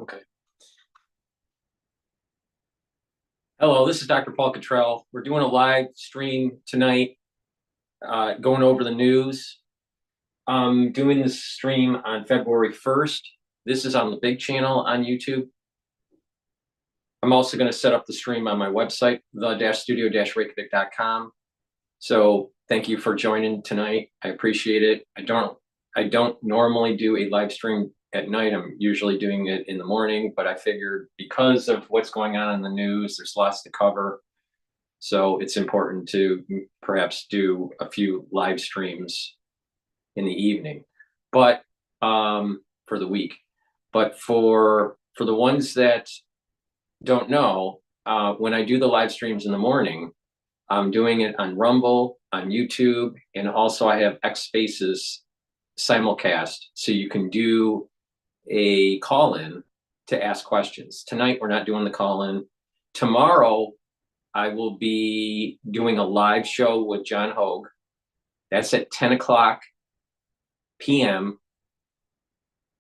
Okay. Hello, this is Dr. Paul Cottrell. We're doing a live stream tonight, going over the news. I'm doing this stream on February 1st. This is on the big channel on YouTube. I'm also going to set up the stream on my website, the-studio-reykjavik.com. So thank you for joining tonight. I appreciate it. I don't normally do a live stream at night. I'm usually doing it in the morning, but I figured because of what's going on in the news, there's lots to cover. So it's important to perhaps do a few live streams in the evening, but for the week. But for the ones that don't know, when I do the live streams in the morning, I'm doing it on Rumble, on YouTube, and also I have X Spaces simulcast, so you can do a call-in to ask questions. Tonight, we're not doing the call-in. Tomorrow, I will be doing a live show with John Hogue. That's at 10 o'clock p.m.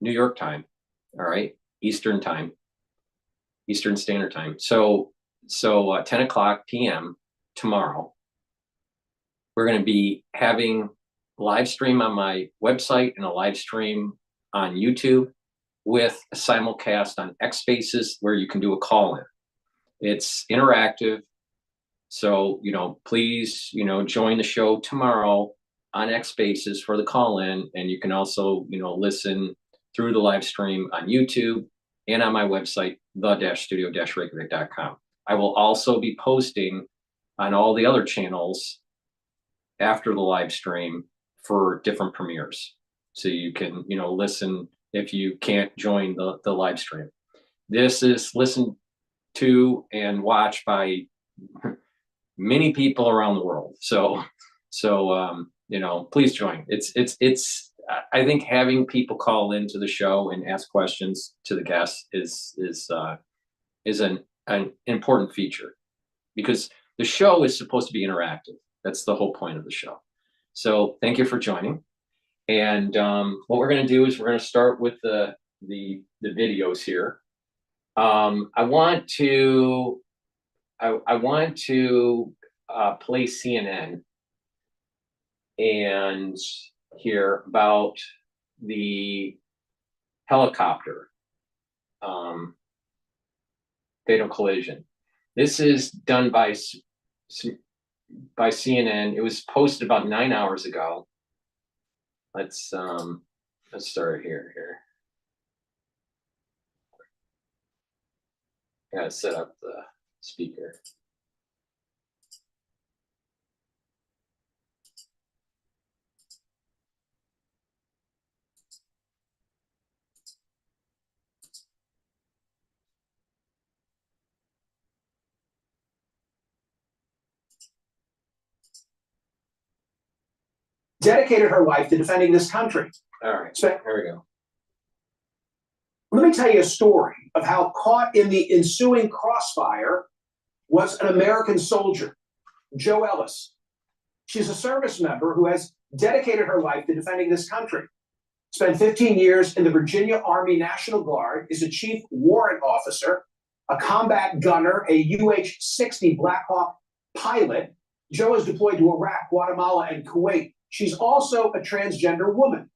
New York time, all right? Eastern time, Eastern Standard Time. So 10 o'clock p.m. tomorrow, we're going to be having a live stream on my website and a live stream on YouTube with a simulcast on X Spaces where you can do a call-in. It's interactive. So, please, join the show tomorrow on X Spaces for the call-in. And you can also, listen through the live stream on YouTube and on my website, the-studio-reykjavik.com. I will also be posting on all the other channels after the live stream for different premieres. So you can, listen if you can't join the live stream. This is listened to and watched by many people around the world. So please join. It's I think having people call into the show and ask questions to the guests is an important feature, because the show is supposed to be interactive. That's the whole point of the show. So thank you for joining. And what we're going to do is we're going to start with the videos here. I want to play CNN and hear about the helicopter fatal collision. This is done by CNN. It was posted about 9 hours ago. Let's start here. I gotta set up the speaker. Dedicated her life to defending this country. All right, there we go. Let me tell you a story of how, caught in the ensuing crossfire, was an American soldier, Joe Ellis. She's a service member who has dedicated her life to defending this country. Spent 15 years in the Virginia Army National Guard, is a chief warrant officer, a combat gunner, a UH-60 Black Hawk pilot. Joe is deployed to Iraq, Guatemala, and Kuwait. She's also a transgender woman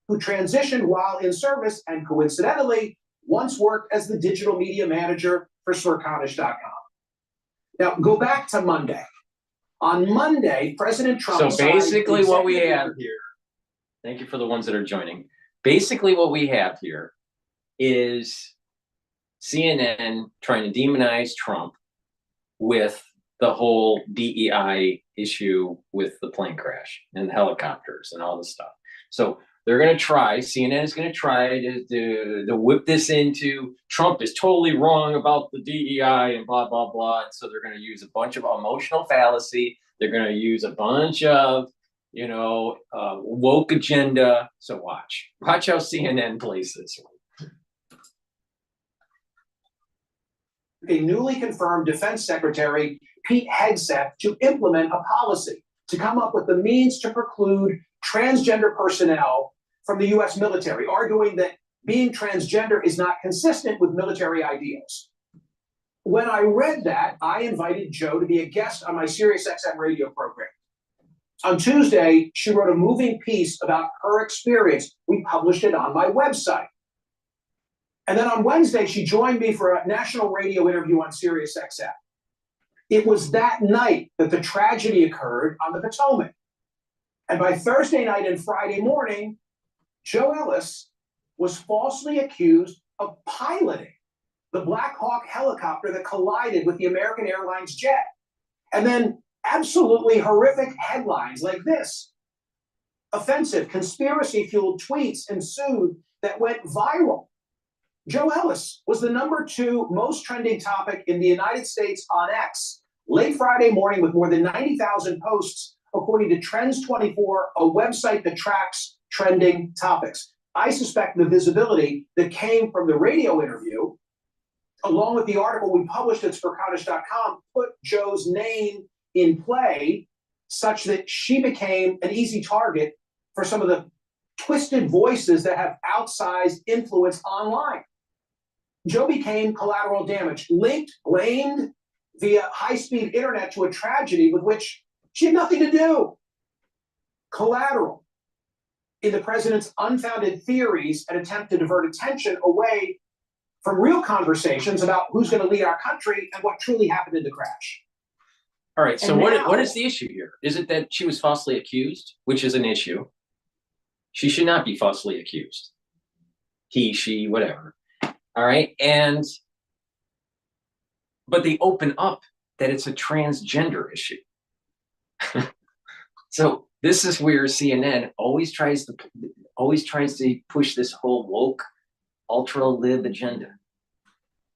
who transitioned while in service and coincidentally once worked as the digital media manager for Swerconish.com. Now, go back to Monday. On Monday, President Trump. So basically what we have here, thank you for the ones that are joining. Basically what we have here is CNN trying to demonize Trump with the whole DEI issue with the plane crash and the helicopters and all this stuff. So they're going to try, CNN is going to try to whip this into Trump is totally wrong about the DEI and blah, blah, blah. And so they're going to use a bunch of emotional fallacy. They're going to use a bunch of, woke agenda. So watch how CNN plays this one. A newly confirmed Defense Secretary, Pete Hegseth, to implement a policy to come up with the means to preclude transgender personnel from the U.S. military, arguing that being transgender is not consistent with military ideals. When I read that, I invited Joe to be a guest on my SiriusXM radio program. On Tuesday, she wrote a moving piece about her experience. We published it on my website. And then on Wednesday, she joined me for a national radio interview on SiriusXM. It was that night that the tragedy occurred on the Potomac. And by Thursday night and Friday morning, Joe Ellis was falsely accused of piloting the Black Hawk helicopter that collided with the American Airlines jet. And then absolutely horrific headlines like this. Offensive, conspiracy-fueled tweets ensued that went viral. Joe Ellis was the #2 most trending topic in the United States on X late Friday morning with more than 90,000 posts, according to Trends24, a website that tracks trending topics. I suspect the visibility that came from the radio interview, along with the article we published at Swerconish.com, put Joe's name in play such that she became an easy target for some of the twisted voices that have outsized influence online. Joe became collateral damage, linked, blamed via high-speed internet to a tragedy with which she had nothing to do. Collateral in the president's unfounded theories and attempt to divert attention away from real conversations about who's going to lead our country and what truly happened in the crash. All right, so what is the issue here? Is it that she was falsely accused, which is an issue? She should not be falsely accused. He, she, whatever. All right, but they open up that it's a transgender issue. So this is where CNN always tries to push this whole woke, ultra lib agenda,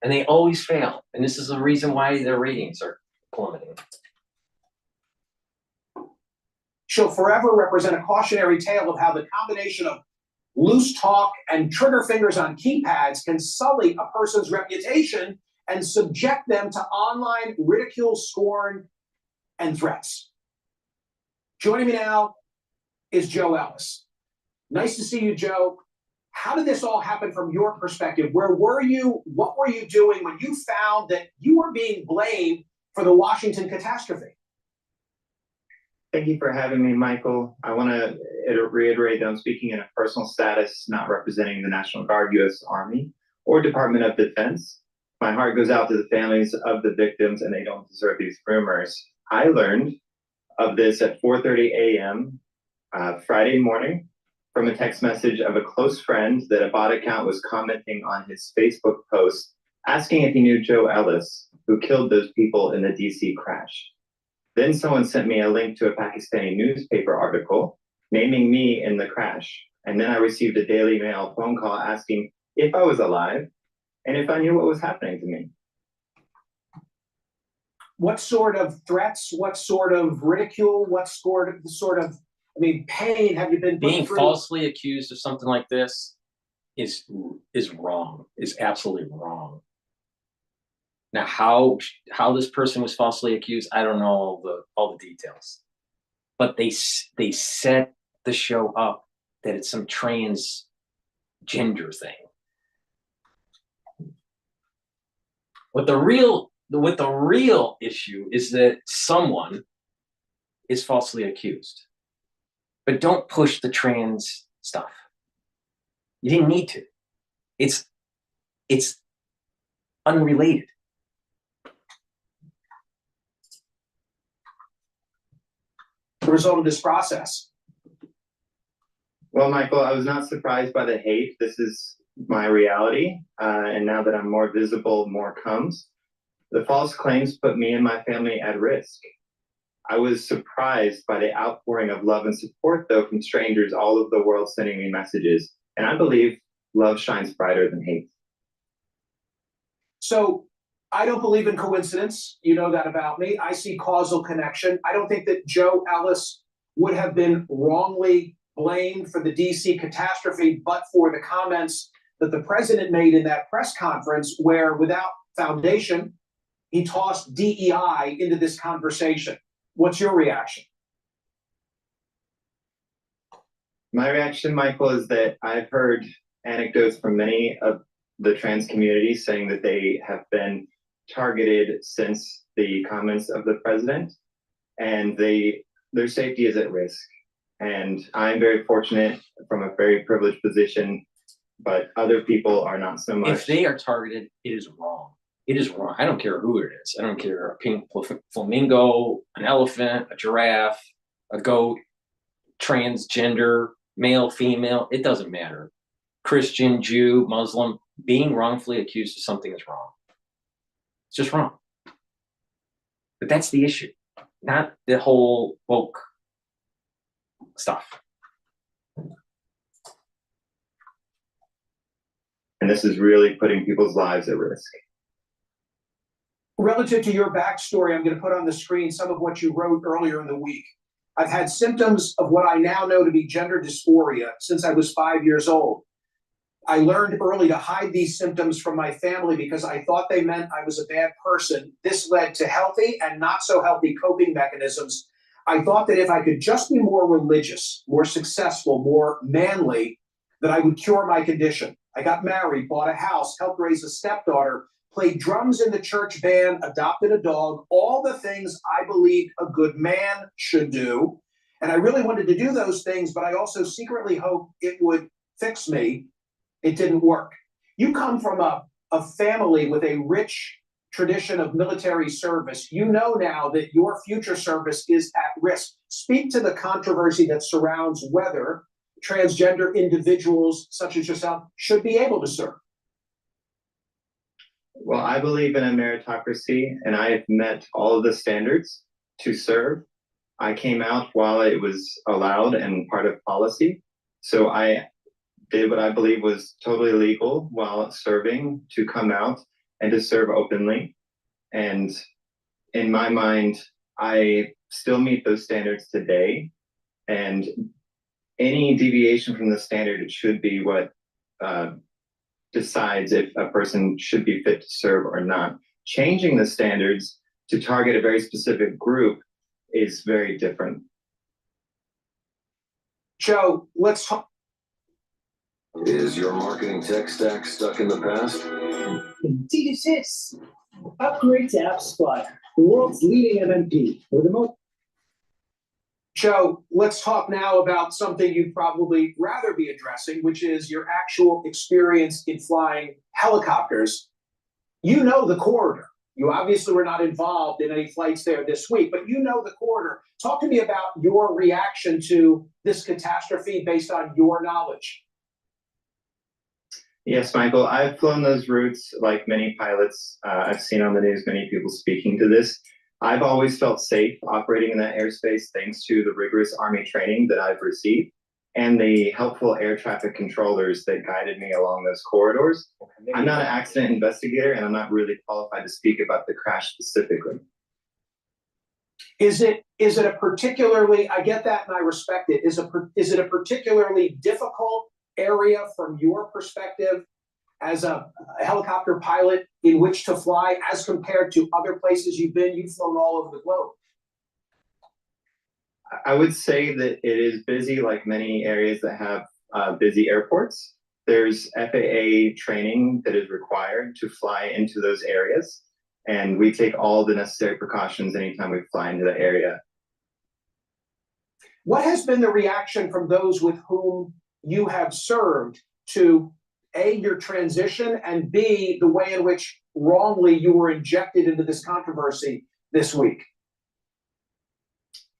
and they always fail. And this is the reason why their ratings are plummeting. She'll forever represent a cautionary tale of how the combination of loose talk and trigger fingers on keypads can sully a person's reputation and subject them to online ridicule, scorn, and threats. Joining me now is Joe Ellis. Nice to see you, Joe. How did this all happen from your perspective? Where were you? What were you doing when you found that you were being blamed for the Washington catastrophe? Thank you for having me, Michael. I want to reiterate that I'm speaking in a personal status, not representing the National Guard, U.S. Army, or Department of Defense. My heart goes out to the families of the victims, and they don't deserve these rumors. I learned of this at 4:30 a.m. Friday morning from a text message of a close friend that a bot account was commenting on his Facebook post, asking if he knew Joe Ellis, who killed those people in the DC crash. Then someone sent me a link to a Pakistani newspaper article naming me in the crash. And then I received a Daily Mail phone call asking if I was alive and if I knew what was happening to me. What sort of threats, what sort of ridicule, what sort of pain have you been being through? Falsely accused of something like this is wrong, is absolutely wrong. Now, how this person was falsely accused, I don't know all the details, but they set the show up that it's some transgender thing. What the real issue is that someone is falsely accused, but don't push the trans stuff. You didn't need to. It's unrelated. The result of this process. Well, Michael, I was not surprised by the hate. This is my reality. And now that I'm more visible, more comes. The false claims put me and my family at risk. I was surprised by the outpouring of love and support, though, from strangers all over the world sending me messages. And I believe love shines brighter than hate. So I don't believe in coincidence. You know that about me. I see causal connection. I don't think that Joe Ellis would have been wrongly blamed for the DC catastrophe, but for the comments that the president made in that press conference, where without foundation, he tossed DEI into this conversation. What's your reaction? My reaction, Michael, is that I've heard anecdotes from many of the trans community saying that they have been targeted since the comments of the president, and their safety is at risk. And I'm very fortunate from a very privileged position, but other people are not so much. If they are targeted, it is wrong. It is wrong. I don't care who it is. I don't care a pink flamingo, an elephant, a giraffe, a goat, transgender, male, female. It doesn't matter. Christian, Jew, Muslim, being wrongfully accused of something is wrong. It's just wrong. But that's the issue, not the whole woke stuff. And this is really putting people's lives at risk. Relative to your backstory, I'm going to put on the screen some of what you wrote earlier in the week. I've had symptoms of what I now know to be gender dysphoria since I was 5 years old. I learned early to hide these symptoms from my family because I thought they meant I was a bad person. This led to healthy and not so healthy coping mechanisms. I thought that if I could just be more religious, more successful, more manly, that I would cure my condition. I got married, bought a house, helped raise a stepdaughter, played drums in the church band, adopted a dog, all the things I believed a good man should do. And I really wanted to do those things, but I also secretly hoped it would fix me. It didn't work. You come from a family with a rich tradition of military service. You know now that your future service is at risk. Speak to the controversy that surrounds whether transgender individuals such as yourself should be able to serve. Well, I believe in a meritocracy, and I have met all of the standards to serve. I came out while it was allowed and part of policy. So I did what I believe was totally legal while serving, to come out and to serve openly. And in my mind, I still meet those standards today. And any deviation from the standard, it should be what decides if a person should be fit to serve or not. Changing the standards to target a very specific group is very different. Joe, let's talk. Is your marketing tech stack stuck in the past? Indeed it is. Upgrade to AppSpot, the world's leading MMP, with the most. Joe, let's talk now about something you'd probably rather be addressing, which is your actual experience in flying helicopters. You know the corridor. You obviously were not involved in any flights there this week, but you know the corridor. Talk to me about your reaction to this catastrophe based on your knowledge. Yes, Michael, I've flown those routes like many pilots. I've seen on the news many people speaking to this. I've always felt safe operating in that airspace thanks to the rigorous Army training that I've received and the helpful air traffic controllers that guided me along those corridors. I'm not an accident investigator, and I'm not really qualified to speak about the crash specifically. Is it a particularly, I get that and I respect it, is it a particularly difficult area from your perspective as a helicopter pilot in which to fly as compared to other places you've been? You've flown all over the globe. I would say that it is busy, like many areas that have busy airports. There's FAA training that is required to fly into those areas, and we take all the necessary precautions anytime we fly into the area. What has been the reaction from those with whom you have served to A, your transition, and B, the way in which wrongly you were injected into this controversy this week?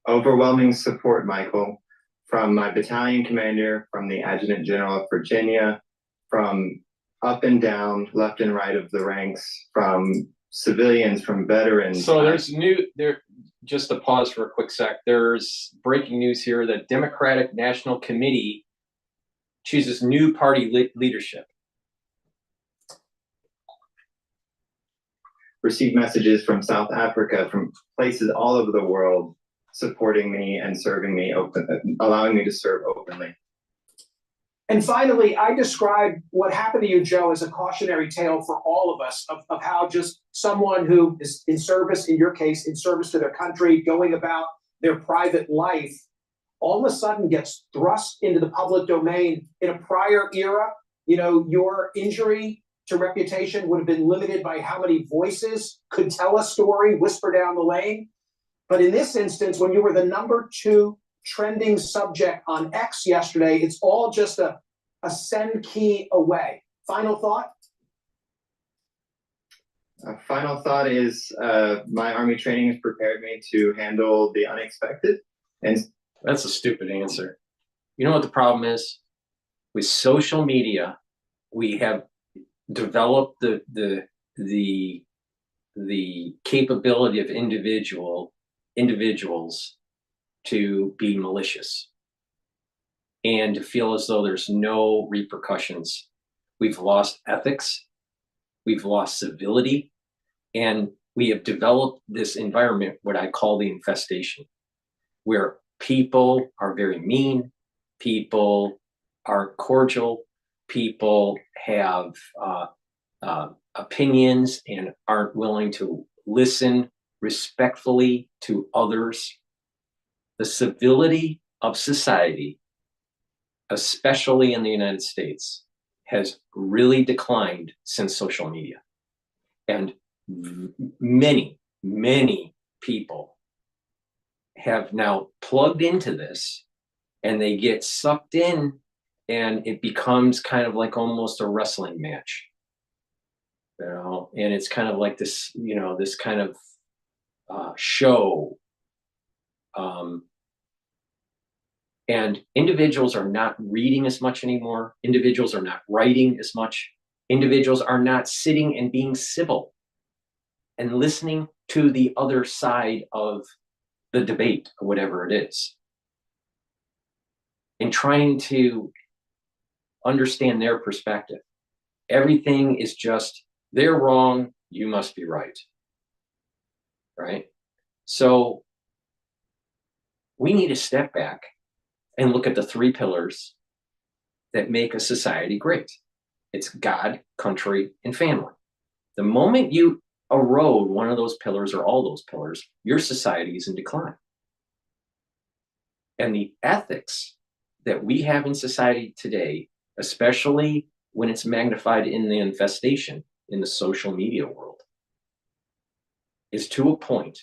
Overwhelming support, Michael, from my battalion commander, from the Adjutant General of Virginia, from up and down, left and right of the ranks, from civilians, from veterans. So just to pause for a quick sec, there's breaking news here that Democratic National Committee chooses new party leadership. Received messages from South Africa, from places all over the world, supporting me and serving me allowing me to serve openly. And finally, I described what happened to you, Joe, as a cautionary tale for all of us of how just someone who is in service, in your case, in service to their country, going about their private life, all of a sudden gets thrust into the public domain. In a prior era, you know, your injury to reputation would have been limited by how many voices could tell a story, whisper down the lane. But in this instance, when you were the #2 trending subject on X yesterday, it's all just a send key away. Final thought? Final thought is my Army training has prepared me to handle the unexpected. And That's a stupid answer. You know what the problem is? With social media, we have developed the capability of individuals to be malicious and to feel as though there's no repercussions. We've lost ethics, we've lost civility, and we have developed this environment, what I call the infestation, where people are very mean, people are cordial, people have opinions and aren't willing to listen respectfully to others. The civility of society, especially in the United States, has really declined since social media. And many, many people have now plugged into this, and they get sucked in, and it becomes kind of like almost a wrestling match. You know, and it's kind of like this, you know, this kind of show. And individuals are not reading as much anymore. Individuals are not writing as much. Individuals are not sitting and being civil and listening to the other side of the debate, or whatever it is, and trying to understand their perspective. Everything is just, they're wrong, you must be right. Right? So we need to step back and look at the 3 pillars that make a society great. It's God, country, and family. The moment you erode one of those pillars or all those pillars, your society is in decline. And the ethics that we have in society today, especially when it's magnified in the infestation in the social media world, is to a point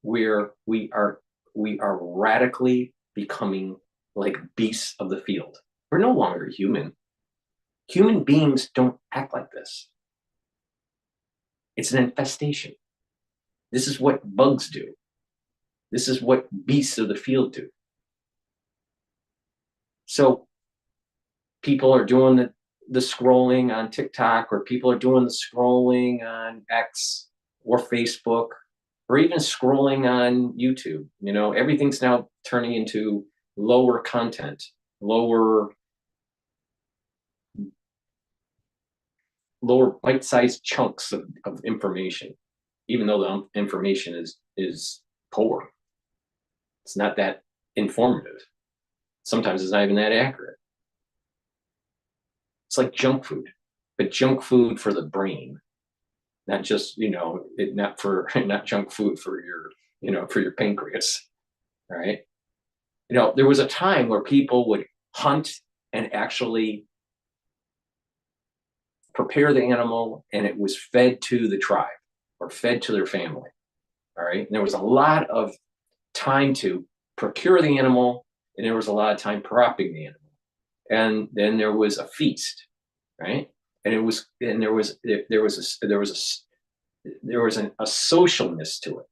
where we are radically becoming like beasts of the field. We're no longer human. Human beings don't act like this. It's an infestation. This is what bugs do. This is what beasts of the field do. So people are doing the scrolling on TikTok, or people are doing the scrolling on X or Facebook, or even scrolling on YouTube. You know, everything's now turning into lower content, lower bite-sized chunks of information, even though the information is poor. It's not that informative. Sometimes it's not even that accurate. It's like junk food. but junk food for the brain, not just, not junk food for for your pancreas, right? There was a time where people would hunt and actually prepare the animal, and it was fed to the tribe or fed to their family. All right. And there was a lot of time to procure the animal, and there was a lot of time propping the animal. And then there was a feast, right? And there was a socialness to it.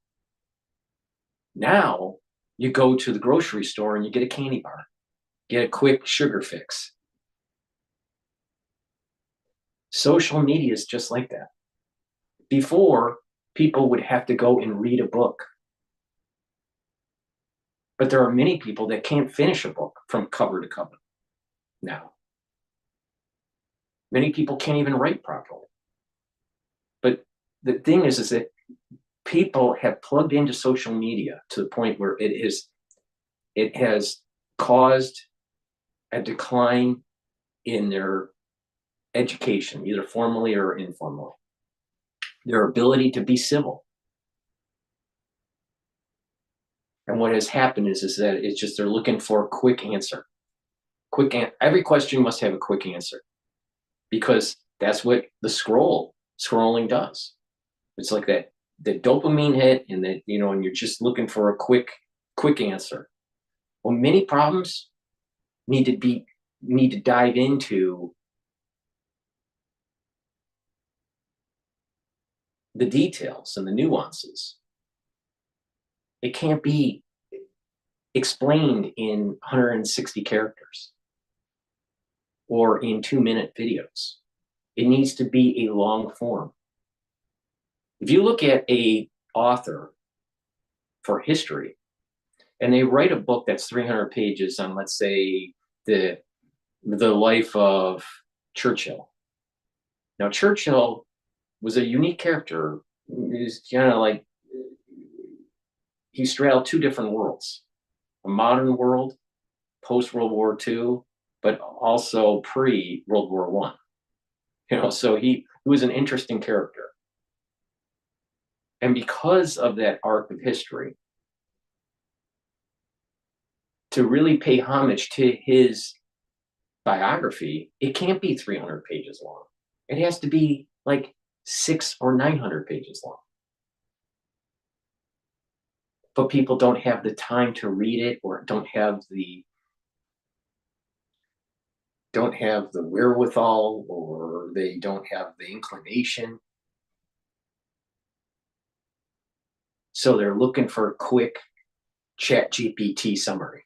Now you go to the grocery store and you get a candy bar, get a quick sugar fix. Social media is just like that. Before, people would have to go and read a book. But there are many people that can't finish a book from cover to cover now. Many people can't even write properly. But the thing is that people have plugged into social media to the point where it has caused a decline in their education, either formally or informally, their ability to be civil. And what has happened is that it's just they're looking for a quick answer. Every question must have a quick answer, because that's what the scrolling does. It's like that the dopamine hit, and that and you're just looking for a quick answer. Well, many problems need to dive into the details and the nuances. It can't be explained in 160 characters or in 2-minute videos. It needs to be a long form. If you look at a author for history, and they write a book that's 300 pages on, let's say, the life of Churchill. Now, Churchill was a unique character. He's kind of like, he straddled two different worlds: a modern world, post-World War II, but also pre-World War I. So he was an interesting character. And because of that arc of history, to really pay homage to his biography, it can't be 300 pages long. It has to be like 600 or 900 pages long. But people don't have the time to read it, or don't have the wherewithal, or they don't have the inclination. So they're looking for a quick ChatGPT summary.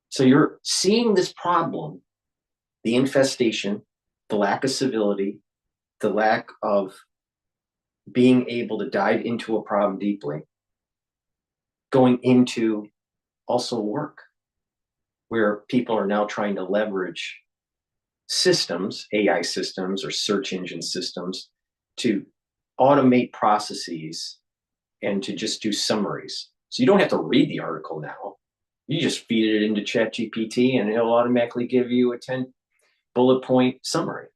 So you're seeing this problem, the infestation, the lack of civility, the lack of being able to dive into a problem deeply, going into also work, where people are now trying to leverage systems, AI systems or search engine systems, to automate processes and to just do summaries. So you don't have to read the article now. You just feed it into ChatGPT and it'll automatically give you a 10 bullet point summary.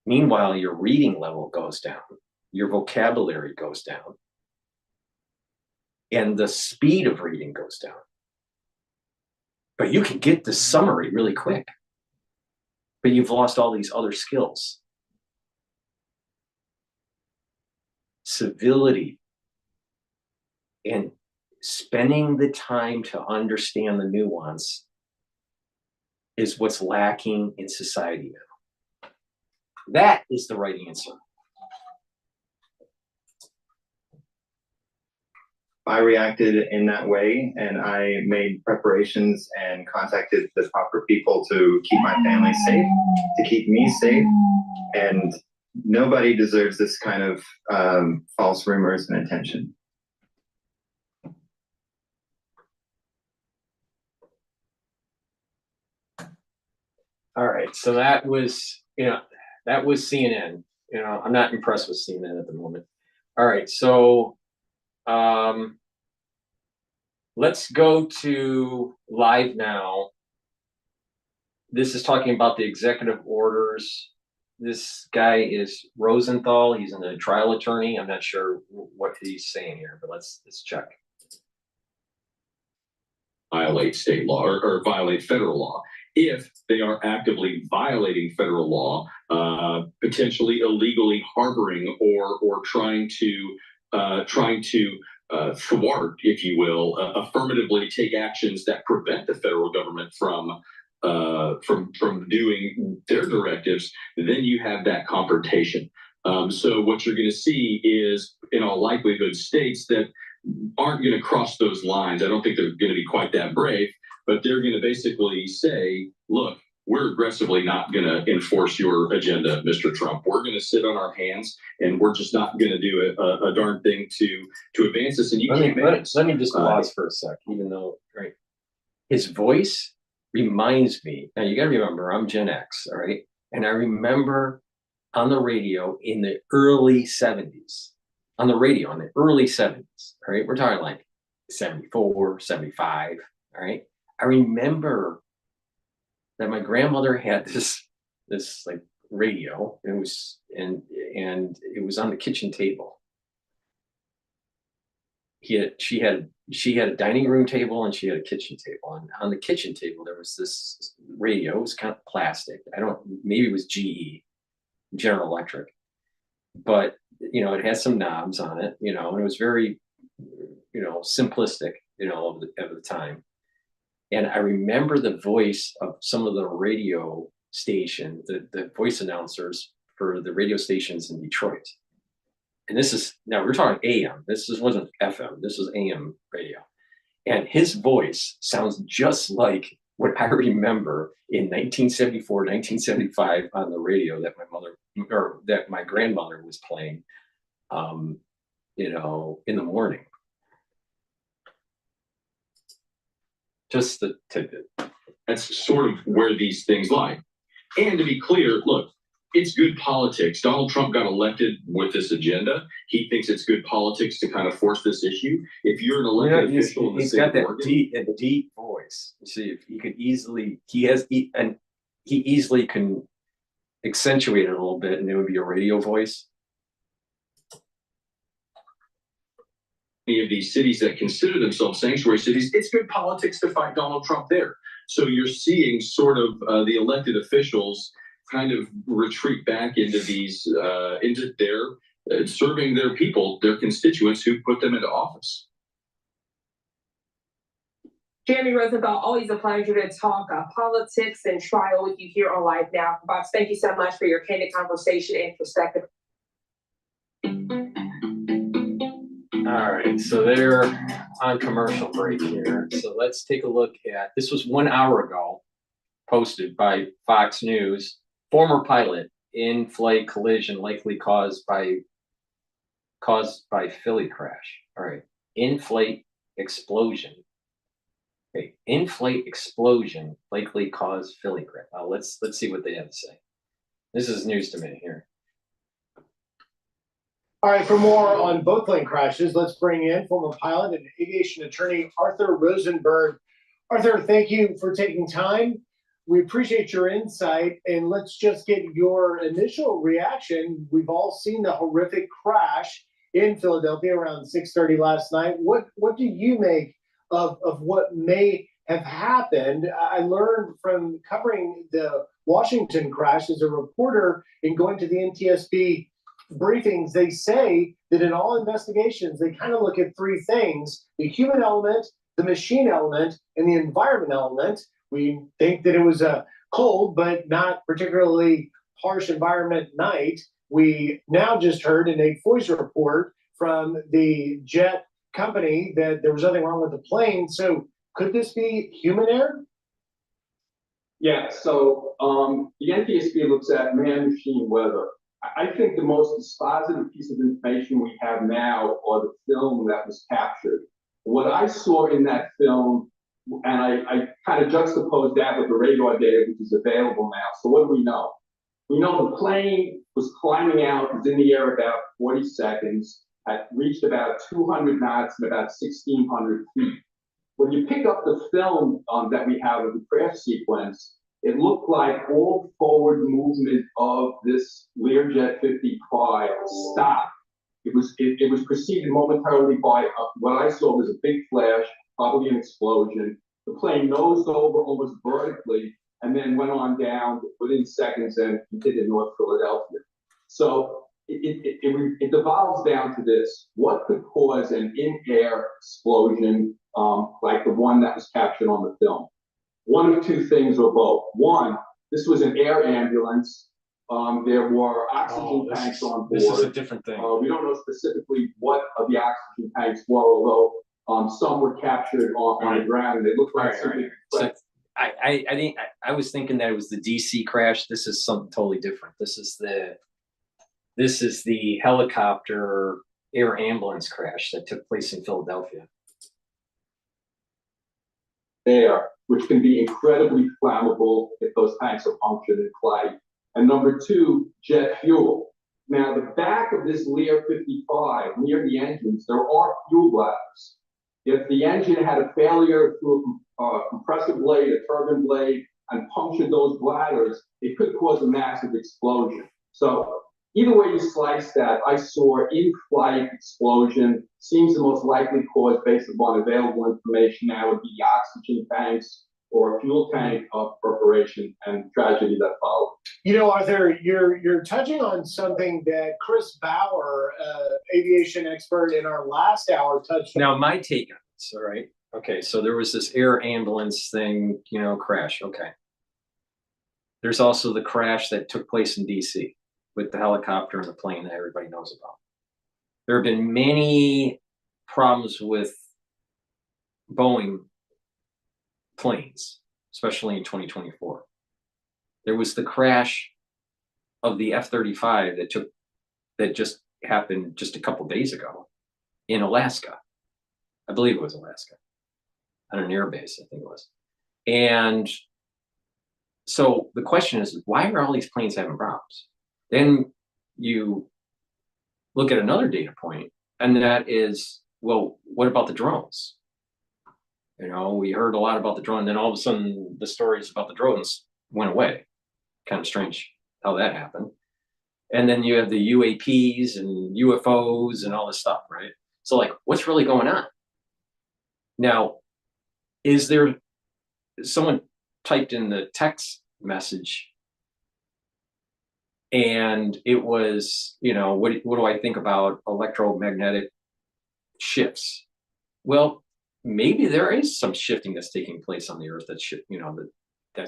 Meanwhile, your reading level goes down, your vocabulary goes down, and the speed of reading goes down. But you can get the summary really quick, but you've lost all these other skills. Civility and spending the time to understand the nuance is what's lacking in society now. That is the right answer. I reacted in that way, and I made preparations and contacted the proper people to keep my family safe, to keep me safe, and nobody deserves this kind of false rumors and attention. All right, so that was CNN. I'm not impressed with CNN at the moment. All right, so let's go to live now. this is talking about the executive orders. This guy is Rosenthal. He's a trial attorney. I'm not sure what he's saying here, but let's check. Violate state law or violate federal law. If they are actively violating federal law, potentially illegally harboring or trying to thwart, if you will, affirmatively take actions that prevent the federal government from doing their directives, then you have that confrontation. So what you're going to see is, in all likelihood, states that aren't going to cross those lines. I don't think they're going to be quite that brave, but they're going to basically say, look, we're aggressively not going to enforce your agenda, Mr. Trump. We're going to sit on our hands, and we're just not going to do a darn thing to advance this. And you let me just pause for a sec, even though, right, his voice reminds me. Now, you got to remember, I'm Gen X, all right? And I remember on the radio in the early 70s, on the radio in the early 70s, all right? We're talking like 74, 75, all right? I remember that my grandmother had this like radio. It was and it was on the kitchen table. She had a dining room table and she had a kitchen table. And on the kitchen table there was this radio. It was kind of plastic. Maybe it was GE, General Electric, but it had some knobs on it. And it was very simplistic. Of the time. And I remember the voice of some of the radio station, the voice announcers for the radio stations in Detroit. And now we're talking AM. Wasn't FM. This was AM radio. And his voice sounds just like what I remember in 1974, 1975 on the radio that my grandmother was playing, in the morning. Just the tidbit. That's sort of where these things lie. And to be clear, look, it's good politics. Donald Trump got elected with this agenda. He thinks it's good politics to kind of force this issue. If you're an elected official in the state of Oregon, he's got that deep voice. You see, if he could easily, he easily can accentuate it a little bit, and it would be a radio voice. Any of these cities that consider themselves sanctuary cities, it's good politics to fight Donald Trump there. So you're seeing sort of the elected officials kind of retreat back into these, into their serving their people, their constituents who put them into office. Jeremy Rosenthal, always a pleasure to talk politics and trial with you here on Live Now. Box, thank you so much for your candid conversation and perspective. All right, so they're on commercial break here. So let's take a look at, this was 1 hour ago, posted by Fox News. Former pilot in-flight collision likely caused by Philly crash. All right, in-flight explosion. Okay, in-flight explosion likely caused Philly crash. Now let's see what they have to say. This is news to me here. All right, for more on both plane crashes, let's bring in former pilot and aviation attorney Arthur Rosenberg. Arthur, thank you for taking time. We appreciate your insight, and let's just get your initial reaction. We've all seen the horrific crash in Philadelphia around 6:30 last night. What do you make of what may have happened? I learned from covering the Washington crash as a reporter and going to the NTSB briefings, they say that in all investigations, they kind of look at three things: the human element, the machine element, and the environment element. We think that it was a cold but not particularly harsh environment night. We now just heard in a voice report from the jet company that there was nothing wrong with the plane. So could this be human error? Yeah, so the NTSB looks at man-machine weather. I think the most dispositive piece of information we have now are the film that was captured. What I saw in that film, and I kind of juxtaposed that with the radar data, which is available now. So what do we know? We know the plane was climbing out, it was in the air about 40 seconds, had reached about 200 knots and about 1,600 feet. When you pick up the film that we have of the crash sequence, it looked like all forward movement of this Learjet 55 stopped. It was preceded momentarily by what I saw was a big flash, probably an explosion. The plane nosed over almost vertically and then went on down within seconds and hit in North Philadelphia. So it devolves down to this: what could cause an in-air explosion like the one that was captured on the film? One of two things or both. One, this was an air ambulance. There were oxygen tanks on board. This is a different thing. We don't know specifically what of the oxygen tanks were, although some were captured on the ground. And they looked like something. So I was thinking that it was the DC crash. This is something totally different. This is the helicopter air ambulance crash that took place in Philadelphia. There, which can be incredibly flammable if those tanks are punctured in flight. And number two, jet fuel. Now, the back of this Lear 55, near the engines, there are fuel bladders. If the engine had a failure through a compressor blade, a turbine blade, and punctured those bladders, it could cause a massive explosion. So either way you slice that, I saw in-flight explosion. Seems the most likely cause, based upon available information now, would be the oxygen tanks or a fuel tank perforation, and tragedy that followed. You know, Arthur, you're touching on something that Chris Bauer, aviation expert in our last hour, touched on. Now, my take on this, all right? Okay, so there was this air ambulance thing, crash. Okay. There's also the crash that took place in DC with the helicopter and the plane that everybody knows about. There have been many problems with Boeing planes, especially in 2024. There was the crash of the F-35 that just happened just a couple days ago in Alaska. I believe it was Alaska, on an air base, I think it was. And so the question is, why are all these planes having problems? Then you look at another data point, and that is, well, what about the drones? We heard a lot about the drone, then all of a sudden the stories about the drones went away. Kind of strange how that happened. And then you have the UAPs and UFOs and all this stuff, right? So like, what's really going on? Now, is there, someone typed in the text message and it was, what do I think about electromagnetic shifts? Well, maybe there is some shifting that's taking place on the Earth that's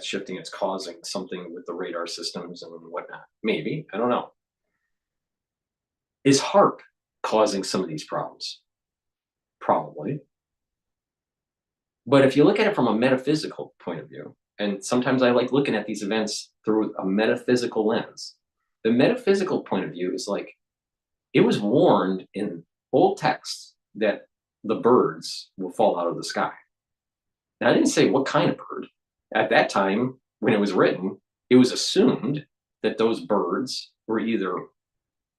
shifting, it's causing something with the radar systems and whatnot. Maybe, I don't know. Is HAARP causing some of these problems? Probably. But if you look at it from a metaphysical point of view, and sometimes I like looking at these events through a metaphysical lens, the metaphysical point of view is like, it was warned in old texts that the birds will fall out of the sky. Now, I didn't say what kind of bird. At that time, when it was written, it was assumed that those birds were either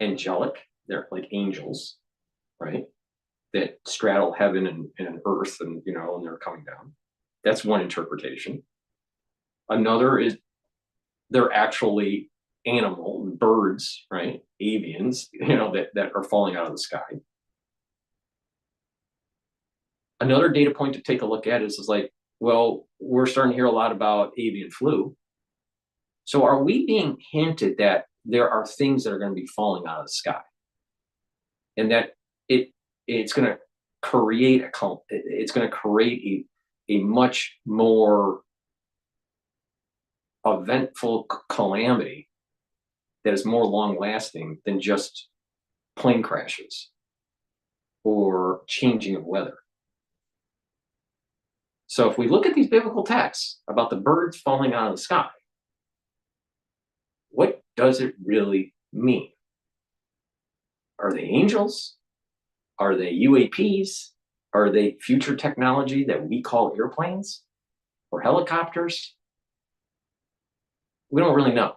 angelic, they're like angels, right? That straddle heaven and earth and they're coming down. That's one interpretation. Another is they're actually animal birds, right? Avians, that are falling out of the sky. Another data point to take a look at is like, well, we're starting to hear a lot about avian flu. So are we being hinted that there are things that are going to be falling out of the sky, and that it's going to create a much more eventful calamity that is more long lasting than just plane crashes or changing of weather? So if we look at these biblical texts about the birds falling out of the sky, what does it really mean? Are they angels? Are they UAPs? Are they future technology that we call airplanes or helicopters? We don't really know.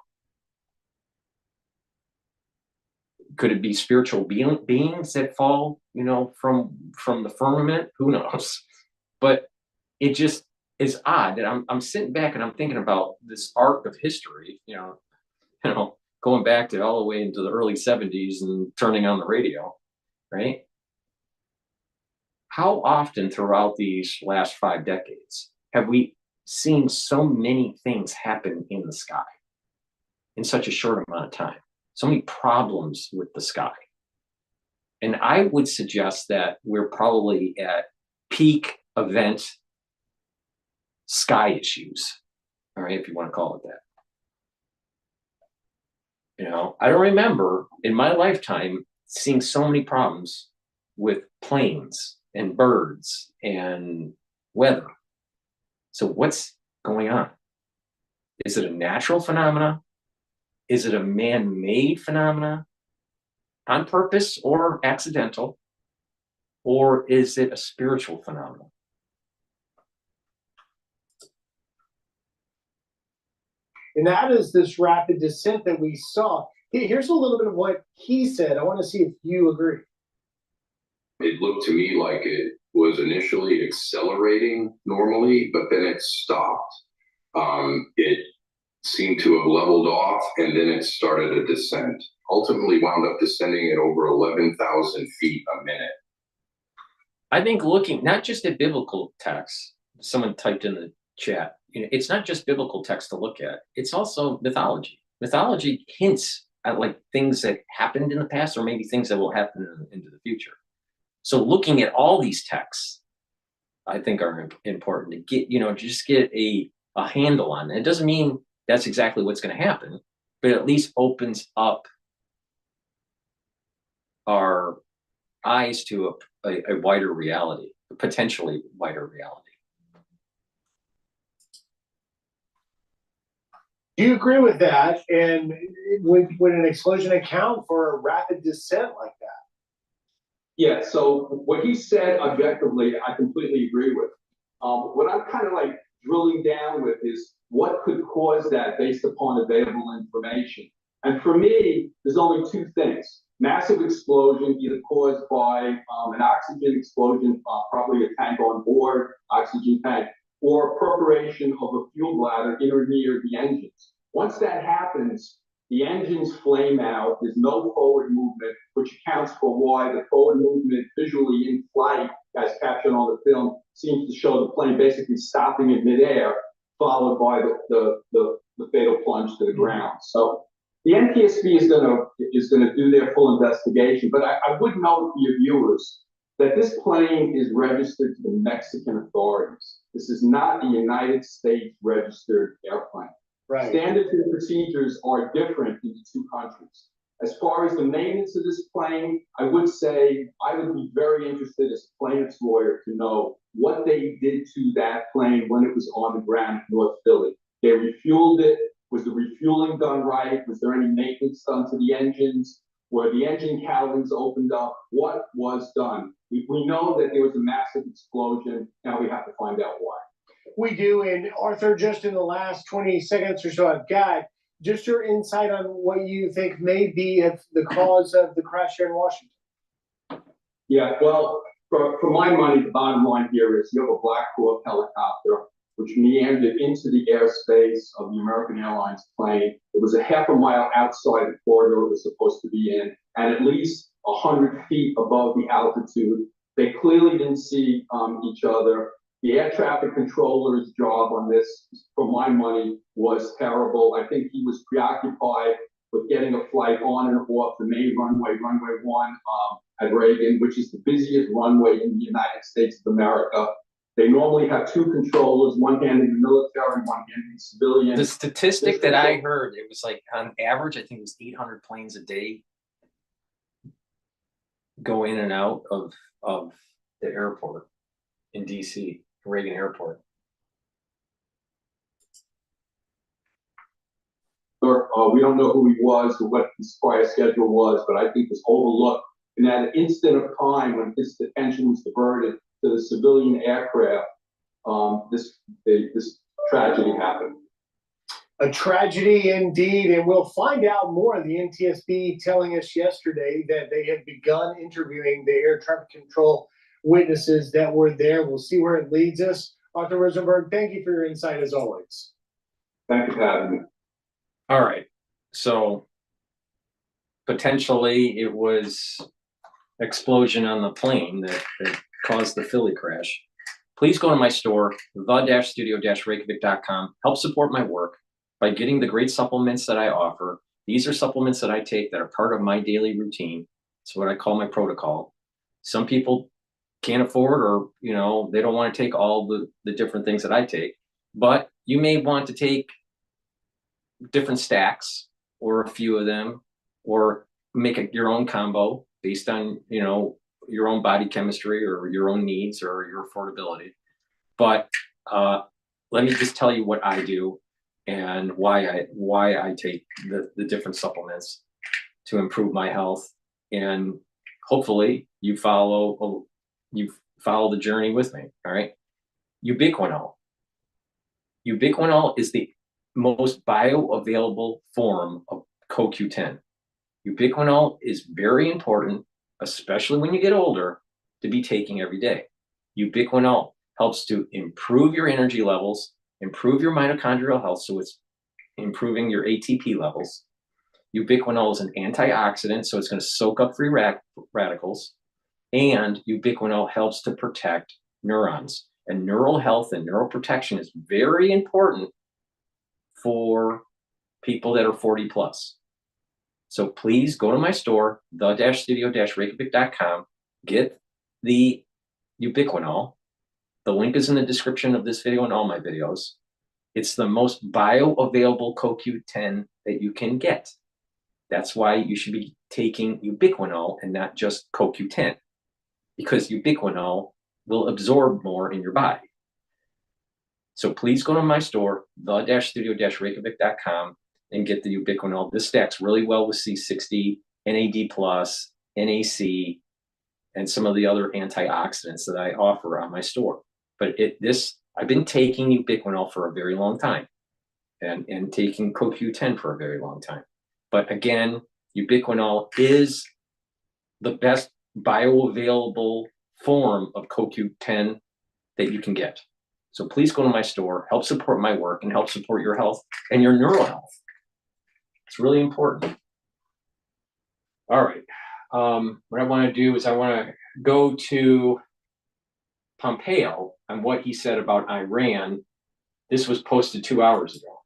Could it be spiritual beings that fall, from the firmament? Who knows? But it is odd that I'm sitting back and I'm thinking about this arc of history, going back to all the way into the early 70s and turning on the radio, right? How often throughout these last 5 decades have we seen so many things happen in the sky in such a short amount of time? So many problems with the sky. And I would suggest that we're probably at peak event sky issues, all right, if you want to call it that. I don't remember in my lifetime seeing so many problems with planes and birds and weather. So what's going on? Is it a natural phenomena? Is it a man-made phenomena on purpose or accidental? Or is it a spiritual phenomenon? And that is this rapid descent that we saw. Here's a little bit of what he said. I want to see if you agree. It looked to me like it was initially accelerating normally, but then it stopped. It seemed to have leveled off, and then it started a descent. Ultimately wound up descending at over 11,000 feet a minute. I think looking not just at biblical texts, someone typed in the chat, it's not just biblical text to look at, it's also mythology. Mythology hints at like things that happened in the past or maybe things that will happen into the future. So looking at all these texts, I think are important to get, just get a handle on it. It doesn't mean that's exactly what's going to happen, but at least opens up our eyes to a wider reality, a potentially wider reality. Do you agree with that? And would an explosion account for a rapid descent like that? Yeah, so what he said objectively, I completely agree with. What I'm kind of like drilling down with is what could cause that based upon available information. And for me, there's only two things. Massive explosion, either caused by an oxygen explosion, probably a tank on board, oxygen tank, or perforation of a fuel bladder in or near the engines. Once that happens, the engines flame out, there's no forward movement, which accounts for why the forward movement visually in flight, as captured on the film, seems to show the plane basically stopping in midair, followed by the fatal plunge to the ground. So the NTSB is gonna do their full investigation, but I would note for your viewers that this plane is registered to the Mexican authorities. This is not a United States registered airplane. Right. Standards and procedures are different in the two countries. As far as the maintenance of this plane, I would say I would be very interested as a plaintiff's lawyer to know what they did to that plane when it was on the ground in North Philly. They refueled it. Was the refueling done right? Was there any maintenance done to the engines? Were the engine cowlings opened up? What was done? We know that there was a massive explosion. Now we have to find out why. We do. And Arthur, just in the last 20 seconds or so I've got, just your insight on what you think may be the cause of the crash here in Washington. Yeah, well, for my money, the bottom line here is you have a Black Hawk helicopter which meandered into the airspace of the American Airlines plane. It was a half a mile outside the corridor it was supposed to be in, and at least 100 feet above the altitude. They clearly didn't see each other. The air traffic controller's job on this, for my money, was terrible. I think he was preoccupied with getting a flight on and off the main runway, runway 1 at Reagan, which is the busiest runway in the United States of America. They normally have two controllers, one handling the military, one handling civilian. The statistic that I heard, it was like on average, I think it was 800 planes a day go in and out of the airport in DC, Reagan Airport. We don't know who he was or what his prior schedule was, but I think it was overlooked in that instant of time when his attention was diverted to the civilian aircraft. This tragedy happened. A tragedy indeed, and we'll find out more. The NTSB telling us yesterday that they had begun interviewing the air traffic control witnesses that were there. We'll see where it leads us. Dr. Rosenberg, thank you for your insight as always. Thank you for having me. All right. So potentially it was explosion on the plane that caused the Philly crash. Please go to my store, the-studio-reykjavik.com. Help support my work by getting the great supplements that I offer. These are supplements that I take that are part of my daily routine. It's what I call my protocol. Some people can't afford, or they don't want to take all the different things that I take, but you may want to take different stacks or a few of them, or make your own combo based on your own body chemistry or your own needs or your affordability. But let me just tell you what I do and why I take the different supplements to improve my health. And hopefully you follow the journey with me. All right. Ubiquinol. Ubiquinol is the most bioavailable form of CoQ10. Ubiquinol is very important, especially when you get older, to be taking every day. Ubiquinol helps to improve your energy levels, improve your mitochondrial health, so it's improving your ATP levels. Ubiquinol is an antioxidant, so it's going to soak up free radicals. And ubiquinol helps to protect neurons. And neural health and neural protection is very important for people that are 40 plus. So please go to my store, the-studio-reykjavik.com, get the ubiquinol. The link is in the description of this video and all my videos. It's the most bioavailable CoQ10 that you can get. That's why you should be taking ubiquinol and not just CoQ10, because ubiquinol will absorb more in your body. So please go to my store, the-studio-reykjavik.com, and get the ubiquinol. This stacks really well with C60, NAD+, NAC, and some of the other antioxidants that I offer on my store. But I've been taking ubiquinol for a very long time, and taking CoQ10 for a very long time. But again, ubiquinol is the best bioavailable form of CoQ10 that you can get. So please go to my store, help support my work, and help support your health and your neural health. It's really important. All right. What I want to do is I want to go to Pompeo and what he said about Iran. This was posted 2 hours ago.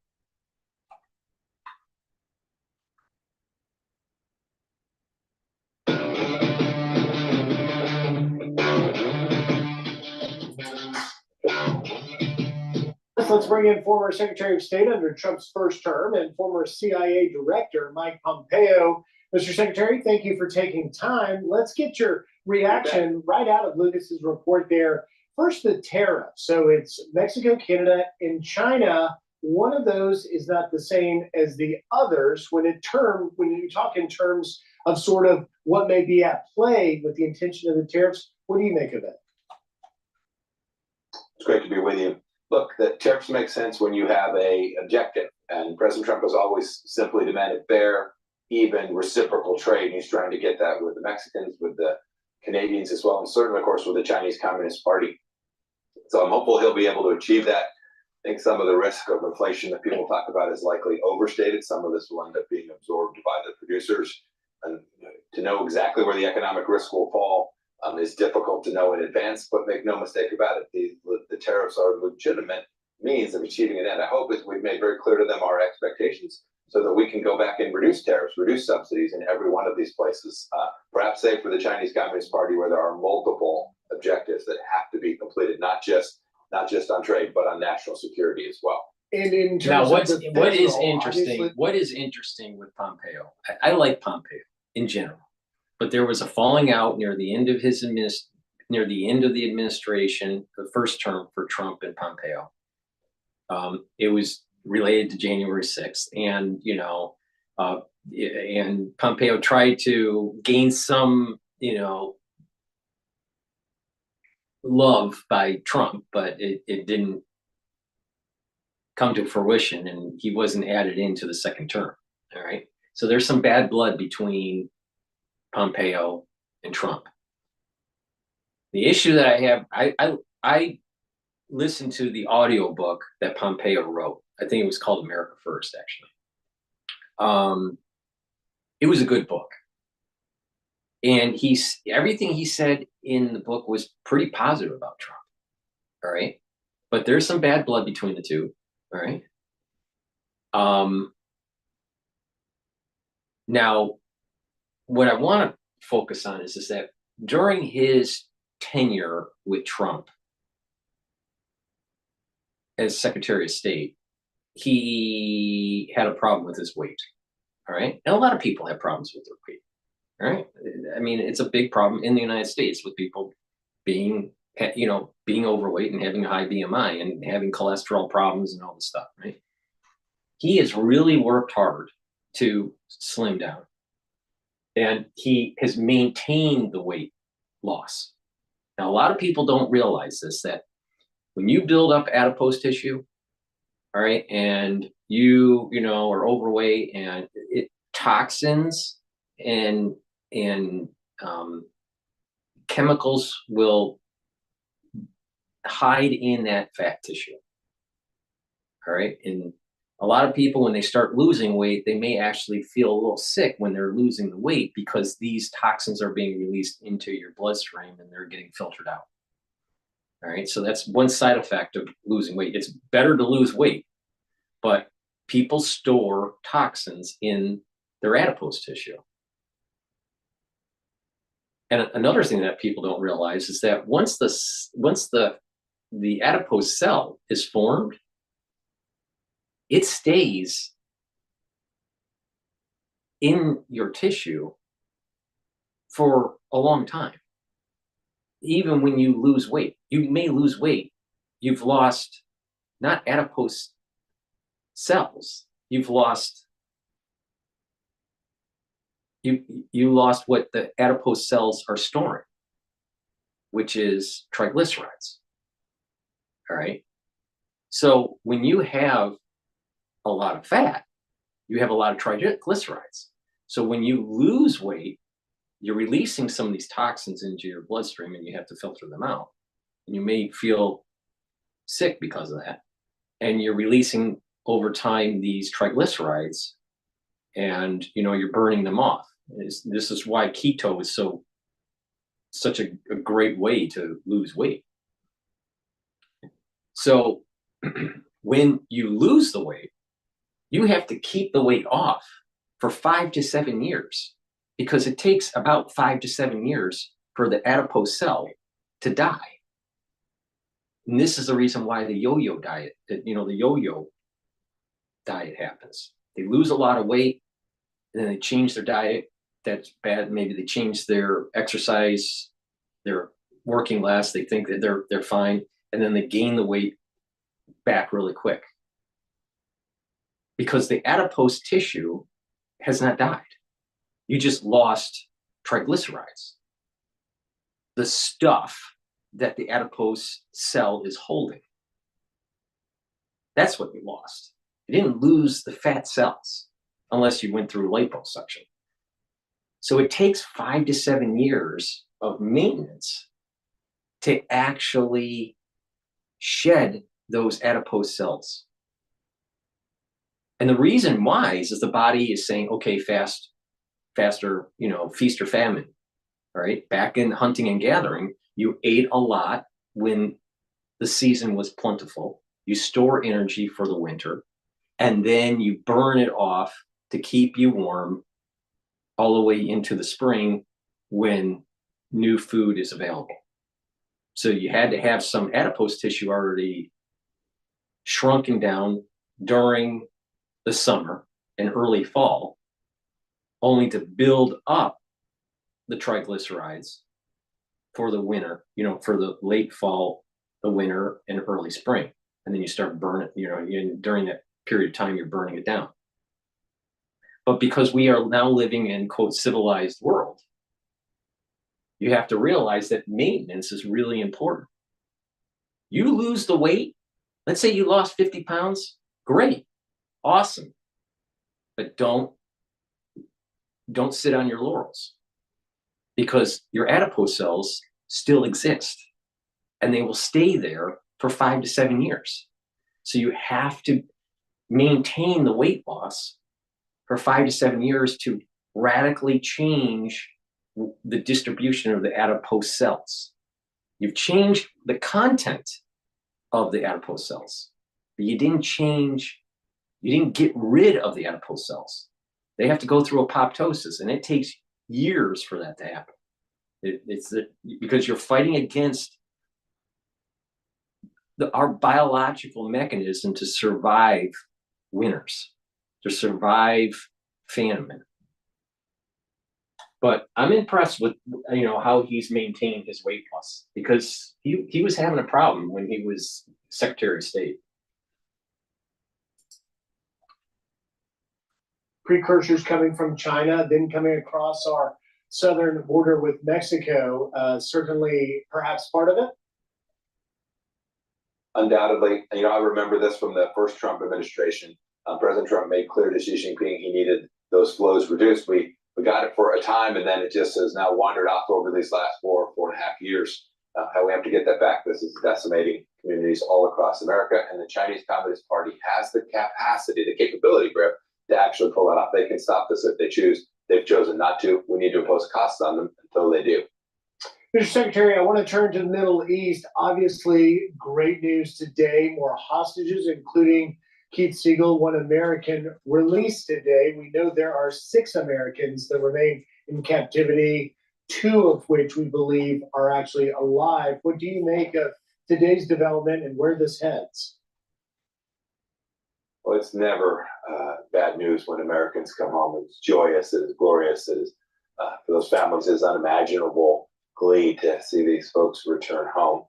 Let's bring in former Secretary of State under Trump's first term and former CIA Director Mike Pompeo. Mr. Secretary, thank you for taking time. Let's get your reaction right out of Lucas's report there. First, the tariffs. So it's Mexico, Canada, and China. One of those is not the same as the others. When you talk in terms of sort of what may be at play with the intention of the tariffs, what do you make of it? It's great to be with you. Look, the tariffs make sense when you have a objective, and President Trump has always simply demanded fair, even, reciprocal trade. And he's trying to get that with the Mexicans, with the Canadians as well, and certainly, of course, with the Chinese Communist Party. So I'm hopeful he'll be able to achieve that. I think some of the risk of inflation that people talk about is likely overstated. Some of this will end up being absorbed by the producers. And to know exactly where the economic risk will fall is difficult to know in advance, but make no mistake about it, the tariffs are legitimate means of achieving an end. I hope we've made very clear to them our expectations so that we can go back and reduce tariffs, reduce subsidies in every one of these places, perhaps say for the Chinese Communist Party, where there are multiple objectives that have to be completed, not just on trade, but on national security as well. And in terms Now, what is interesting with Pompeo? I like Pompeo in general, but there was a falling out near the end of the administration, the first term for Trump and Pompeo. It was related to January 6th, and and Pompeo tried to gain some love by Trump, but it didn't come to fruition, and he wasn't added into the second term. All right. So there's some bad blood between Pompeo and Trump. The issue that I have, I listen to the audiobook that Pompeo wrote. I think it was called America First, actually. It was a good book. And everything he said in the book was pretty positive about Trump. All right. But there's some bad blood between the two. All right. Now, what I want to focus on is that during his tenure with Trump as Secretary of State, he had a problem with his weight. All right. And a lot of people have problems with their weight. All right. I mean, it's a big problem in the United States with people being overweight and having a high BMI and having cholesterol problems and all this stuff, right? He has really worked hard to slim down, and he has maintained the weight loss. Now, a lot of people don't realize this, that when you build up adipose tissue, all right, and you are overweight, and toxins and chemicals will hide in that fat tissue. All right. And a lot of people, when they start losing weight, they may actually feel a little sick when they're losing the weight, because these toxins are being released into your bloodstream and they're getting filtered out. All right. So that's one side effect of losing weight. It's better to lose weight, but people store toxins in their adipose tissue. And another thing that people don't realize is that once the adipose cell is formed, it stays in your tissue for a long time. Even when you lose weight, you may lose weight. You've lost not adipose cells. You've lost you lost what the adipose cells are storing, which is triglycerides. All right. So when you have a lot of fat, you have a lot of triglycerides. So when you lose weight, you're releasing some of these toxins into your bloodstream, and you have to filter them out. And you may feel sick because of that. And you're releasing over time these triglycerides, and you're burning them off. This is why keto is such a great way to lose weight. So when you lose the weight, you have to keep the weight off for 5 to 7 years, because it takes about 5 to 7 years for the adipose cell to die. And this is the reason why the yo-yo diet, the yo-yo diet happens. They lose a lot of weight, and then they change their diet. That's bad. Maybe they change their exercise. They're working less. They think that they're fine, and then they gain the weight back really quick, because the adipose tissue has not died. You just lost triglycerides, the stuff that the adipose cell is holding. That's what you lost. You didn't lose the fat cells unless you went through liposuction. So it takes 5 to 7 years of maintenance to actually shed those adipose cells. And the reason why is the body is saying, okay, faster, feast or famine. All right. Back in hunting and gathering, you ate a lot when the season was plentiful. You store energy for the winter, and then you burn it off to keep you warm all the way into the spring when new food is available. So you had to have some adipose tissue already shrunken down during the summer and early fall, only to build up the triglycerides for the winter, for the late fall, the winter, and early spring. And then you start burning, during that period of time, you're burning it down. But because we are now living in, quote, civilized world, you have to realize that maintenance is really important. You lose the weight. Let's say you lost 50 pounds. Great. Awesome. But don't sit on your laurels, because your adipose cells still exist, and they will stay there for 5 to 7 years. So you have to maintain the weight loss for 5 to 7 years to radically change the distribution of the adipose cells. You've changed the content of the adipose cells, but you didn't get rid of the adipose cells. They have to go through apoptosis, and it takes years for that to happen. Because you're fighting against our biological mechanism to survive winners, to survive famine. But I'm impressed with how he's maintained his weight loss, because he was having a problem when he was Secretary of State. Precursors coming from China, then coming across our southern border with Mexico, certainly perhaps part of it. Undoubtedly, I remember this from the first Trump administration. President Trump made clear to Xi Jinping he needed those flows reduced. We got it for a time, and then it just has now wandered off over these last 4.5 years. How we have to get that back. This is decimating communities all across America, and the Chinese Communist Party has the capacity, the capability, Griff, to actually pull that off. They can stop this if they choose. They've chosen not to. We need to impose costs on them until they do. Mr. Secretary, I want to turn to the Middle East. Obviously, great news today. More hostages, including Keith Siegel, one American, released today. We know there are 6 Americans that remain in captivity, 2 of which we believe are actually alive. What do you make of today's development and where this heads? Well, it's never bad news when Americans come home. It's joyous. It is glorious. It is, for those families, it is unimaginable glee to see these folks return home.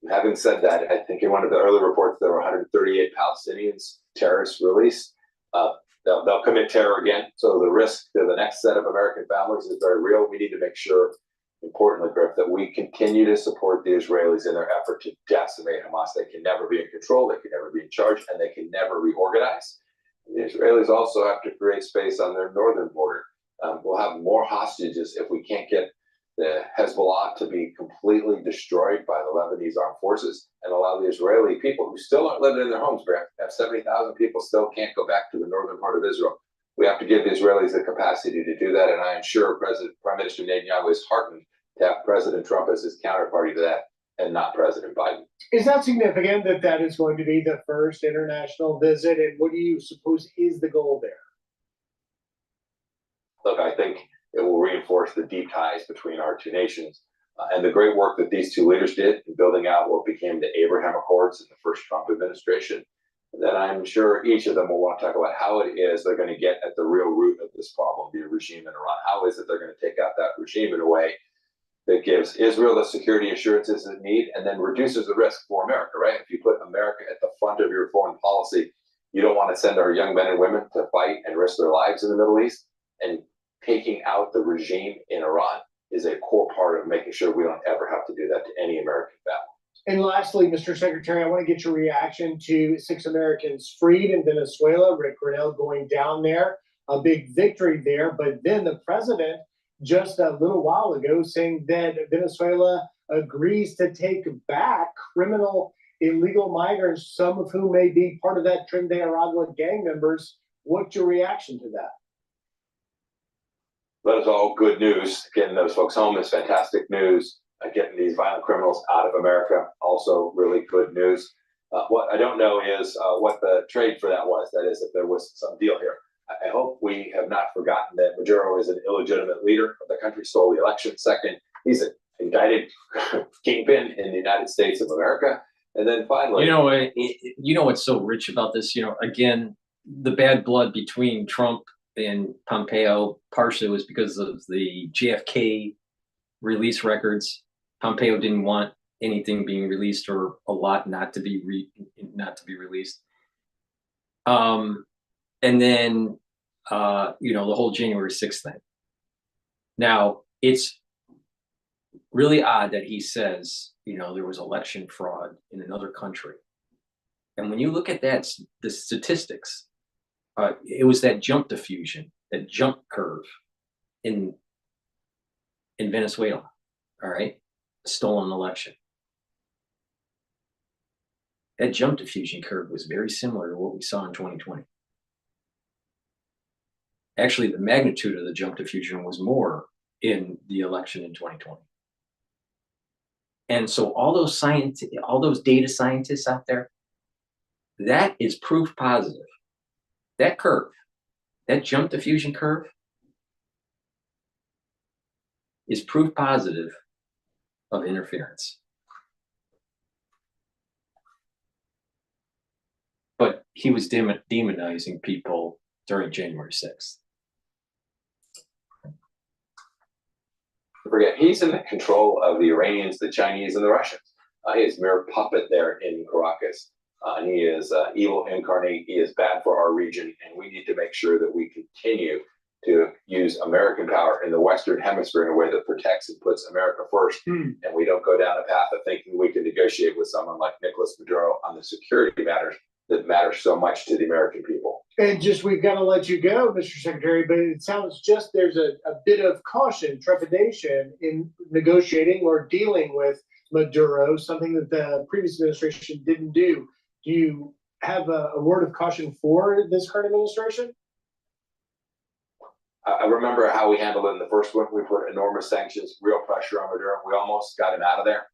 And having said that, I think in one of the early reports, there were 138 Palestinians, terrorists released. They'll commit terror again. So the risk to the next set of American families is very real. We need to make sure, importantly, Griff, that we continue to support the Israelis in their effort to decimate Hamas. They can never be in control, they can never be in charge, and they can never reorganize. The Israelis also have to create space on their northern border. We'll have more hostages if we can't get the Hezbollah to be completely destroyed by the Lebanese armed forces and allow the Israeli people who still aren't living in their homes, Griff, have 70,000 people still can't go back to the northern part of Israel. We have to give the Israelis the capacity to do that, and I am sure Prime Minister Netanyahu is heartened to have President Trump as his counterparty to that and not President Biden. Is that significant that that is going to be the first international visit, and what do you suppose is the goal there? Look, I think it will reinforce the deep ties between our two nations and the great work that these two leaders did in building out what became the Abraham Accords in the first Trump administration. And then I'm sure each of them will want to talk about how it is they're going to get at the real root of this problem, the regime in Iran. How is it they're going to take out that regime in a way that gives Israel the security assurances it needs and then reduces the risk for America, right? If you put America at the front of your foreign policy, you don't want to send our young men and women to fight and risk their lives in the Middle East. And taking out the regime in Iran is a core part of making sure we don't ever have to do that to any American family. And lastly, Mr. Secretary, I want to get your reaction to 6 Americans freed in Venezuela, Rick Grinnell going down there, a big victory there. But then the president just a little while ago saying that Venezuela agrees to take back criminal illegal migrants, some of whom may be part of that Tren de Aragua gang members. What's your reaction to that? That is all good news. Getting those folks home is fantastic news. Getting these violent criminals out of America, also really good news. What I don't know is what the trade for that was. That is, if there was some deal here. I hope we have not forgotten that Maduro is an illegitimate leader of the country, stole the election. Second, he's an indicted kingpin in the United States of America. And then finally, what's so rich about this? Again, the bad blood between Trump and Pompeo partially was because of the JFK release records. Pompeo didn't want anything being released or a lot not to be released. And then the whole January 6th thing. Now, it's really odd that he says, there was election fraud in another country. And when you look at that, the statistics, it was that jump diffusion, that jump curve in Venezuela, all right? A stolen election. that jump to fusion curve was very similar to what we saw in 2020. Actually, the magnitude of the jump to fusion was more in the election in 2020. And so all those data scientists out there, that is proof positive. That curve, that jump to fusion curve, is proof positive of interference. But he was demonizing people during January 6th. Forget, he's in the control of the Iranians, the Chinese, and the Russians. He is a mere puppet there in Caracas. And he is evil incarnate. He is bad for our region, and we need to make sure that we continue to use American power in the Western Hemisphere in a way that protects and puts America first, and we don't go down a path of thinking we can negotiate with someone like Nicolas Maduro on the security matters that matter so much to the American people. And just, we've got to let you go, Mr. Secretary, but it sounds just there's a bit of caution, trepidation in negotiating or dealing with Maduro, something that the previous administration didn't do. Do you have a word of caution for this current administration? I remember how we handled it in the first one. We put enormous sanctions, real pressure on Maduro. We almost got him out of there.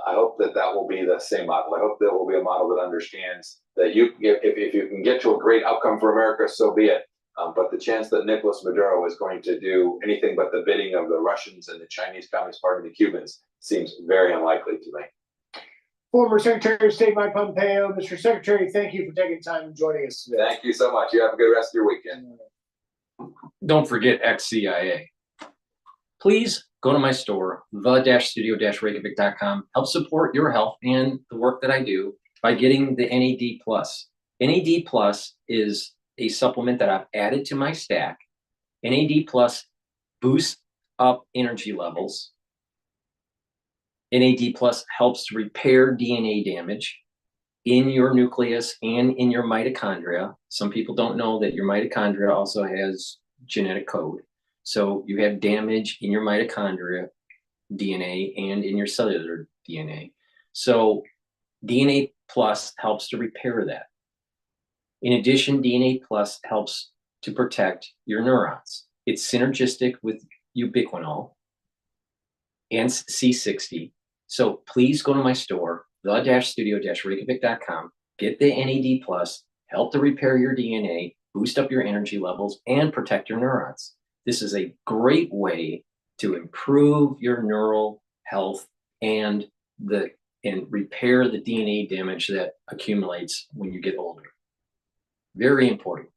I hope that will be the same model. I hope that will be a model that understands that if you can get to a great outcome for America, so be it. But the chance that Nicolas Maduro is going to do anything but the bidding of the Russians and the Chinese Communist Party and the Cubans seems very unlikely to me. Former Secretary of State Mike Pompeo. Mr. Secretary, thank you for taking time and joining us today. Thank you so much. You have a good rest of your weekend. Don't forget ex-CIA. Please go to my store, the-studio-reykjavik.com. Help support your health and the work that I do by getting the NAD+. NAD+ is a supplement that I've added to my stack. NAD+ boosts up energy levels. NAD+ helps to repair DNA damage in your nucleus and in your mitochondria. Some people don't know that your mitochondria also has genetic code. So you have damage in your mitochondria DNA and in your cellular DNA. So DNA Plus helps to repair that. In addition, DNA Plus helps to protect your neurons. It's synergistic with ubiquinol and C60. So please go to my store, the-studio-reykjavik.com, get the NAD Plus, help to repair your DNA, boost up your energy levels, and protect your neurons. This is a great way to improve your neural health and repair the DNA damage that accumulates when you get older. Very important.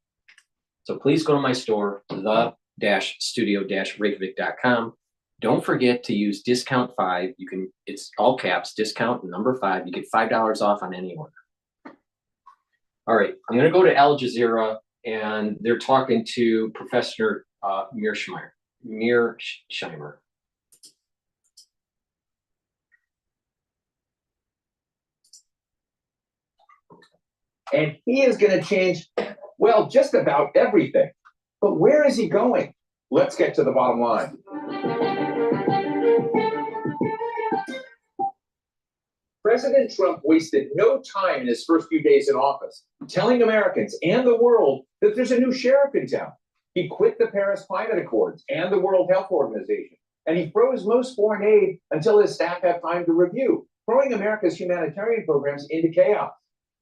So please go to my store, the-studio-reykjavik.com. Don't forget to use discount 5. It's all caps, discount number 5. You get $5 off on any order. All right, I'm going to go to Al Jazeera, and they're talking to Professor Mearsheimer. And he is going to change, well, just about everything. But where is he going? Let's get to the bottom line. President Trump wasted no time in his first few days in office telling Americans and the world that there's a new sheriff in town. He quit the Paris Climate Accords and the World Health Organization, and he froze most foreign aid until his staff had time to review, throwing America's humanitarian programs into chaos.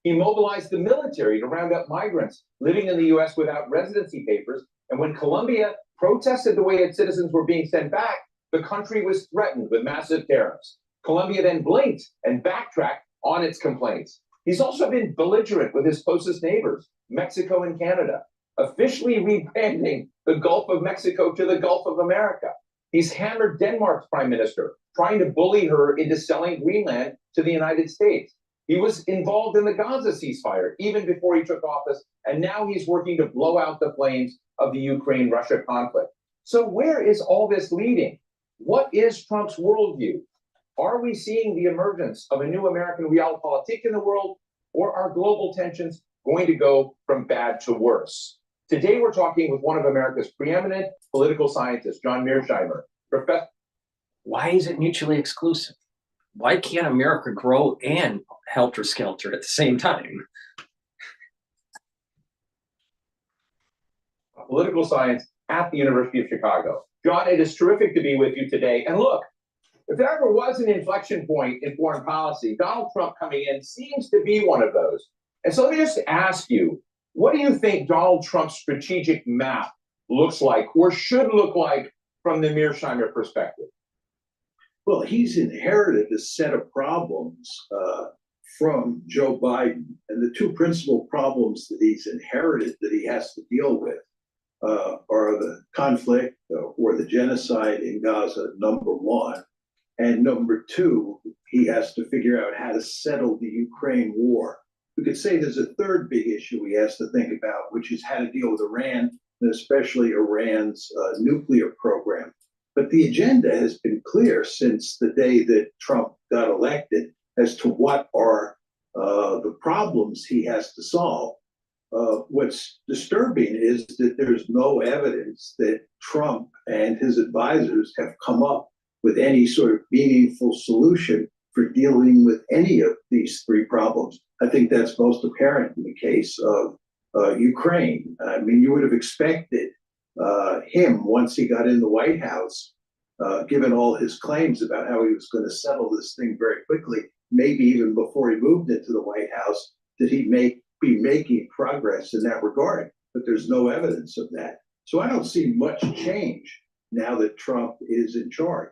He mobilized the military to round up migrants living in the U.S. without residency papers, and when Colombia protested the way its citizens were being sent back, the country was threatened with massive tariffs. Colombia then blinked and backtracked on its complaints. He's also been belligerent with his closest neighbors, Mexico and Canada, officially rebranding the Gulf of Mexico to the Gulf of America. He's hammered Denmark's prime minister, trying to bully her into selling Greenland to the United States. He was involved in the Gaza ceasefire even before he took office, and now he's working to blow out the flames of the Ukraine-Russia conflict. So where is all this leading? What is Trump's worldview? Are we seeing the emergence of a new American realpolitik in the world, or are global tensions going to go from bad to worse? Today, we're talking with one of America's preeminent political scientists, John Mearsheimer. Why is it mutually exclusive? why can't America grow and helter skelter at the same time? Political science at the University of Chicago. John, it is terrific to be with you today. And look, if there ever was an inflection point in foreign policy, Donald Trump coming in seems to be one of those. And so let me just ask you, what do you think Donald Trump's strategic map looks like or should look like from the Mearsheimer perspective? Well, he's inherited a set of problems from Joe Biden. And the two principal problems that he's inherited that he has to deal with are the conflict or the genocide in Gaza, number one. And number two, he has to figure out how to settle the Ukraine war. We could say there's a third big issue he has to think about, which is how to deal with Iran, and especially Iran's nuclear program. But the agenda has been clear since the day that Trump got elected as to what are the problems he has to solve. What's disturbing is that there's no evidence that Trump and his advisors have come up with any sort of meaningful solution for dealing with any of these three problems. I think that's most apparent in the case of Ukraine. I mean, you would have expected him, once he got in the White House, given all his claims about how he was going to settle this thing very quickly, maybe even before he moved into the White House, that he'd be making progress in that regard. But there's no evidence of that. So I don't see much change now that Trump is in charge.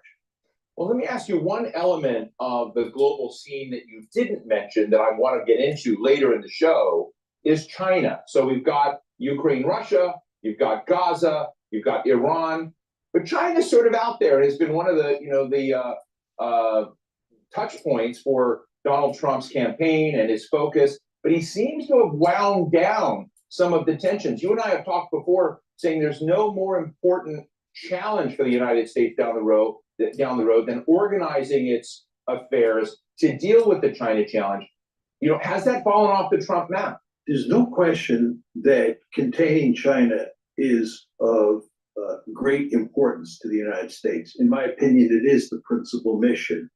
Well, let me ask you one element of the global scene that you didn't mention that I want to get into later in the show is China. So we've got Ukraine, Russia, you've got Gaza, you've got Iran, but China's sort of out there and has been one of the touch points for Donald Trump's campaign and his focus. But he seems to have wound down some of the tensions. You and I have talked before saying there's no more important challenge for the United States down the road than organizing its affairs to deal with the China challenge. Has that fallen off the Trump map? There's no question that containing China is of great importance to the United States. In my opinion, it is the principal mission.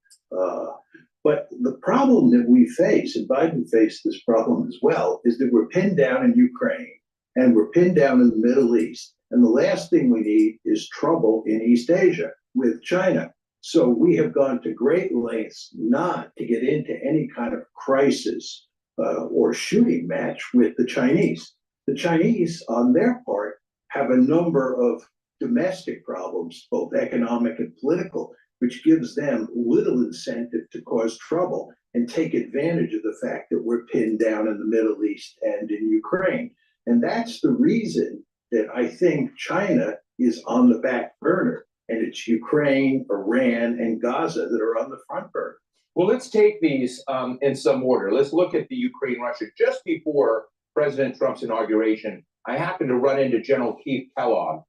But the problem that we face, and Biden faced this problem as well, is that we're pinned down in Ukraine and we're pinned down in the Middle East. And the last thing we need is trouble in East Asia with China. So we have gone to great lengths not to get into any kind of crisis or shooting match with the Chinese. The Chinese, on their part, have a number of domestic problems, both economic and political, which gives them little incentive to cause trouble and take advantage of the fact that we're pinned down in the Middle East and in Ukraine. And that's the reason that I think China is on the back burner, and it's Ukraine, Iran, and Gaza that are on the front burner. Well, let's take these in some order. Let's look at the Ukraine-Russia. Just before President Trump's inauguration, I happened to run into General Keith Kellogg.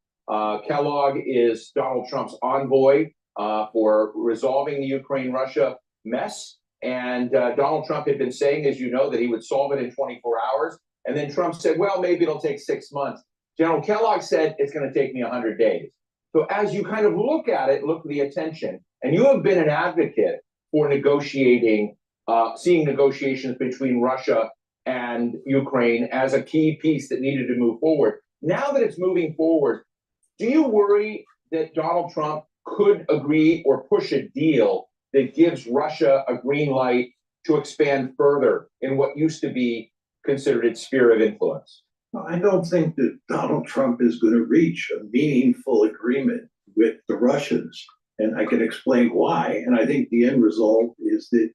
Kellogg is Donald Trump's envoy for resolving the Ukraine-Russia mess. And Donald Trump had been saying, as you know, that he would solve it in 24 hours. And then Trump said, well, maybe it'll take 6 months. General Kellogg said, it's going to take me 100 days. So as you kind of look at it, look at the attention, and you have been an advocate for negotiating, seeing negotiations between Russia and Ukraine as a key piece that needed to move forward. Now that it's moving forward, do you worry that Donald Trump could agree or push a deal that gives Russia a green light to expand further in what used to be considered its sphere of influence? I don't think that Donald Trump is going to reach a meaningful agreement with the Russians, and I can explain why. And I think the end result is that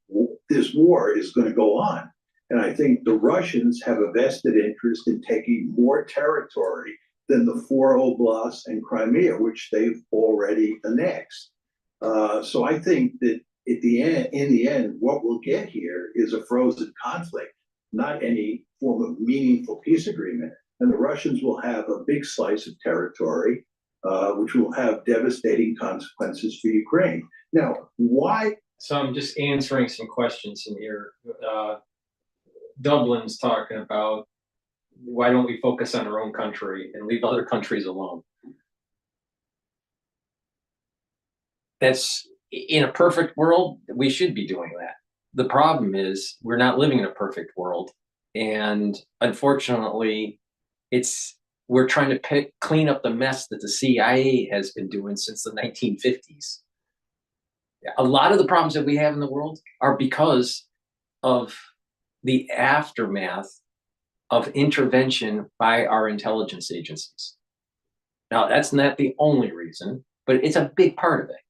this war is going to go on. And I think the Russians have a vested interest in taking more territory than the 4 oblasts and Crimea, which they've already annexed. So I think that in the end, what we'll get here is a frozen conflict, not any form of meaningful peace agreement. And the Russians will have a big slice of territory, which will have devastating consequences for Ukraine. Now, why? So I'm just answering some questions in here. Dublin's talking about, why don't we focus on our own country and leave other countries alone? That's in a perfect world, we should be doing that. The problem is we're not living in a perfect world. And unfortunately, we're trying to clean up the mess that the CIA has been doing since the 1950s. A lot of the problems that we have in the world are because of the aftermath of intervention by our intelligence agencies. Now, that's not the only reason, but it's a big part of it.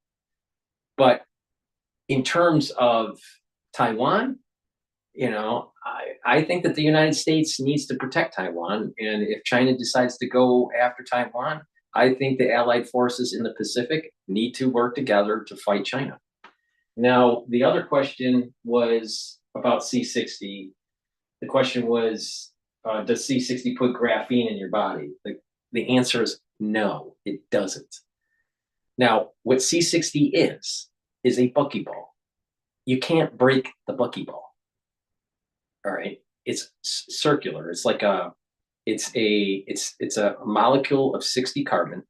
But in terms of Taiwan, I think that the United States needs to protect Taiwan. And if China decides to go after Taiwan, I think the allied forces in the Pacific need to work together to fight China. Now, the other question was about C60. The question was, does C60 put graphene in your body? The answer is no, it doesn't. Now, what C60 is a buckyball. You can't break the buckyball. All right, it's circular. It's like it's a molecule of 60 carbon,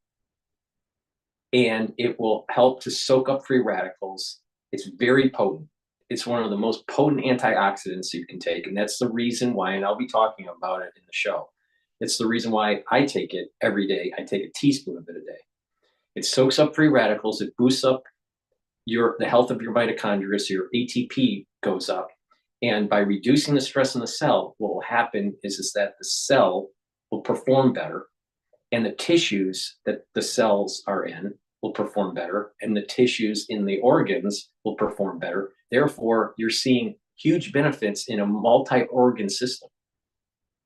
and it will help to soak up free radicals. It's very potent. It's one of the most potent antioxidants you can take, and that's the reason why, and I'll be talking about it in the show. It's the reason why I take it every day. I take a teaspoon of it a day. It soaks up free radicals. It boosts up the health of your mitochondria, so your ATP goes up. And by reducing the stress in the cell, what will happen is that the cell will perform better, and the tissues that the cells are in will perform better, and the tissues in the organs will perform better. Therefore, you're seeing huge benefits in a multi-organ system.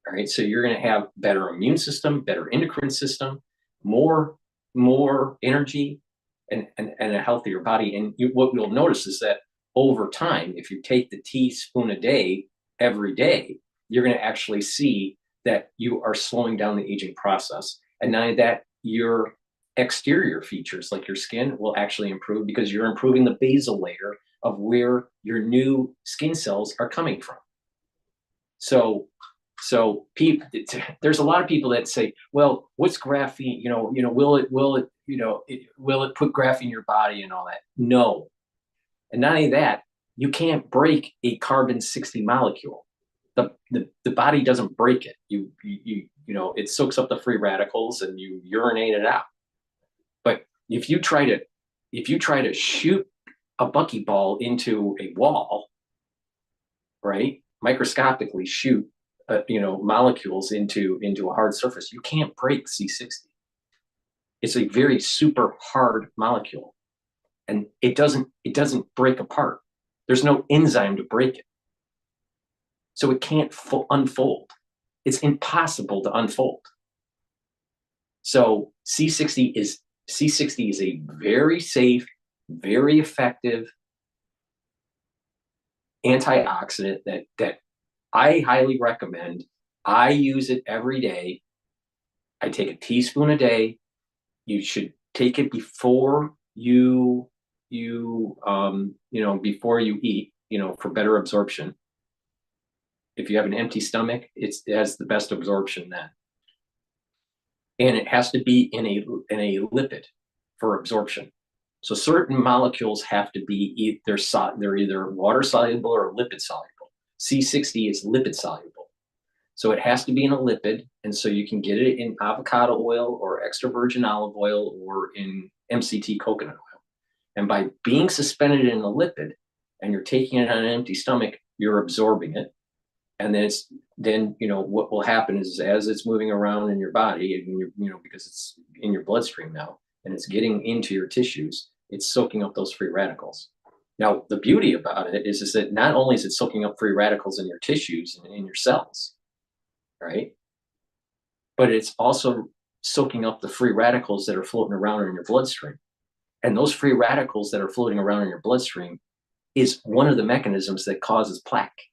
All right, so you're going to have better immune system, better endocrine system, more energy, and a healthier body. And what you'll notice is that over time, if you take the teaspoon a day every day, you're going to actually see that you are slowing down the aging process. And not only that, your exterior features like your skin will actually improve because you're improving the basal layer of where your new skin cells are coming from. So there's a lot of people that say, well, what's graphene? Will it put graphene in your body and all that? No. And not only that, you can't break a carbon 60 molecule. The body doesn't break it. It soaks up the free radicals and you urinate it out. But if you try to shoot a buckyball into a wall, right? Microscopically shoot molecules into a hard surface, you can't break C60. It's a very super hard molecule. And it doesn't break apart. There's no enzyme to break it. So it can't unfold. It's impossible to unfold. So C60 is a very safe, very effective antioxidant that I highly recommend. I use it every day. I take a teaspoon a day. You should take it before you before you eat, for better absorption. If you have an empty stomach, it has the best absorption then. And it has to be in a lipid for absorption. So certain molecules have to be they're either water soluble or lipid soluble. C60 is lipid soluble. So it has to be in a lipid, and so you can get it in avocado oil or extra virgin olive oil or in MCT coconut oil. And by being suspended in a lipid and you're taking it on an empty stomach, you're absorbing it. And then what will happen is as it's moving around in your body, and because it's in your bloodstream now and it's getting into your tissues, it's soaking up those free radicals. Now, the beauty about it is that not only is it soaking up free radicals in your tissues and in your cells, right? But it's also soaking up the free radicals that are floating around in your bloodstream. And those free radicals that are floating around in your bloodstream is one of the mechanisms that causes plaque.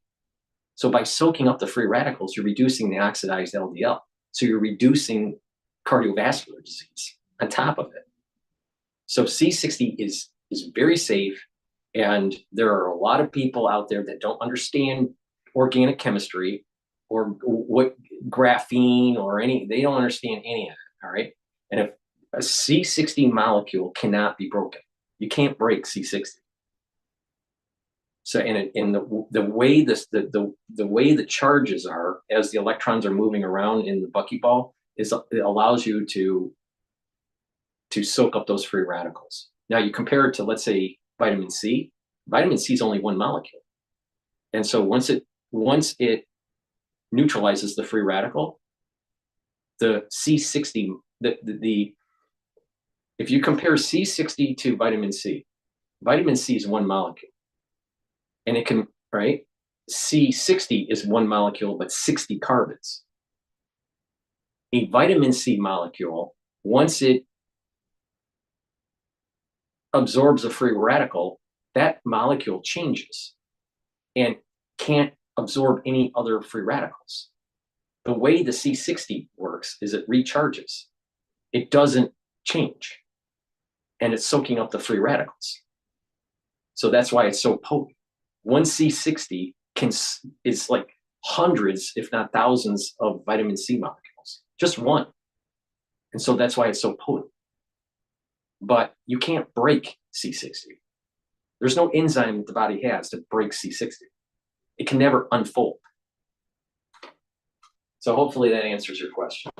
So by soaking up the free radicals, you're reducing the oxidized LDL. So you're reducing cardiovascular disease on top of it. So C60 is very safe. And there are a lot of people out there that don't understand organic chemistry or what graphene or they don't understand any of it, all right? And if a C60 molecule cannot be broken, You can't break C60. So, and the way the way the charges are as the electrons are moving around in the buckyball is it allows you to soak up those free radicals. Now you compare it to, let's say, vitamin C. Vitamin C is only one molecule, and so once it neutralizes the free radical, the C60 if you compare C60 to vitamin C is one molecule. And it can, right? C60 is one molecule, but 60 carbons. A vitamin C molecule, once it absorbs a free radical, that molecule changes and can't absorb any other free radicals. The way the C60 works is it recharges. It doesn't change. And it's soaking up the free radicals. So that's why it's so potent. One C60 is like hundreds, if not thousands, of vitamin C molecules, just one. And so that's why it's so potent. But you can't break C60. There's no enzyme that the body has to break C60. It can never unfold. So hopefully that answers your question.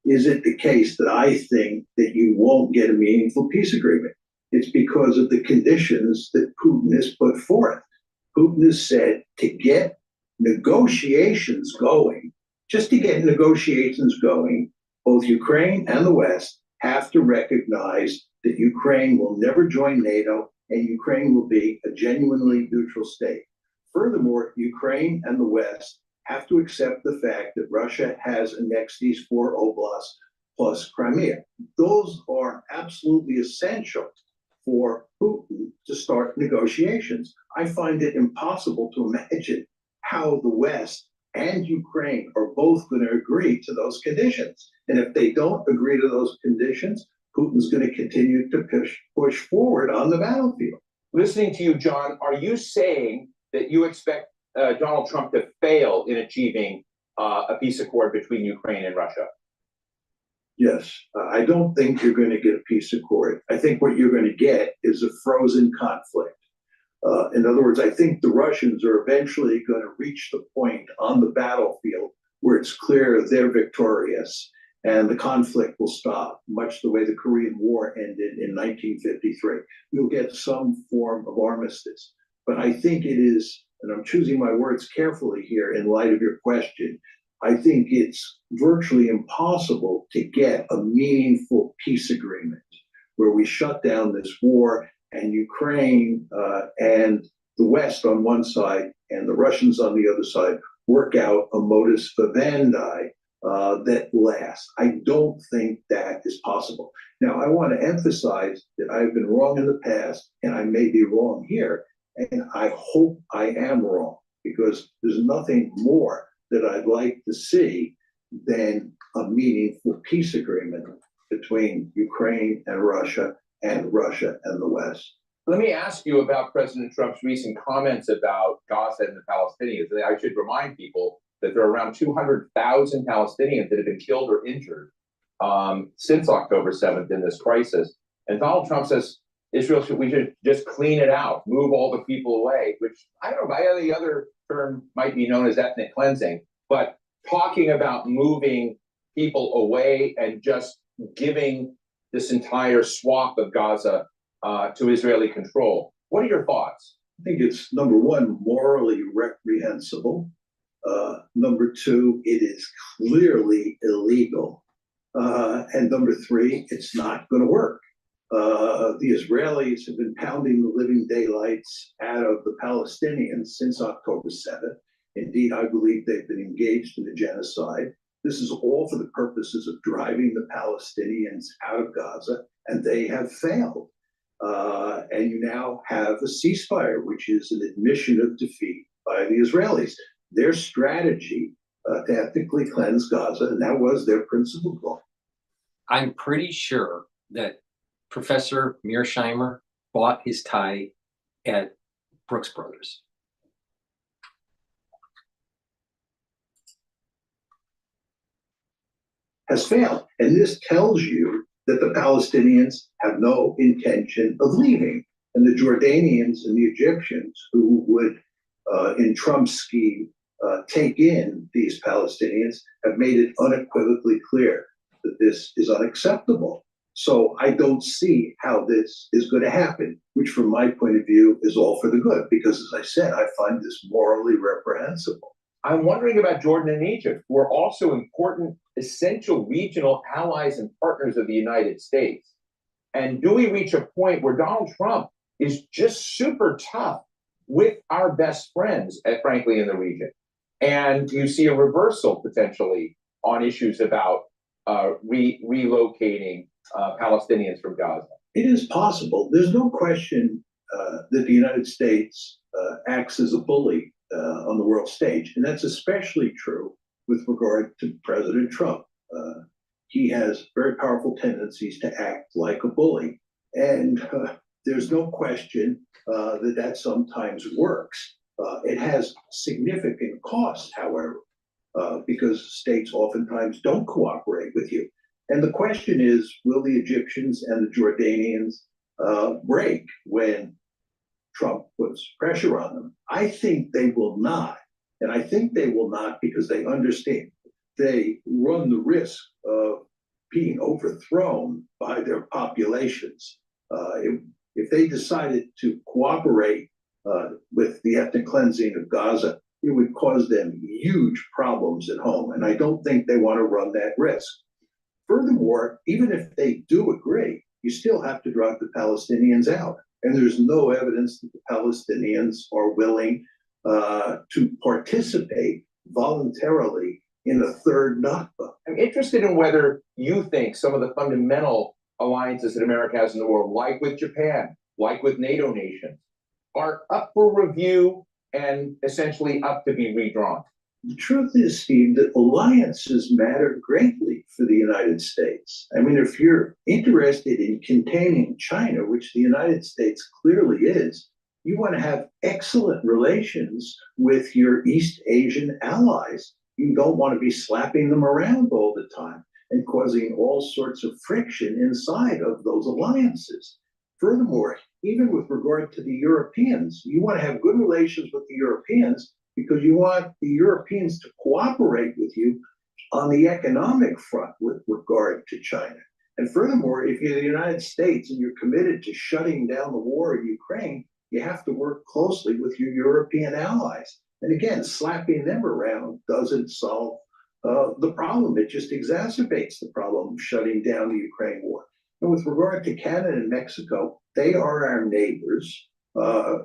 Is it the case that I think that you won't get a meaningful peace agreement? It's because of the conditions that Putin has put forth. Putin has said to get negotiations going, just to get negotiations going, both Ukraine and the West have to recognize that Ukraine will never join NATO and Ukraine will be a genuinely neutral state. Furthermore, Ukraine and the West have to accept the fact that Russia has annexed these 4 oblasts plus Crimea. Those are absolutely essential for Putin to start negotiations. I find it impossible to imagine how the West and Ukraine are both going to agree to those conditions. And if they don't agree to those conditions, Putin's going to continue to push forward on the battlefield. Listening to you, John, are you saying that you expect Donald Trump to fail in achieving a peace accord between Ukraine and Russia? Yes, I don't think you're going to get a peace accord. I think what you're going to get is a frozen conflict. In other words, I think the Russians are eventually going to reach the point on the battlefield where it's clear they're victorious and the conflict will stop, much the way the Korean War ended in 1953. You'll get some form of armistice. But I think it is, and I'm choosing my words carefully here in light of your question, I think it's virtually impossible to get a meaningful peace agreement where we shut down this war and Ukraine and the West on one side and the Russians on the other side work out a modus vivendi that lasts. I don't think that is possible. Now, I want to emphasize that I've been wrong in the past and I may be wrong here. And I hope I am wrong, because there's nothing more that I'd like to see than a meaningful peace agreement between Ukraine and Russia and the West. Let me ask you about President Trump's recent comments about Gaza and the Palestinians. I should remind people that there are around 200,000 Palestinians that have been killed or injured since October 7th in this crisis. And Donald Trump says we should just clean it out, move all the people away, which I don't know, by any other term might be known as ethnic cleansing, but talking about moving people away and just giving this entire swath of Gaza to Israeli control. What are your thoughts? I think it's, number one, morally reprehensible. Number two, it is clearly illegal. And number three, it's not going to work. The Israelis have been pounding the living daylights out of the Palestinians since October 7th. Indeed, I believe they've been engaged in a genocide. This is all for the purposes of driving the Palestinians out of Gaza, and they have failed. And you now have a ceasefire, which is an admission of defeat by the Israelis. Their strategy to ethnically cleanse Gaza, and that was their principal goal. I'm pretty sure that Professor Mearsheimer bought his tie at Brooks Brothers. Has failed. And this tells you that the Palestinians have no intention of leaving. And the Jordanians and the Egyptians who would, in Trump's scheme, take in these Palestinians have made it unequivocally clear that this is unacceptable. So I don't see how this is going to happen, which from my point of view is all for the good, because as I said, I find this morally reprehensible. I'm wondering about Jordan and Egypt, who are also important, essential regional allies and partners of the United States. And do we reach a point where Donald Trump is just super tough with our best friends, frankly, in the region? And you see a reversal potentially on issues about relocating Palestinians from Gaza. It is possible. There's no question that the United States acts as a bully on the world stage. And that's especially true with regard to President Trump. He has very powerful tendencies to act like a bully. And there's no question that sometimes works. It has significant costs, however, because states oftentimes don't cooperate with you. And the question is, will the Egyptians and the Jordanians break when Trump puts pressure on them? I think they will not. And I think they will not because they understand they run the risk of being overthrown by their populations. If they decided to cooperate with the ethnic cleansing of Gaza, it would cause them huge problems at home. And I don't think they want to run that risk. Furthermore, even if they do agree, you still have to drive the Palestinians out. And there's no evidence that the Palestinians are willing to participate voluntarily in a third Nakba. I'm interested in whether you think some of the fundamental alliances that America has in the world, like with Japan, like with NATO nations, are up for review and essentially up to be redrawn. The truth is, Steve, that alliances matter greatly for the United States. I mean, if you're interested in containing China, which the United States clearly is, you want to have excellent relations with your East Asian allies. You don't want to be slapping them around all the time and causing all sorts of friction inside of those alliances. Furthermore, even with regard to the Europeans, you want to have good relations with the Europeans because you want the Europeans to cooperate with you on the economic front with regard to China. And furthermore, if you're the United States and you're committed to shutting down the war in Ukraine, you have to work closely with your European allies. And again, slapping them around doesn't solve the problem. It just exacerbates the problem of shutting down the Ukraine war. And with regard to Canada and Mexico, they are our neighbors.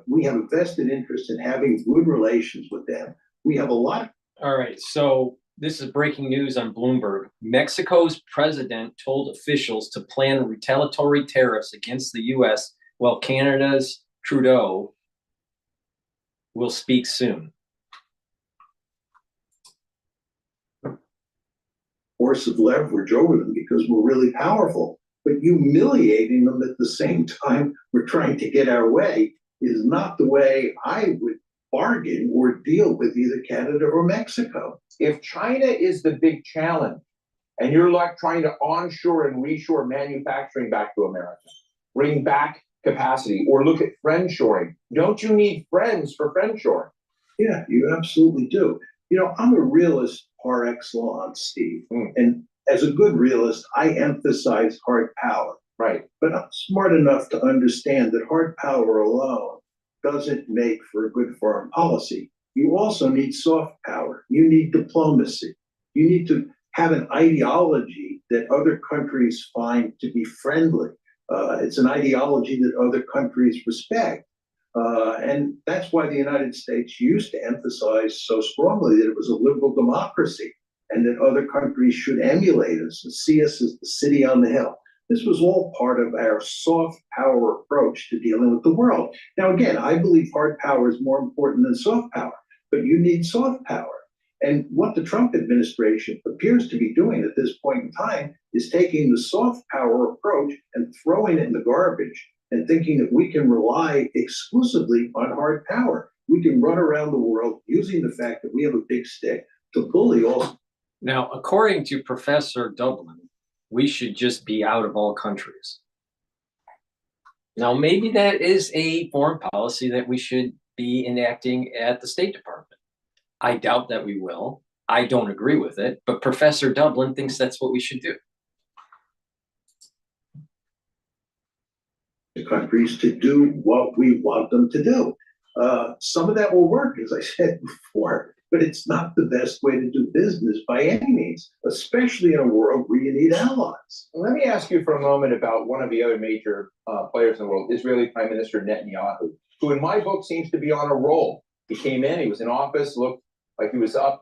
We have a vested interest in having good relations with them. We have a lot. All right, so this is breaking news on Bloomberg. Mexico's president told officials to plan retaliatory tariffs against the U.S., while Canada's Trudeau will speak soon. Force of leverage over them because we're really powerful, but humiliating them at the same time we're trying to get our way is not the way I would bargain or deal with either Canada or Mexico. If China is the big challenge and you're like trying to onshore and reshore manufacturing back to America, bring back capacity, or look at friendshoring, don't you need friends for friendshoring? Yeah, you absolutely do. You know, I'm a realist par excellence, Steve. And as a good realist, I emphasize hard power. Right. But I'm smart enough to understand that hard power alone doesn't make for a good foreign policy. You also need soft power. You need diplomacy. You need to have an ideology that other countries find to be friendly. It's an ideology that other countries respect. And that's why the United States used to emphasize so strongly that it was a liberal democracy and that other countries should emulate us and see us as the city on the hill. This was all part of our soft power approach to dealing with the world. Now, again, I believe hard power is more important than soft power, but you need soft power. And what the Trump administration appears to be doing at this point in time is taking the soft power approach and throwing it in the garbage and thinking that we can rely exclusively on hard power. We can run around the world using the fact that we have a big stick to bully all. Now, according to Professor Dublin, we should just be out of all countries. Now, maybe that is a foreign policy that we should be enacting at the State Department. I doubt that we will. I don't agree with it, but Professor Dublin thinks that's what we should do. The countries to do what we want them to do. Some of that will work, as I said before, but it's not the best way to do business by any means, especially in a world where you need allies. Let me ask you for a moment about one of the other major players in the world, Israeli Prime Minister Netanyahu, who in my book seems to be on a roll. He came in, he was in office, looked like he was up,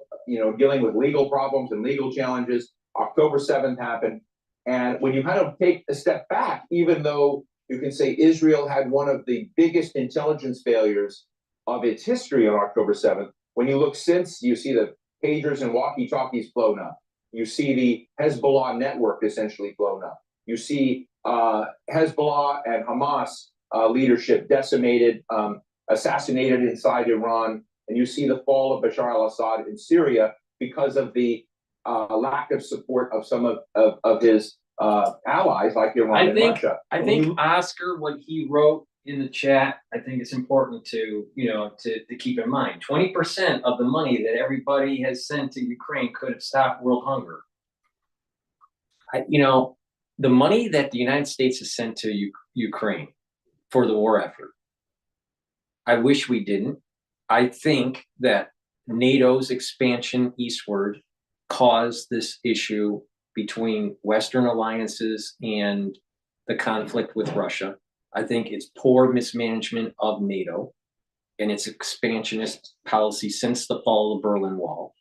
dealing with legal problems and legal challenges. October 7th happened. And when you kind of take a step back, even though you can say Israel had one of the biggest intelligence failures of its history on October 7th, when you look since, you see the pagers and walkie-talkies blown up. You see the Hezbollah network essentially blown up. You see Hezbollah and Hamas leadership decimated, assassinated inside Iran. And you see the fall of Bashar al-Assad in Syria because of the lack of support of some of his allies like Iran and Russia. I think Oscar, what he wrote in the chat, I think it's important to keep in mind. 20% of the money that everybody has sent to Ukraine could have stopped world hunger. The money that the United States has sent to Ukraine for the war effort, I wish we didn't. I think that NATO's expansion eastward caused this issue between Western alliances and the conflict with Russia. I think it's poor mismanagement of NATO and its expansionist policy since the fall of the Berlin Wall.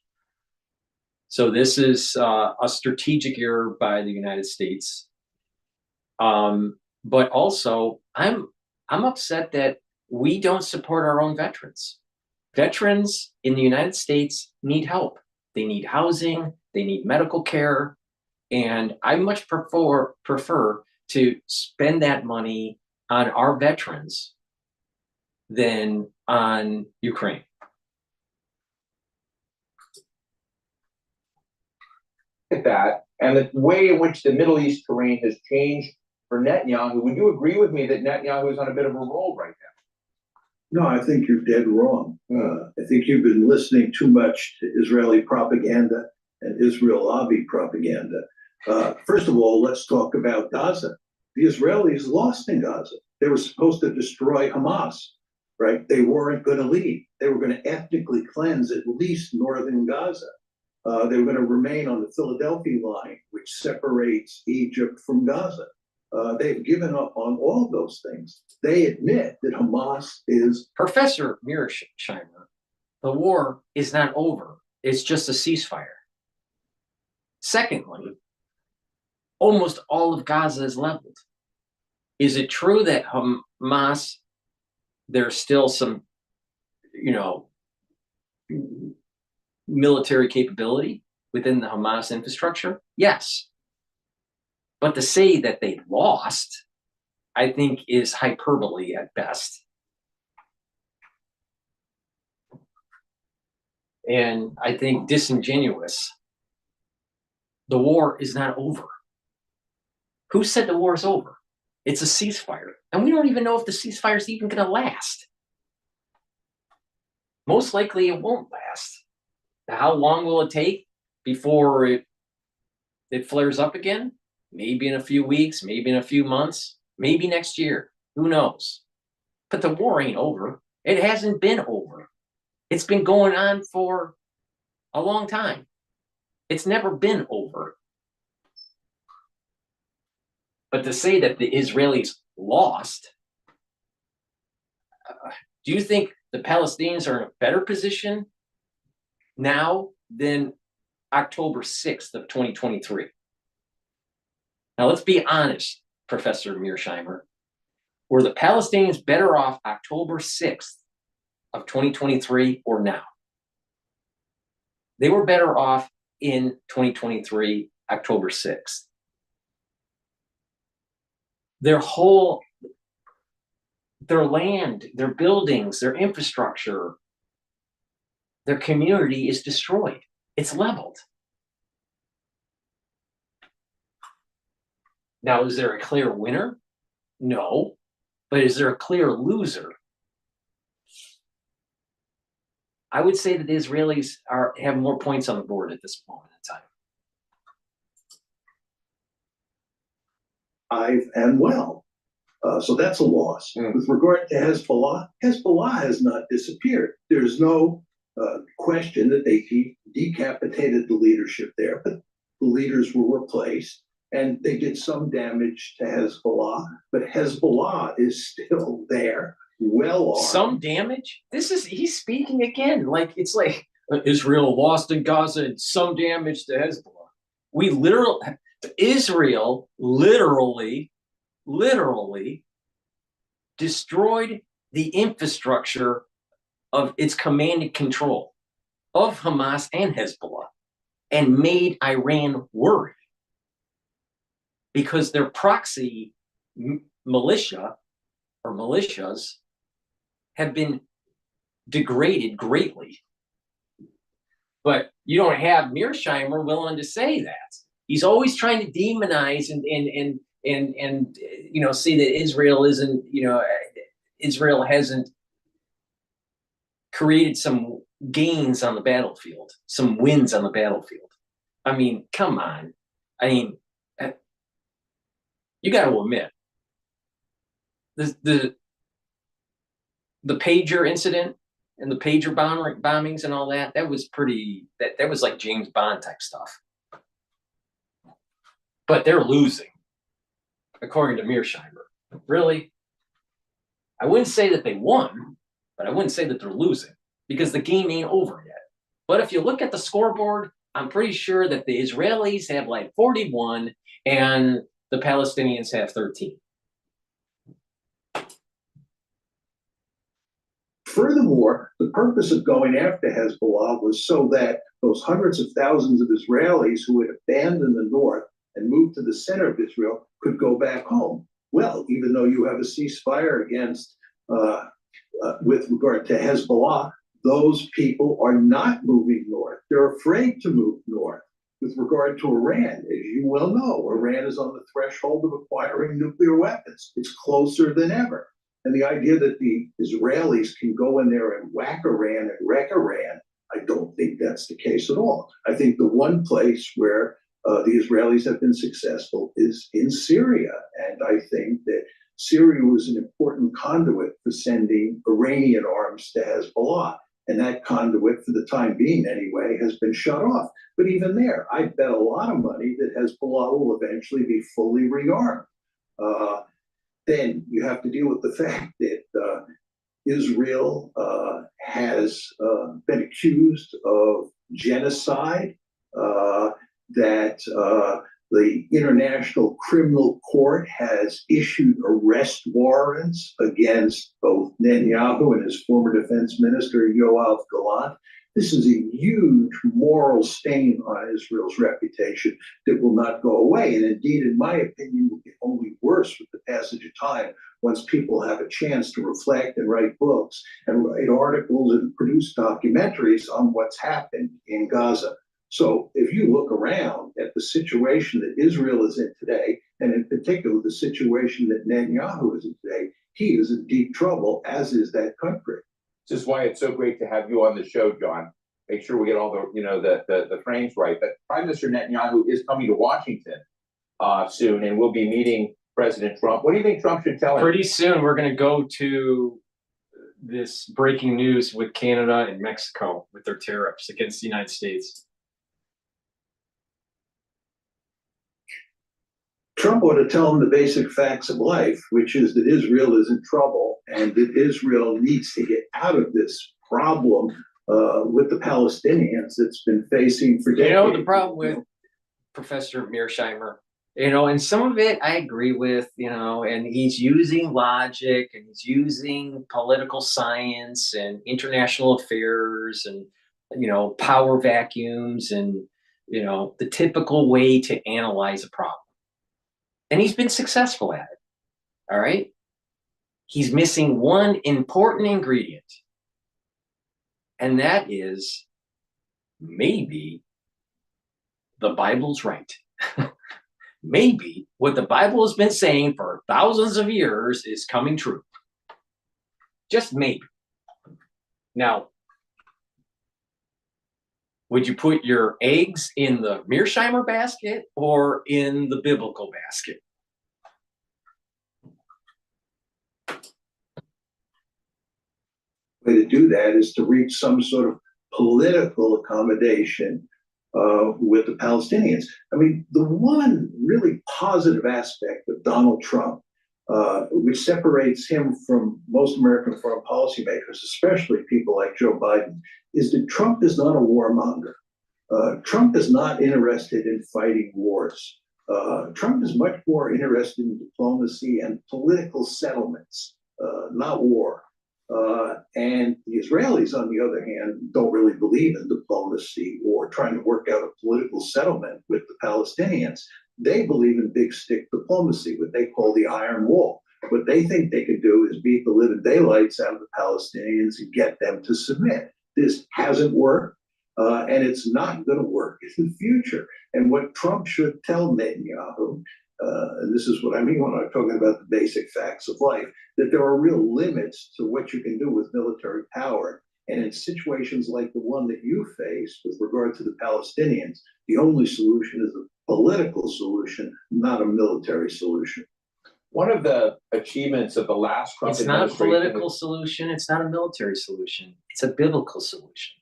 So this is a strategic error by the United States. But also, I'm upset that we don't support our own veterans. Veterans in the United States need help. They need housing, they need medical care, and I much prefer to spend that money on our veterans than on Ukraine. At that, and the way in which the Middle East terrain has changed for Netanyahu, would you agree with me that Netanyahu is on a bit of a roll right now? No, I think you're dead wrong. I think you've been listening too much to Israeli propaganda and Israel lobby propaganda. First of all, let's talk about Gaza. The Israelis lost in Gaza. They were supposed to destroy Hamas, right? They weren't going to leave. They were going to ethnically cleanse at least northern Gaza. They were going to remain on the Philadelphia line, which separates Egypt from Gaza. They've given up on all those things. They admit that Hamas is... Professor Mearsheimer, the war is not over. It's just a ceasefire. Secondly, almost all of Gaza is leveled. Is it true that Hamas, there's still some, military capability within the Hamas infrastructure? Yes. But to say that they lost, I think, is hyperbole at best. And I think disingenuous. The war is not over. Who said the war is over? It's a ceasefire. And we don't even know if the ceasefire is even going to last. Most likely it won't last. How long will it take before it flares up again? Maybe in a few weeks, maybe in a few months, maybe next year. Who knows? But the war ain't over. It hasn't been over. It's been going on for a long time. It's never been over. But to say that the Israelis lost, do you think the Palestinians are in a better position now than October 6th of 2023? Now, let's be honest, Professor Mearsheimer. Were the Palestinians better off October 6th of 2023 or now? They were better off in 2023, October 6th. Their land, their buildings, their infrastructure, their community is destroyed. It's leveled. Now, is there a clear winner? No. But is there a clear loser? I would say that the Israelis have more points on the board at this moment in time. So that's a loss. With regard to Hezbollah, Hezbollah has not disappeared. There's no question that they decapitated the leadership there, but the leaders were replaced and they did some damage to Hezbollah, but Hezbollah is still there, well armed. Some damage? He's speaking again. Like, it's like Israel lost in Gaza and some damage to Hezbollah. Israel literally destroyed the infrastructure of its command and control of Hamas and Hezbollah and made Iran worry because their proxy militia or militias have been degraded greatly. But you don't have Mearsheimer willing to say that. He's always trying to demonize and say that Israel isn't, Israel hasn't created some gains on the battlefield, some wins on the battlefield. I mean, come on. I mean, you got to admit, the pager incident and the pager bombings and all that, that was pretty, that was like James Bond type stuff. But they're losing, according to Mearsheimer. Really? I wouldn't say that they won, but I wouldn't say that they're losing because the game ain't over yet. But if you look at the scoreboard, I'm pretty sure that the Israelis have like 41 and the Palestinians have 13. Furthermore, the purpose of going after Hezbollah was so that those hundreds of thousands of Israelis who had abandoned the north and moved to the center of Israel could go back home. Well, even though you have a ceasefire against, with regard to Hezbollah, those people are not moving north. They're afraid to move north. With regard to Iran, as you well know, Iran is on the threshold of acquiring nuclear weapons. It's closer than ever. And the idea that the Israelis can go in there and whack Iran and wreck Iran, I don't think that's the case at all. I think the one place where the Israelis have been successful is in Syria. And I think that Syria was an important conduit for sending Iranian arms to Hezbollah. And that conduit, for the time being anyway, has been shut off. But even there, I bet a lot of money that Hezbollah will eventually be fully rearmed. Then you have to deal with the fact that Israel has been accused of genocide, that the International Criminal Court has issued arrest warrants against both Netanyahu and his former defense minister, Yoav Gallant. This is a huge moral stain on Israel's reputation that will not go away. And indeed, in my opinion, will get only worse with the passage of time once people have a chance to reflect and write books and write articles and produce documentaries on what's happened in Gaza. So if you look around at the situation that Israel is in today, and in particular the situation that Netanyahu is in today, he is in deep trouble, as is that country. This is why it's so great to have you on the show, John. Make sure we get all the frames right. But Prime Minister Netanyahu is coming to Washington soon, and we'll be meeting President Trump. What do you think Trump should tell him? Pretty soon, we're going to go to this breaking news with Canada and Mexico with their tariffs against the United States. Trump ought to tell him the basic facts of life, which is that Israel is in trouble and that Israel needs to get out of this problem with the Palestinians that's been facing for decades. You know, the problem with Professor Mearsheimer, and some of it I agree with, and he's using logic and he's using political science and international affairs and, power vacuums and, the typical way to analyze a problem. And he's been successful at it. All right. He's missing one important ingredient. And that is maybe the Bible's right. maybe what the Bible has been saying for thousands of years is coming true. Just maybe. Now, would you put your eggs in the Mearsheimer basket or in the biblical basket? Way to do that is to reach some sort of political accommodation with the Palestinians. I mean, the one really positive aspect of Donald Trump, which separates him from most American foreign policymakers, especially people like Joe Biden, is that Trump is not a warmonger. Trump is not interested in fighting wars. Trump is much more interested in diplomacy and political settlements, not war. And the Israelis, on the other hand, don't really believe in diplomacy or trying to work out a political settlement with the Palestinians. They believe in big stick diplomacy, what they call the iron wall. What they think they could do is beat the living daylights out of the Palestinians and get them to submit. This hasn't worked, and it's not going to work in the future. And what Trump should tell Netanyahu, and this is what I mean when I'm talking about the basic facts of life, that there are real limits to what you can do with military power. And in situations like the one that you face with regard to the Palestinians, the only solution is a political solution, not a military solution. One of the achievements of the last Trump It's not a administration political solution. It's not a military solution. It's a biblical solution.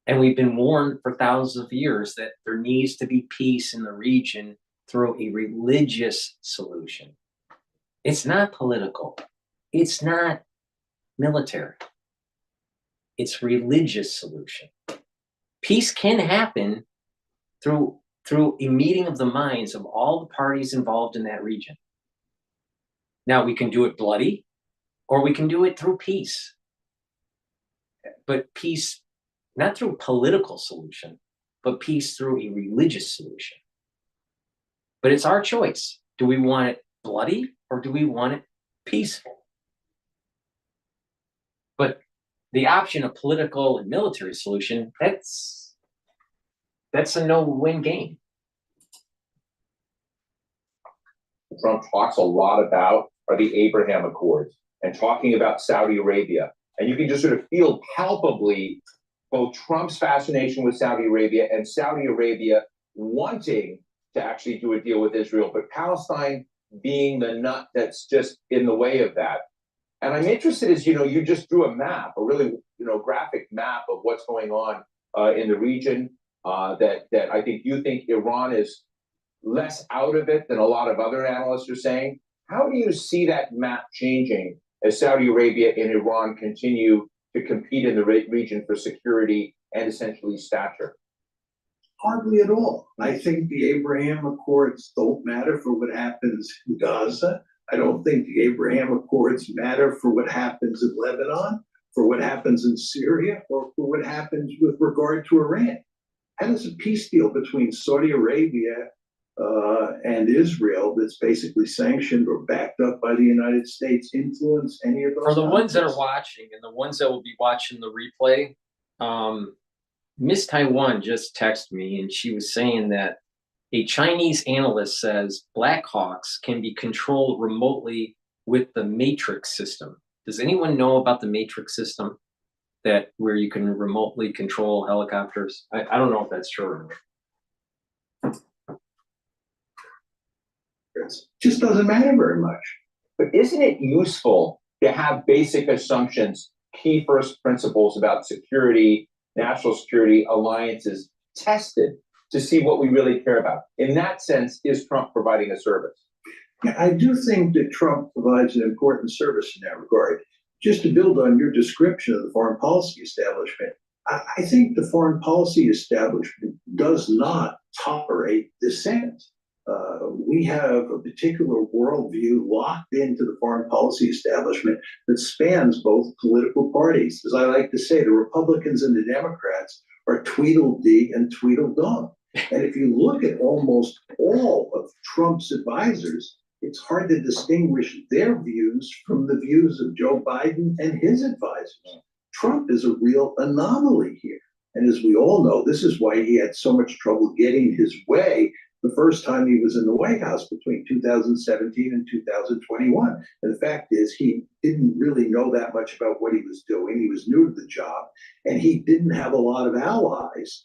And we've been warned for thousands of years that there needs to be peace in the region through a religious solution. It's not political. It's not military. It's religious solution. Peace can happen through a meeting of the minds of all the parties involved in that region. Now, we can do it bloody, or we can do it through peace. But peace, not through a political solution, but peace through a religious solution. But it's our choice. Do we want it bloody, or do we want it peaceful? But the option of political and military solution, that's a no-win game. Trump talks a lot about are the Abraham Accords and talking about Saudi Arabia. And you can just sort of feel palpably both Trump's fascination with Saudi Arabia and Saudi Arabia wanting to actually do a deal with Israel, but Palestine being the nut that's just in the way of that. And I'm interested as, you just drew a map, a really, graphic map of what's going on in the region, that I think you think Iran is less out of it than a lot of other analysts are saying. How do you see that map changing as Saudi Arabia and Iran continue to compete in the region for security and essentially stature? Hardly at all. I think the Abraham Accords don't matter for what happens in Gaza. I don't think the Abraham Accords matter for what happens in Lebanon, for what happens in Syria, or for what happens with regard to Iran. How does a peace deal between Saudi Arabia and Israel that's basically sanctioned or backed up by the United States influence any of those? For the ones that are watching and the ones that will be watching the replay, Miss Taiwan just texted me and she was saying that a Chinese analyst says Black Hawks can be controlled remotely with the Matrix system. Does anyone know about the Matrix system, that where you can remotely control helicopters? I don't know if that's true or not. It just doesn't matter very much. But isn't it useful to have basic assumptions, key first principles about security, national security, alliances tested to see what we really care about? In that sense, is Trump providing a service? Yeah, I do think that Trump provides an important service in that regard. Just to build on your description of the foreign policy establishment, I think the foreign policy establishment does not tolerate dissent. We have a particular worldview locked into the foreign policy establishment that spans both political parties. As I like to say, the Republicans and the Democrats are Tweedledee and Tweedledum. And if you look at almost all of Trump's advisors, it's hard to distinguish their views from the views of Joe Biden and his advisors. Trump is a real anomaly here. And as we all know, this is why he had so much trouble getting his way the first time he was in the White House between 2017 and 2021. And the fact is, he didn't really know that much about what he was doing. He was new to the job, and he didn't have a lot of allies.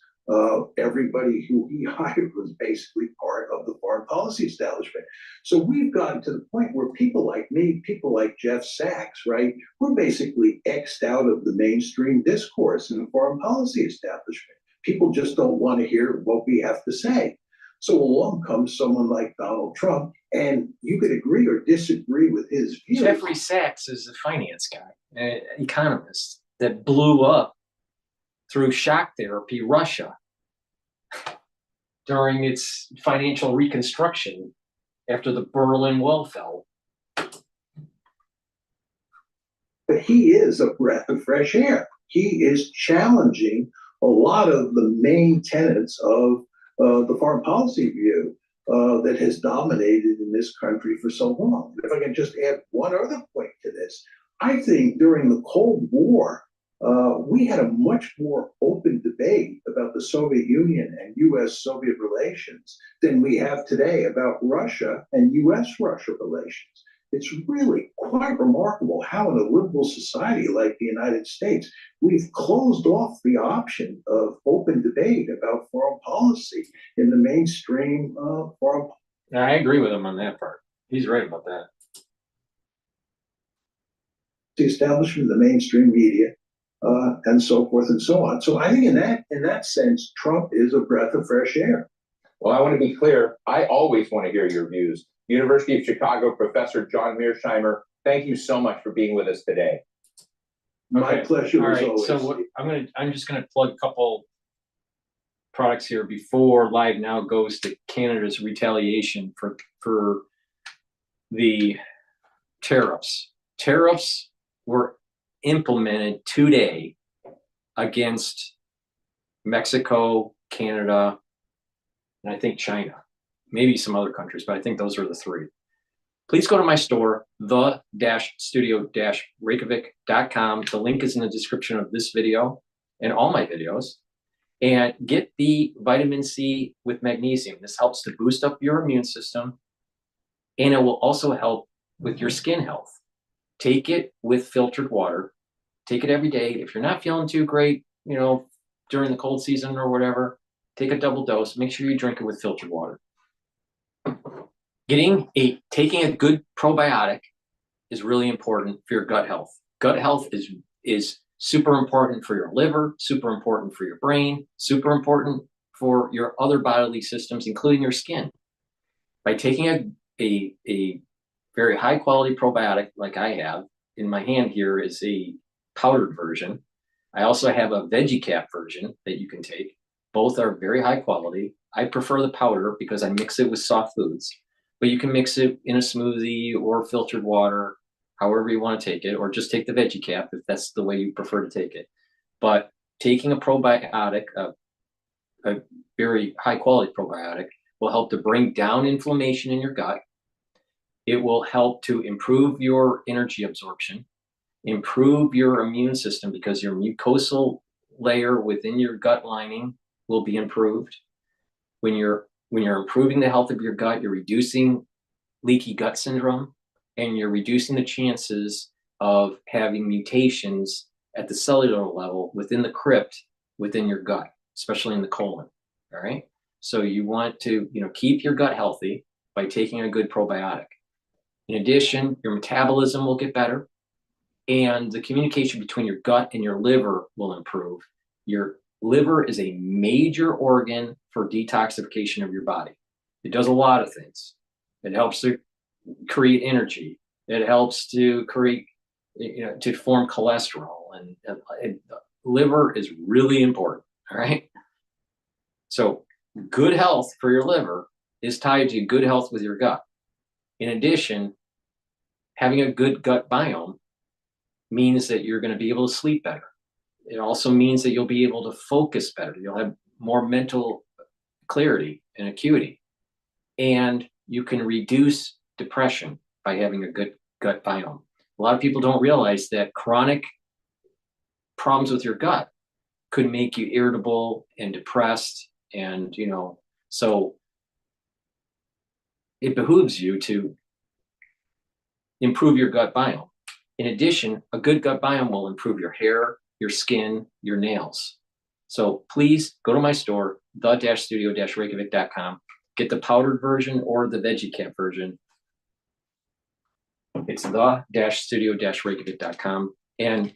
Everybody who he hired was basically part of the foreign policy establishment. So we've gotten to the point where people like me, people like Jeff Sachs, right, we're basically X'd out of the mainstream discourse in the foreign policy establishment. People just don't want to hear what we have to say. So along comes someone like Donald Trump, and you could agree or disagree with his views. Jeffrey Sachs is a finance guy, an economist that blew up through shock therapy Russia during its financial reconstruction after the Berlin Wall fell. But he is a breath of fresh air. He is challenging a lot of the main tenets of the foreign policy view that has dominated in this country for so long. If I can just add one other point to this, I think during the Cold War, we had a much more open debate about the Soviet Union and U.S.-Soviet relations than we have today about Russia and U.S.-Russia relations. It's really quite remarkable how in a liberal society like the United States, we've closed off the option of open debate about foreign policy in the mainstream foreign policy. I agree with him on that part. He's right about that. The establishment of the mainstream media and so forth and so on. So I think in that sense, Trump is a breath of fresh air. Well, I want to be clear. I always want to hear your views. University of Chicago professor John Mearsheimer, thank you so much for being with us today. My pleasure. All as right. always. So I'm just gonna plug a couple products here before Live Now goes to Canada's retaliation for the tariffs. Tariffs were implemented today against Mexico, Canada, and I think China, maybe some other countries, but I think those are the three. Please go to my store, the-studio-reykjavik.com. The link is in the description of this video and all my videos. And get the vitamin C with magnesium. This helps to boost up your immune system, and it will also help with your skin health. Take it with filtered water. Take it every day. If you're not feeling too great, during the cold season or whatever, take a double dose. Make sure you drink it with filtered water. Taking a good probiotic is really important for your gut health. Gut health is super important for your liver, super important for your brain, super important for your other bodily systems, including your skin. By taking a very high quality probiotic like I have in my hand here is a powdered version. I also have a veggie cap version that you can take. Both are very high quality. I prefer the powder because I mix it with soft foods, but you can mix it in a smoothie or filtered water, however you want to take it, or just take the veggie cap if that's the way you prefer to take it. But taking a probiotic, a very high quality probiotic, will help to bring down inflammation in your gut. It will help to improve your energy absorption, improve your immune system because your mucosal layer within your gut lining will be improved. When you're improving the health of your gut, you're reducing leaky gut syndrome, and you're reducing the chances of having mutations at the cellular level within the crypt within your gut, especially in the colon. All right. So you want to, keep your gut healthy by taking a good probiotic. In addition, your metabolism will get better, and the communication between your gut and your liver will improve. Your liver is a major organ for detoxification of your body. It does a lot of things. It helps to create energy. It helps to create, to form cholesterol, and liver is really important. All right. So good health for your liver is tied to good health with your gut. In addition, having a good gut biome means that you're going to be able to sleep better. It also means that you'll be able to focus better. You'll have more mental clarity and acuity. And you can reduce depression by having a good gut biome. A lot of people don't realize that chronic problems with your gut could make you irritable and depressed. And, so it behooves you to improve your gut biome. In addition, a good gut biome will improve your hair, your skin, your nails. So please go to my store, the-studio-reykjavik.com, get the powdered version or the veggie cap version. It's the-studio-reykjavik.com. And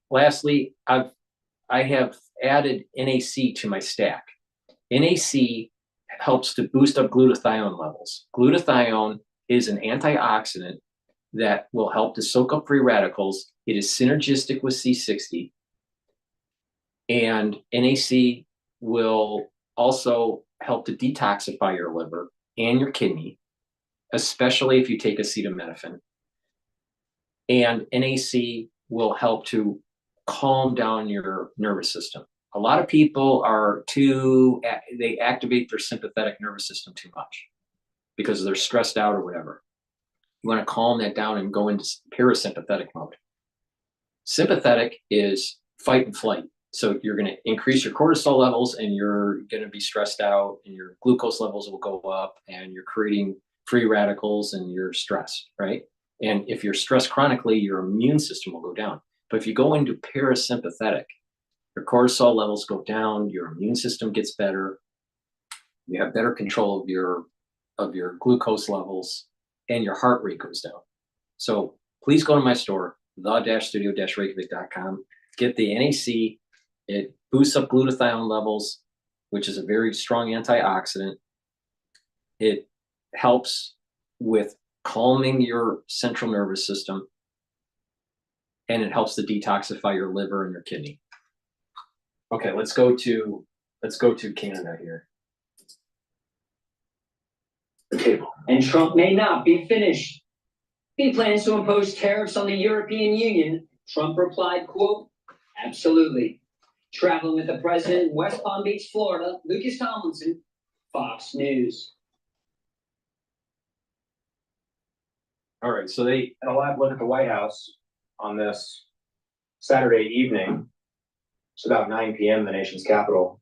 lastly, I have added NAC to my stack. NAC helps to boost up glutathione levels. Glutathione is an antioxidant that will help to soak up free radicals. It is synergistic with C60. And NAC will also help to detoxify your liver and your kidney, especially if you take acetaminophen. And NAC will help to calm down your nervous system. A lot of people they activate their sympathetic nervous system too much because they're stressed out or whatever. You want to calm that down and go into parasympathetic mode. Sympathetic is fight and flight. So you're going to increase your cortisol levels and you're going to be stressed out and your glucose levels will go up and you're creating free radicals and you're stressed, right? And if you're stressed chronically, your immune system will go down. But if you go into parasympathetic, your cortisol levels go down, your immune system gets better, you have better control of your glucose levels, and your heart rate goes down. So please go to my store, the-studio-reykjavik.com, get the NAC. It boosts up glutathione levels, which is a very strong antioxidant. It helps with calming your central nervous system, and it helps to detoxify your liver and your kidney. Okay, let's go to Canada here. The table. And Trump may not be finished. He plans to impose tariffs on the European Union. Trump replied, quote, absolutely. Traveling with the president in West Palm Beach, Florida, Lucas Tomlinson, Fox News. All right, so they had a live look at the White House on this Saturday evening. It's about 9 p.m. in the nation's capital.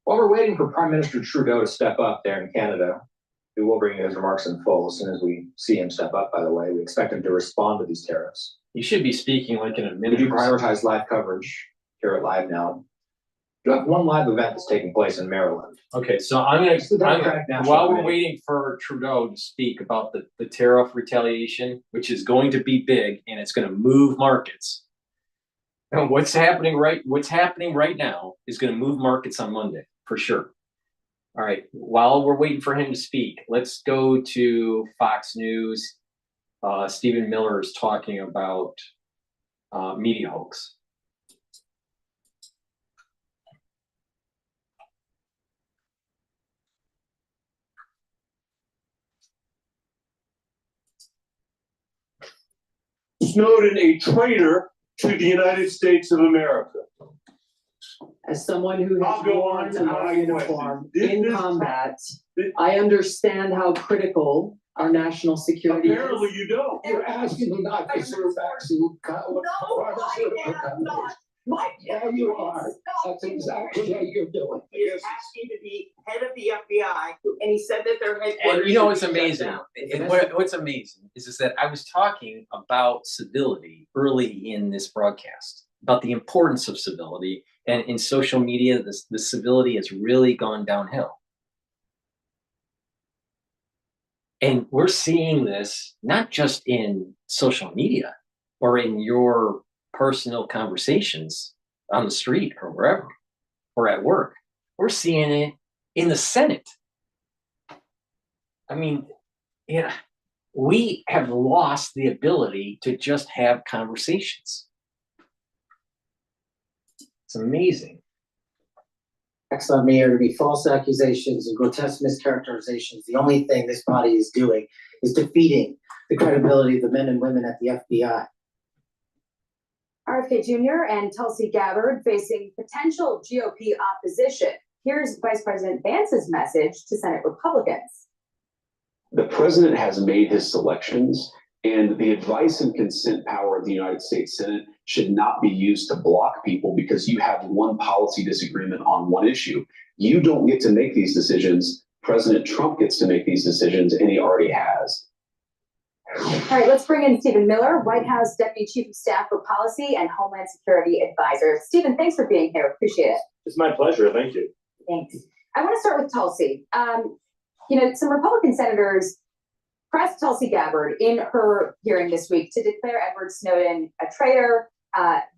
While we're waiting for Prime Minister Trudeau to step up there in Canada, we will bring you his remarks in full as soon as we see him step up, by the way. We expect him to respond to these tariffs. You should be speaking like in a We minute. do prioritize live coverage here at Live Now. We have one live event that's taking place in Maryland. Okay, so while we're waiting for Trudeau to speak about the tariff retaliation, which is going to be big and it's going to move markets. And what's happening right now is going to move markets on Monday for sure. All right, while we're waiting for him to speak, let's go to Fox News. Stephen Miller is talking about media hoax. Snowden a traitor to the United States of America. As someone who has worn our uniform in This- combat, I understand how critical our national security Apparently is. you don't. You're asking me not to serve vaccine. No, I am not. My Yeah, you are. That's exactly what you're doing. He is asking to be head of the FBI, and he said that their headquarters. And you know what's should be shut amazing? down. What's amazing is that I was talking about civility early in this broadcast, about the importance of civility. And in social media, the civility has really gone downhill. And we're seeing this not just in social media or in your personal conversations on the street or wherever or at work. We're seeing it in the Senate. I mean, yeah, we have lost the ability to just have conversations. It's amazing. On me are to be false accusations and grotesque mischaracterizations. The only thing this body is doing is defeating the credibility of the men and women at the FBI. RFK Jr. and Tulsi Gabbard facing potential GOP opposition. Here's Vice President Vance's message to Senate Republicans. The president has made his selections, and the advice and consent power of the United States Senate should not be used to block people because you have one policy disagreement on one issue. You don't get to make these decisions. President Trump gets to make these decisions, and he already has. All right, let's bring in Stephen Miller, White House Deputy Chief of Staff for Policy and Homeland Security Advisor. Stephen, thanks for being here. Appreciate it. It's my pleasure. Thank you. Thanks. I want to start with Tulsi. Some Republican senators pressed Tulsi Gabbard in her hearing this week to declare Edward Snowden a traitor.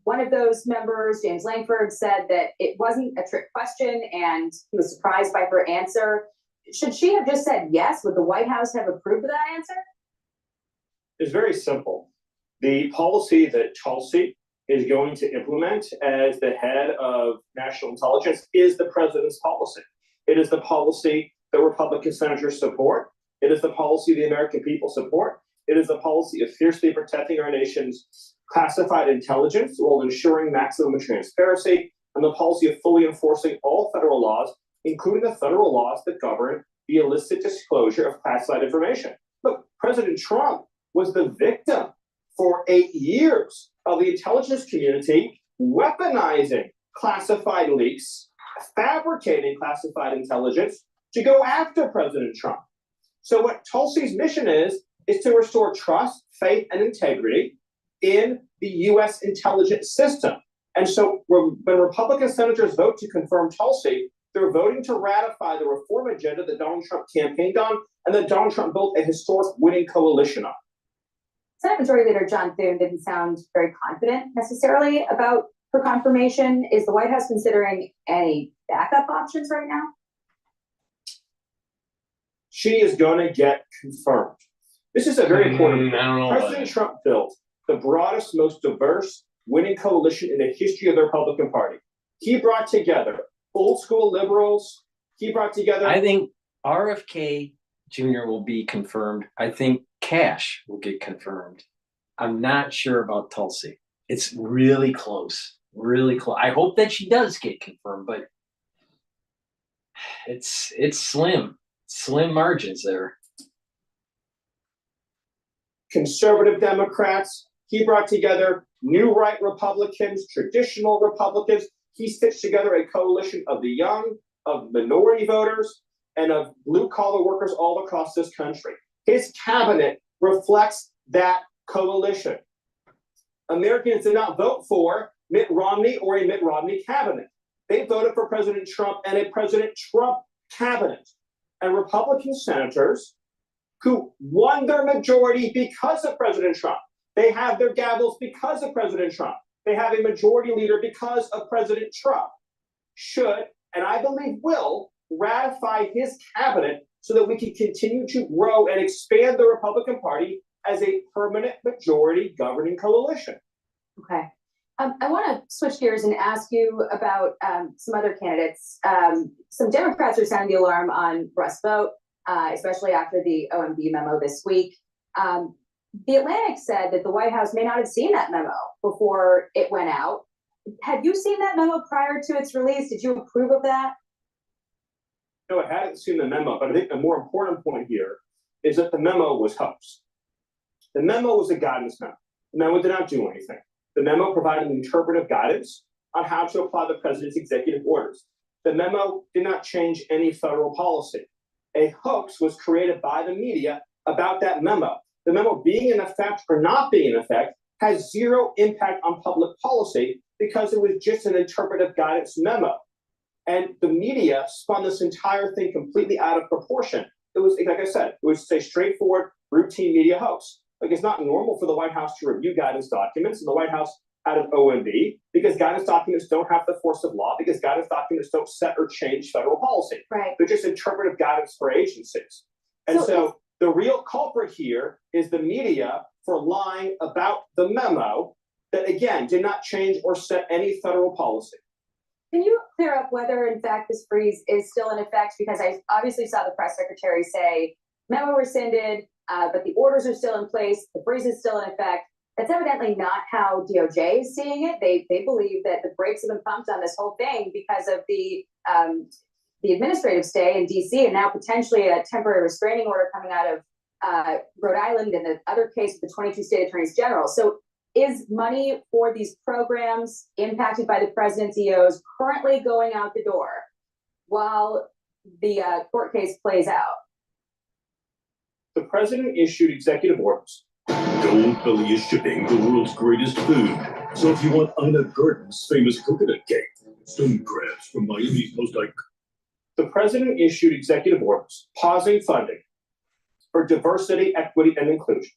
One of those members, James Langford, said that it wasn't a trick question and he was surprised by her answer. Should she have just said yes? Would the White House have approved of that answer? It's very simple. The policy that Tulsi is going to implement as the head of national intelligence is the president's policy. It is the policy that Republican senators support. It is the policy the American people support. It is the policy of fiercely protecting our nation's classified intelligence while ensuring maximum transparency, and the policy of fully enforcing all federal laws, including the federal laws that govern the illicit disclosure of classified information. Look, President Trump was the victim for 8 years of the intelligence community weaponizing classified leaks, fabricating classified intelligence to go after President Trump. So what Tulsi's mission is to restore trust, faith, and integrity in the U.S. intelligence system. And so when Republican senators vote to confirm Tulsi, they're voting to ratify the reform agenda that Donald Trump campaigned on and that Donald Trump built a historic winning coalition on. Senate Majority Leader John Thune didn't sound very confident necessarily about her confirmation. Is the White House considering any backup options right now? She is going to get confirmed. This is a very important point. President Trump built the broadest, most diverse winning coalition in the history of the Republican Party. He brought together old school liberals. He brought together. I think RFK Jr. will be confirmed. I think Cash will get confirmed. I'm not sure about Tulsi. It's really close, really close. I hope that she does get confirmed, but it's slim margins there. Conservative Democrats. He brought together new right Republicans, traditional Republicans. He stitched together a coalition of the young, of minority voters, and of blue-collar workers all across this country. His cabinet reflects that coalition. Americans did not vote for Mitt Romney or a Mitt Romney cabinet. They voted for President Trump and a President Trump cabinet. And Republican senators who won their majority because of President Trump. They have their gavels because of President Trump. They have a majority leader because of President Trump. Should, and I believe will, ratify his cabinet so that we can continue to grow and expand the Republican Party as a permanent majority governing coalition. Okay. I want to switch gears and ask you about some other candidates. Some Democrats are sounding the alarm on Rust vote, especially after the OMB memo this week. The Atlantic said that the White House may not have seen that memo before it went out. Had you seen that memo prior to its release? Did you approve of that? No, I hadn't seen the memo, but I think the more important point here is that the memo was hoax. The memo was a guidance memo. The memo did not do anything. The memo provided interpretive guidance on how to apply the president's executive orders. The memo did not change any federal policy. A hoax was created by the media about that memo. The memo being in effect or not being in effect has zero impact on public policy because it was just an interpretive guidance memo. And the media spun this entire thing completely out of proportion. It was, like I said, it was a straightforward, routine media hoax. Like, it's not normal for the White House to review guidance documents, and the White House had an OMB, because guidance documents don't have the force of law, because guidance documents don't set or change federal policy. Right. They're just interpretive guidance for agencies. And so the real culprit here is the media for lying about the memo that, again, did not change or set any federal policy. Can you clear up whether, in fact, this freeze is still in effect? Because I obviously saw the press secretary say memo rescinded, but the orders are still in place. The freeze is still in effect. That's evidently not how DOJ is seeing it. They believe that the brakes have been pumped on this whole thing because of the administrative stay in D.C. and now potentially a temporary restraining order coming out of Rhode Island and the other case with the 22 state attorneys general. So is money for these programs impacted by the president's EOs currently going out the door while the court case plays out. The president issued executive orders. Gold Belly is shipping the world's greatest food. So if you want Ina Gurdon's famous coconut cake, stone crabs from Miami's most iconic. The president issued executive orders pausing funding for diversity, equity, and inclusion,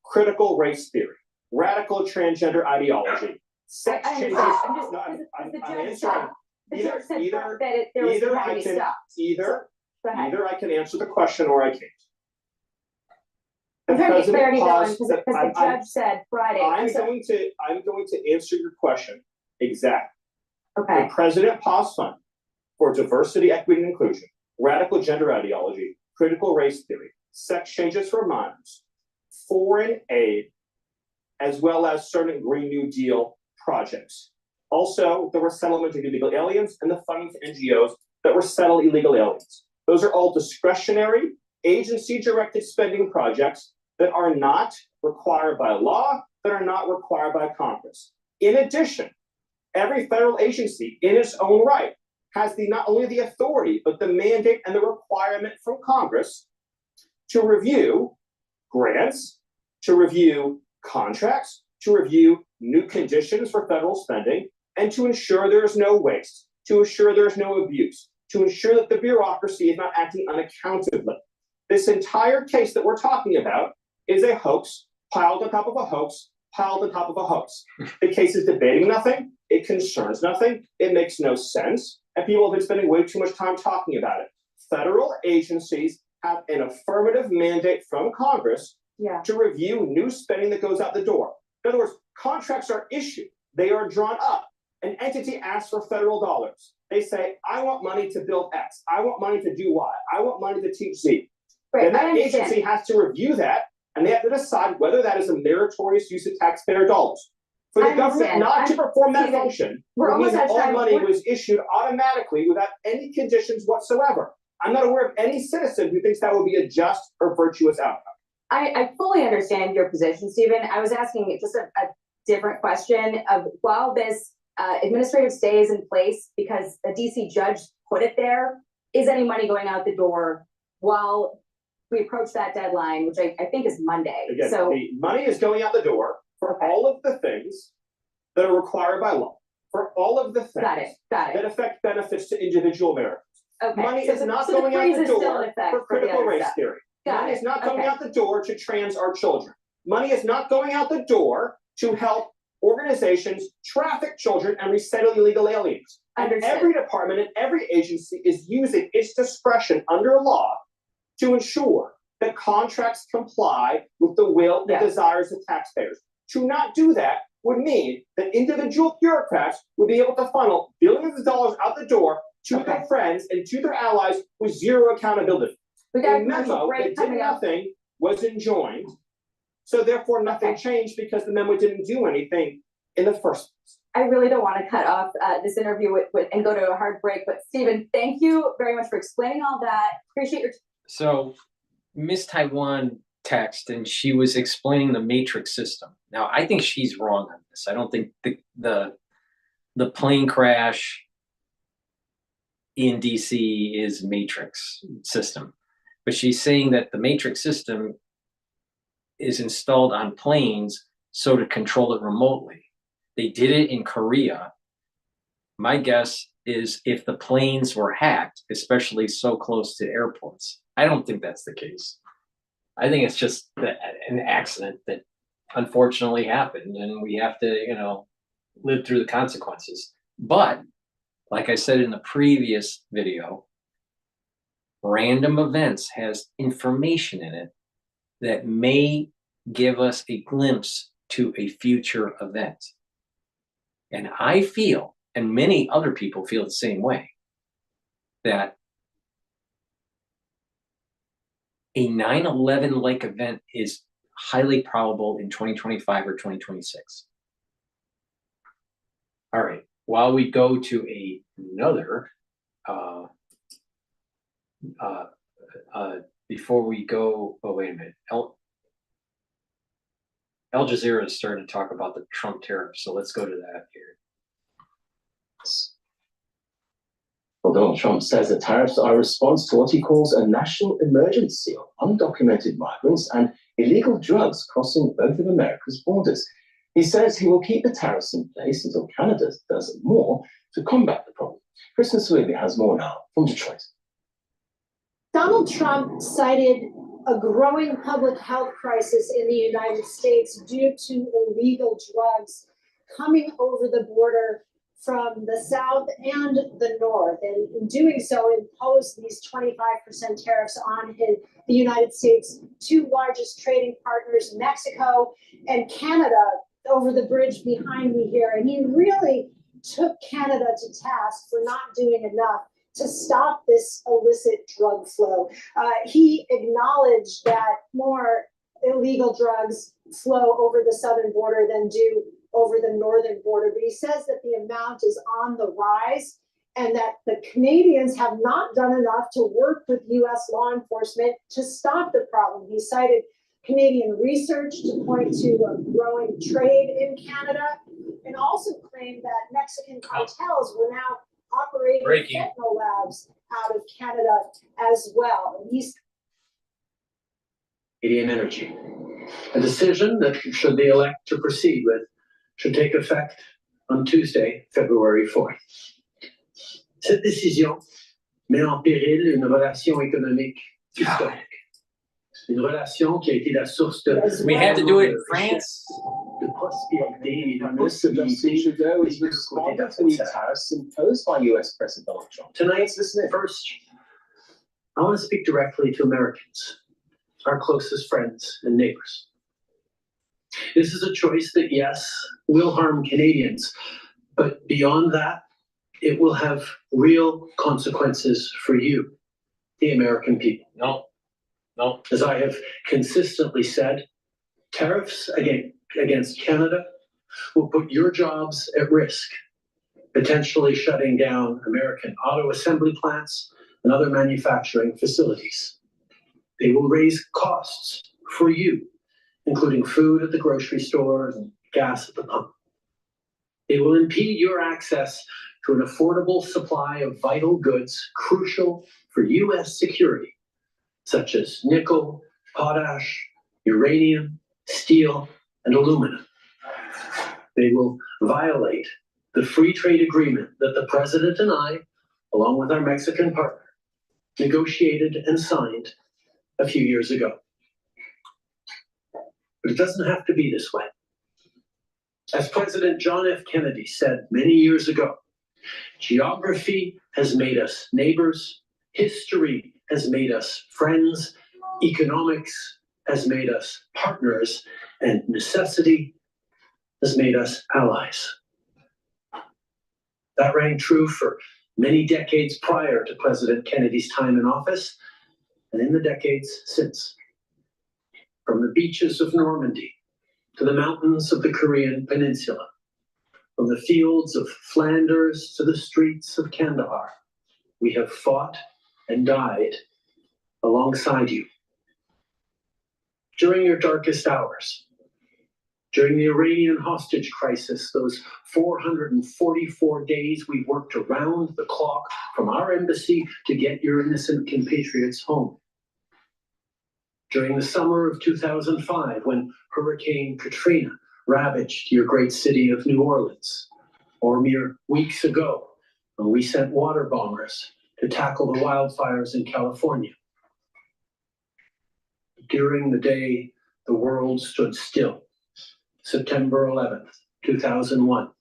critical race theory, radical transgender ideology, sex I changes. understand. I'm just, No, because I'm the judge answering. stopped. The Either- judge said either- that there was Either had to I be can, stopped. either, Go ahead. either I can answer the question or I can't. The I'm trying to get president clarity going, paused because the- the I'm- judge said Friday. I'm so- going to answer your question exactly. Okay. The president paused funding for diversity, equity, and inclusion, radical gender ideology, critical race theory, sex changes for minors, foreign aid, as well as certain Green New Deal projects. Also, the resettlement of illegal aliens and the funding to NGOs that resettle illegal aliens. Those are all discretionary, agency-directed spending projects that are not required by law, that are not required by Congress. In addition, every federal agency in its own right has not only the authority, but the mandate and the requirement from Congress to review grants, to review contracts, to review new conditions for federal spending, and to ensure there is no waste, to ensure there is no abuse, to ensure that the bureaucracy is not acting unaccountably. This entire case that we're talking about is a hoax piled on top of a hoax, piled on top of a hoax. The case is debating nothing, it concerns nothing, it makes no sense, and people have been spending way too much time talking about it. Federal agencies have an affirmative mandate from Congress to review new spending that goes out the door. In other words, contracts are issued, they are drawn up. An entity asks for federal dollars. They say, I want money to build X, I want money to do Y, I want money to teach Z. Right, Then I that understand. agency has to review that, and they have to decide whether that is a meritorious use of taxpayer dollars. For the I government understand. not to perform that Stephen, function we're would mean almost that out of all time. money We're- was issued automatically without any conditions whatsoever. I'm not aware of any citizen who thinks that would be a just or virtuous outcome. I fully understand your position, Stephen. I was asking just a different question of while this administrative stay is in place because a DC judge put it there, is any money going out the door while we approach that deadline, which I think is Monday? Again, So the money is going out the door for all of the things that are required by law, for all of the things got it. that affect benefits to individual Americans. Okay. Money so is the- not so the going out freeze the is still door in effect for the critical other race stuff. theory. Got Money it. is not going Okay. out the door to trans our children. Money is not going out the door to help organizations traffic children and resettle illegal aliens. And Understood. every department and every agency is using its discretion under law to ensure that contracts comply with the will and desires of taxpayers. To not do that would mean that individual bureaucrats would be able to funnel billions of dollars out the door to their friends and to their allies with zero accountability. We got A a commercial memo break that did coming up. nothing was enjoined, so therefore nothing changed because the memo didn't do anything in the first place. I really don't want to cut off this interview with and go to a hard break, but Stephen, thank you very much for explaining all that. Appreciate your So Miss Taiwan text and she was explaining the matrix system. Now I think she's wrong on this. I don't think the plane crash in DC is matrix system. But she's saying that the matrix system is installed on planes so to control it remotely. They did it in Korea. My guess is if the planes were hacked, especially so close to airports, I don't think that's the case. I think it's just an accident that unfortunately happened and we have to, live through the consequences. But like I said in the previous video, random events has information in it that may give us a glimpse to a future event. And I feel, and many other people feel the same way, that a 9/11-like event is highly probable in 2025 or 2026. All right, while we go to another, before we go, oh, wait a minute. Al Jazeera is starting to talk about the Trump tariffs, so let's go to that here. Well, Donald Trump says the tariffs are a response to what he calls a national emergency on undocumented migrants and illegal drugs crossing both of America's borders. He says he will keep the tariffs in place until Canada does more to combat the problem. Kristen Sweeney has more now from Detroit. Donald Trump cited a growing public health crisis in the United States due to illegal drugs coming over the border from the south and the north, and in doing so imposed these 25% tariffs on the United States' two largest trading partners, Mexico and Canada, over the bridge behind me here. And he really took Canada to task for not doing enough to stop this illicit drug flow. He acknowledged that more illegal drugs flow over the southern border than do over the northern border, but he says that the amount is on the rise and that the Canadians have not done enough to work with U.S. law enforcement to stop the problem. He cited Canadian research to point to a growing trade in Canada, and also claimed that Mexican cartels were now operating fentanyl labs out of Canada as well. And he's Canadian energy. A decision that, should they elect to proceed with, should take effect on Tuesday, February 4th. Cette décision met en péril une relation économique historique. Une relation qui a été la source de... We had to do it in France. De prospérité et de Mr. Trudeau is responding to the tariffs imposed by U.S. President Donald Trump. Tonight, first, I want to speak directly to Americans, our closest friends and neighbors. This is a choice that, yes, will harm Canadians, but beyond that, it will have real consequences for you, the American people. No. As I have consistently said, tariffs against Canada will put your jobs at risk, potentially shutting down American auto assembly plants and other manufacturing facilities. They will raise costs for you, including food at the grocery store and gas at the pump. They will impede your access to an affordable supply of vital goods crucial for U.S. security, such as nickel, potash, uranium, steel, and aluminum. They will violate the free trade agreement that the President and I, along with our Mexican partner, negotiated and signed a few years ago. But it doesn't have to be this way. As President John F. Kennedy said many years ago, geography has made us neighbors, history has made us friends, economics has made us partners, and necessity has made us allies. That rang true for many decades prior to President Kennedy's time in office, and in the decades since. From the beaches of Normandy to the mountains of the Korean Peninsula, from the fields of Flanders to the streets of Kandahar, we have fought and died alongside you. During your darkest hours, during the Iranian hostage crisis, those 444 days we worked around the clock from our embassy to get your innocent compatriots home. During the summer of 2005, when Hurricane Katrina ravaged your great city of New Orleans, or mere weeks ago, when we sent water bombers to tackle the wildfires in California. During the day the world stood still, September 11th, 2001,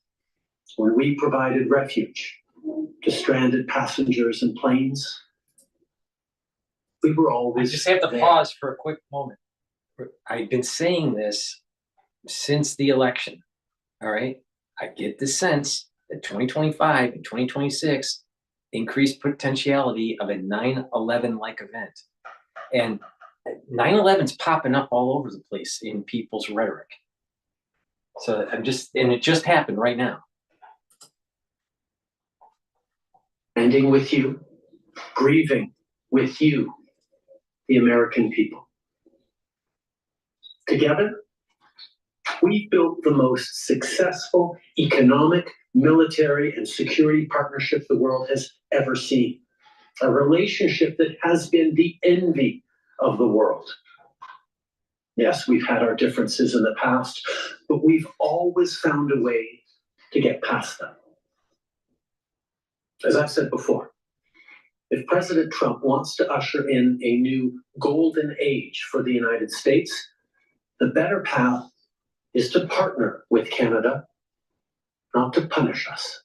when we provided refuge to stranded passengers and planes, we were always I just have to there. pause for a quick moment. I've been saying this since the election, all right? I get the sense that 2025 and 2026 increased potentiality of a 9/11-like event. And 9/11's popping up all over the place in people's rhetoric. So and it just happened right now. Ending with you, grieving with you, the American people. Together, we built the most successful economic, military and security partnership the world has ever seen. A relationship that has been the envy of the world. Yes, we've had our differences in the past, but we've always found a way to get past them. As I've said before, if President Trump wants to usher in a new golden age for the United States, the better path is to partner with Canada, not to punish us.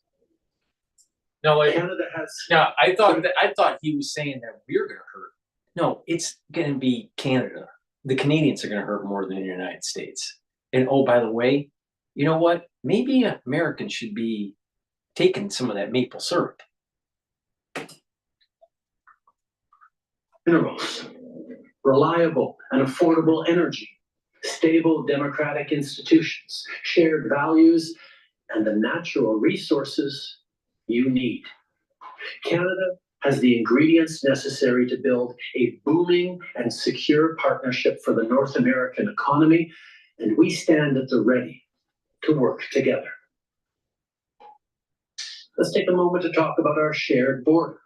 No, Canada has. No, I thought he was saying that we're gonna hurt. No, it's gonna be Canada. The Canadians are gonna hurt more than the United States. And oh, by the way, you know what? Maybe Americans should be taking some of that maple syrup. Minerals, reliable and affordable energy, stable democratic institutions, shared values, and the natural resources you need. Canada has the ingredients necessary to build a booming and secure partnership for the North American economy, and we stand at the ready to work together. Let's take a moment to talk about our shared border.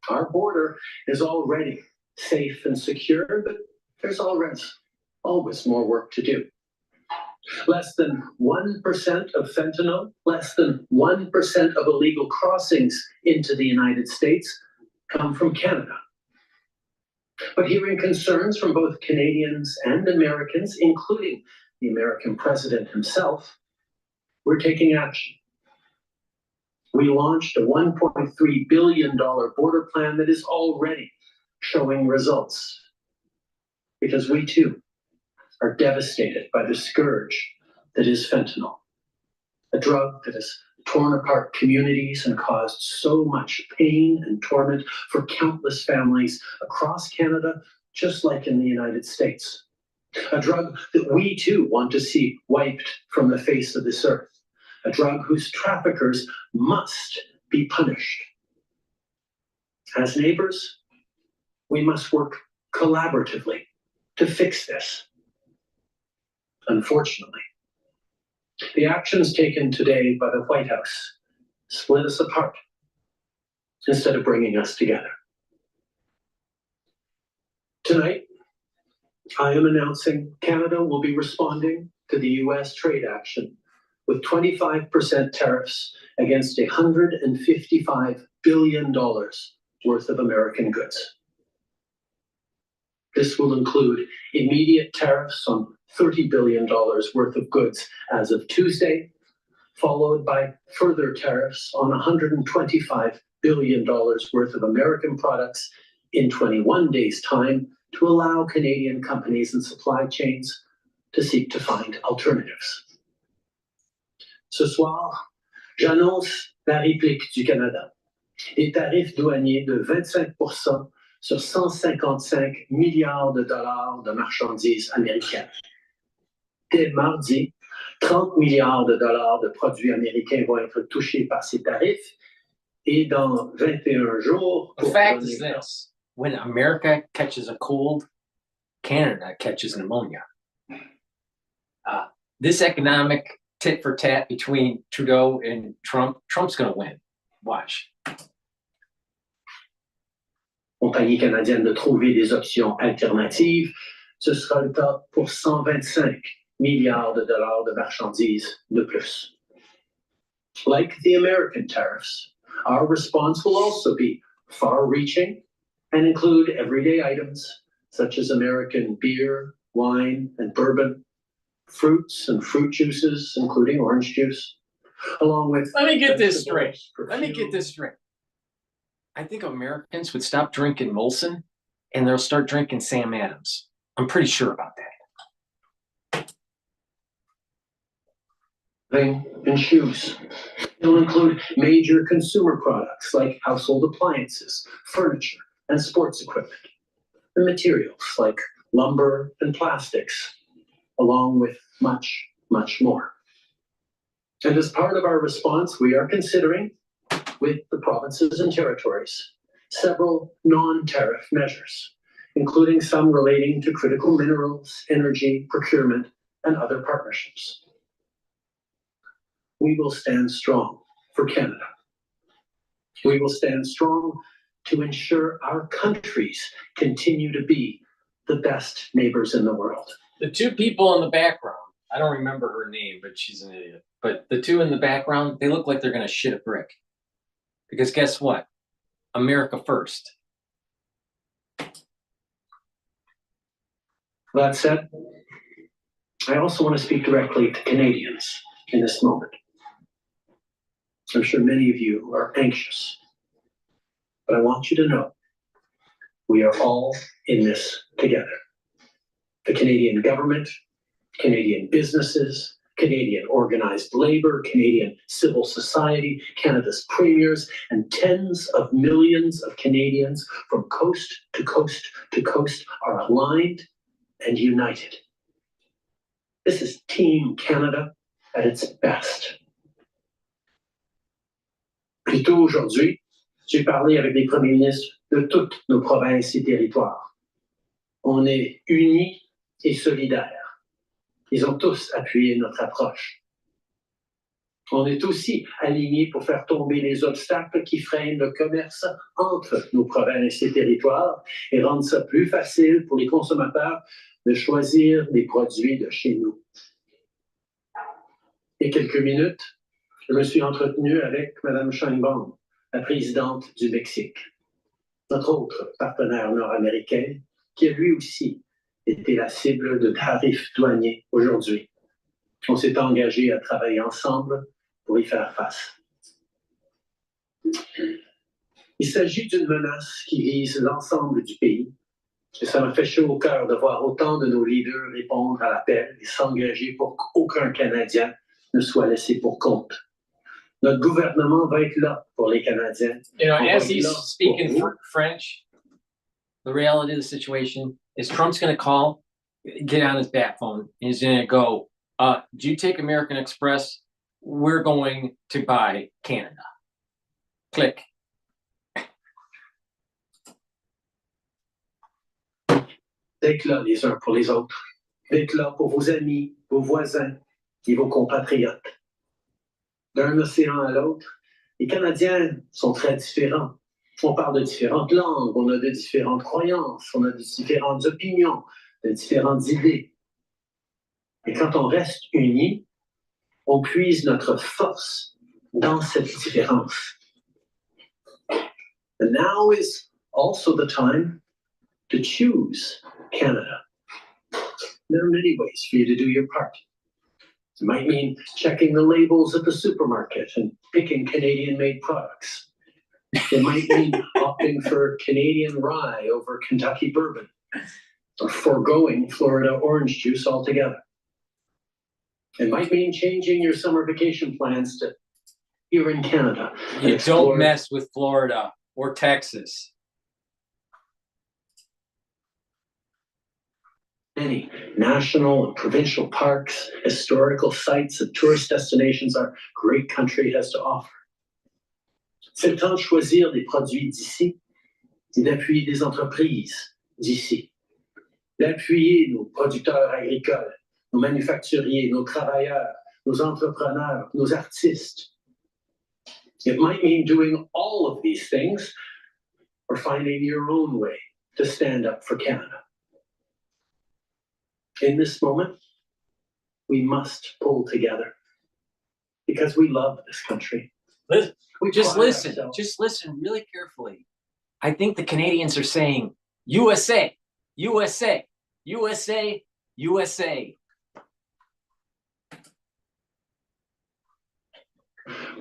Our border is already safe and secure, but there's always more work to do. Less than 1% of fentanyl, less than 1% of illegal crossings into the United States come from Canada. But hearing concerns from both Canadians and Americans, including the American president himself, we're taking action. We launched a $1.3 billion border plan that is already showing results. Because we too are devastated by the scourge that is fentanyl, a drug that has torn apart communities and caused so much pain and torment for countless families across Canada, just like in the United States. A drug that we too want to see wiped from the face of this earth. A drug whose traffickers must be punished. As neighbors, we must work collaboratively to fix this. Unfortunately, the actions taken today by the White House split us apart instead of bringing us together. Tonight, I am announcing Canada will be responding to the US trade action with 25% tariffs against $155 billion worth of American goods. This will include immediate tariffs on $30 billion worth of goods as of Tuesday, followed by further tariffs on $125 billion worth of American products in 21 days' time to allow Canadian companies and supply chains to seek to find alternatives. Ce soir, j'annonce la réplique du Canada. Des tarifs douaniers de 25% sur 155 milliards de dollars de marchandises américaines. Dès mardi, 30 milliards de dollars de produits américains vont être touchés par ces tarifs. Et dans 21 jours... The fact is this, when America catches a cold, Canada catches pneumonia. This economic tit for tat between Trudeau and Trump's going to win. Watch. Compagnie canadienne de trouver des options alternatives, ce sera le cas pour 125 milliards de dollars de marchandises de plus. Like the American tariffs, our response will also be far-reaching and include everyday items such as American beer, wine, and bourbon, fruits and fruit juices, including orange juice, along with... Let me get this straight. I think Americans would stop drinking Molson and they'll start drinking Sam Adams. I'm pretty sure about that. And shoes. It'll include major consumer products like household appliances, furniture, and sports equipment, and materials like lumber and plastics, along with much, much more. And as part of our response, we are considering, with the provinces and territories, several non-tariff measures, including some relating to critical minerals, energy, procurement, and other partnerships. we will stand strong for Canada. We will stand strong to ensure our countries continue to be the best neighbors in the world. The two people in the background, I don't remember her name, but she's an idiot. But the two in the background, they look like they're gonna shit a brick. Because guess what? America first. That said, I also want to speak directly to Canadians in this moment. I'm sure many of you are anxious, but I want you to know we are all in this together. The Canadian government, Canadian businesses, Canadian organized labor, Canadian civil society, Canada's premiers, and tens of millions of Canadians from coast to coast to coast are aligned and united. This is Team Canada at its best. Plus tôt aujourd'hui, j'ai parlé avec les premiers ministres de toutes nos provinces et territoires. On est unis et solidaires. Ils ont tous appuyé notre approche. On est aussi alignés pour faire tomber les obstacles qui freinent le commerce entre nos provinces et territoires et rendre ça plus facile pour les consommateurs de choisir des produits de chez nous. Il y a quelques minutes, je me suis entretenu avec Mme Sheinbaum, la présidente du Mexique, notre autre partenaire nord-américain, qui a lui aussi été la cible de tarifs douaniers aujourd'hui. On s'est engagé à travailler ensemble pour y faire face. Il s'agit d'une menace qui vise l'ensemble du pays. Et ça m'a fait chaud au cœur de voir autant de nos leaders répondre à l'appel et s'engager pour qu'aucun Canadien ne soit laissé pour compte. Notre gouvernement va être là pour les Canadiens. You know, On va as être he's là speaking pour vous. French, the reality of the situation is Trump's going to call, get on his bat phone, and he's going to go, do you take American Express? We're going to buy Canada. Click. D'être là les uns pour les autres. D'être là pour vos amis, vos voisins et vos compatriotes. D'un océan à l'autre, les Canadiens sont très différents. On parle de différentes langues, on a de différentes croyances, on a de différentes opinions, de différentes idées. Et quand on reste unis, on puise notre force dans cette différence. And now is also the time to choose Canada. There are many ways for you to do your part. It might mean checking the labels at the supermarket and picking Canadian-made products. It might mean opting for Canadian rye over Kentucky bourbon, or foregoing Florida orange juice altogether. It might mean changing your summer vacation plans to here in Canada. You don't mess with Florida or Texas. Many national and provincial parks, historical sites, and tourist destinations our great country has to offer. C'est le temps de choisir des produits d'ici et d'appuyer des entreprises d'ici. D'appuyer nos producteurs agricoles, nos manufacturiers, nos travailleurs, nos entrepreneurs, nos artistes. It might mean doing all of these things or finding your own way to stand up for Canada. In this moment, we must pull together because we love this country. Just listen really carefully. I think the Canadians are saying, USA, USA, USA, USA.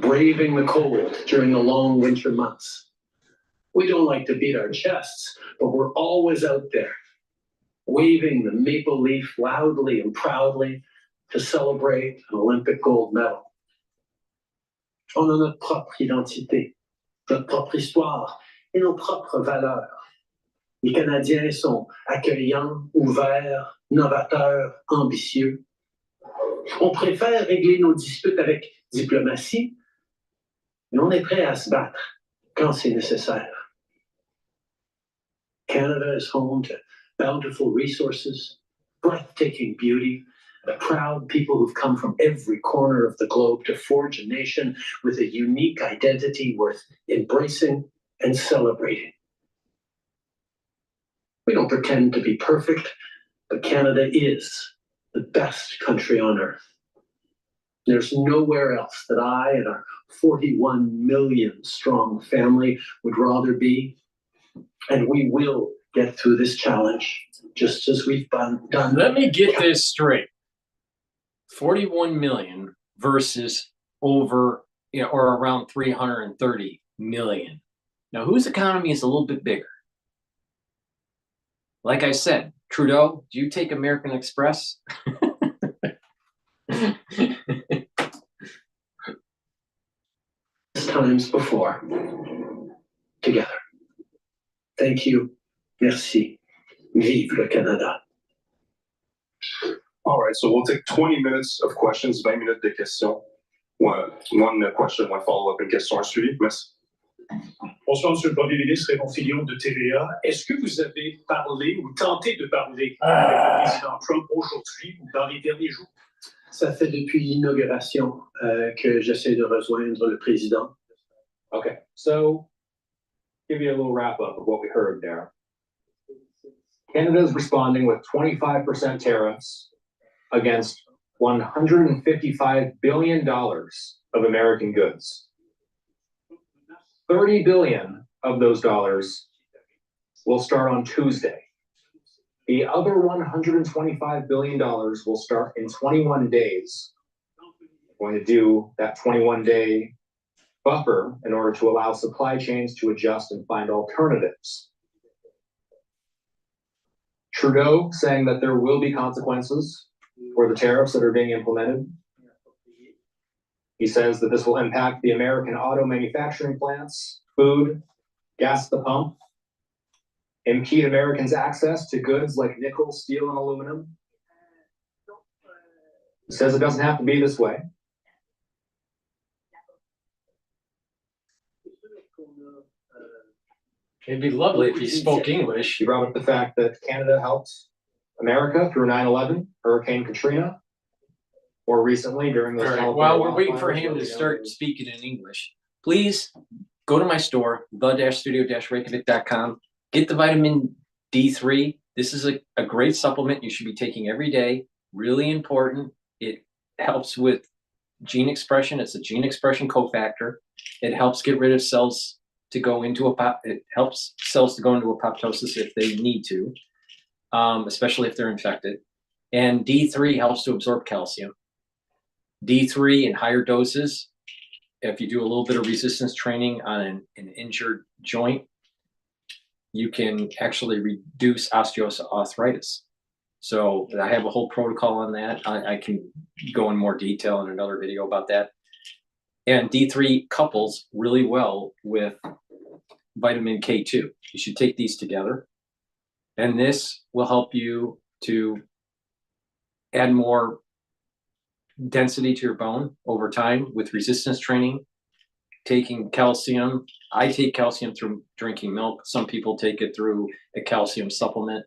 Braving the cold during the long winter months. We don't like to beat our chests, but we're always out there, waving the maple leaf loudly and proudly to celebrate an Olympic gold medal. On a notre propre identité, notre propre histoire et nos propres valeurs. Les Canadiens sont accueillants, ouverts, novateurs, ambitieux. On préfère régler nos disputes avec diplomatie, mais on est prêt à se battre quand c'est nécessaire. Canada is home to bountiful resources, breathtaking beauty, and a proud people who've come from every corner of the globe to forge a nation with a unique identity worth embracing and celebrating. We don't pretend to be perfect, but Canada is the best country on earth. There's nowhere else that I and our 41 million strong family would rather be. And we will get through this challenge just as we've done. Let me get this straight. 41 million versus over, or around 330 million. Now, whose economy is a little bit bigger? Like I said, Trudeau, do you take American Express? Times before, together. Thank you. Merci. Vive le Canada. All right, so we'll take 20 minutes of questions, 20 minutes de questions. One question, one follow-up, une question à suivre. Merci. Bonsoir, Monsieur le Premier ministre, Raymond Fillon de TVA. Est-ce que vous avez parlé ou tenté de parler avec le président Trump aujourd'hui ou dans les derniers jours? Ça fait depuis l'inauguration que j'essaie de rejoindre le président. Okay, so give you a little wrap up of what we heard there. Canada is responding with 25% tariffs against $155 billion of American goods. 30 billion of those dollars will start on Tuesday. The other $125 billion will start in 21 days. We're going to do that 21-day buffer in order to allow supply chains to adjust and find alternatives. Trudeau saying that there will be consequences for the tariffs that are being implemented. He says that this will impact the American auto manufacturing plants, food, gas at the pump, impede Americans' access to goods like nickel, steel, and aluminum. He says it doesn't have to be this way. It'd be lovely if he spoke English. He brought up the fact that Canada helped America through 9/11, Hurricane Katrina, more recently during those. Right. While we're waiting for him to start speaking in English, please go to my store, the-studio-reykjavik.com. Get the vitamin D3. This is a great supplement you should be taking every day. Really important. It helps with gene expression. It's a gene expression cofactor. It helps get rid of cells to go into it helps cells to go into apoptosis if they need to, especially if they're infected. And D3 helps to absorb calcium. D3 in higher doses, if you do a little bit of resistance training on an injured joint, you can actually reduce osteoarthritis. So I have a whole protocol on that. I can go in more detail in another video about that. And D3 couples really well with vitamin K2. You should take these together. And this will help you to add more density to your bone over time with resistance training, taking calcium. I take calcium through drinking milk. Some people take it through a calcium supplement,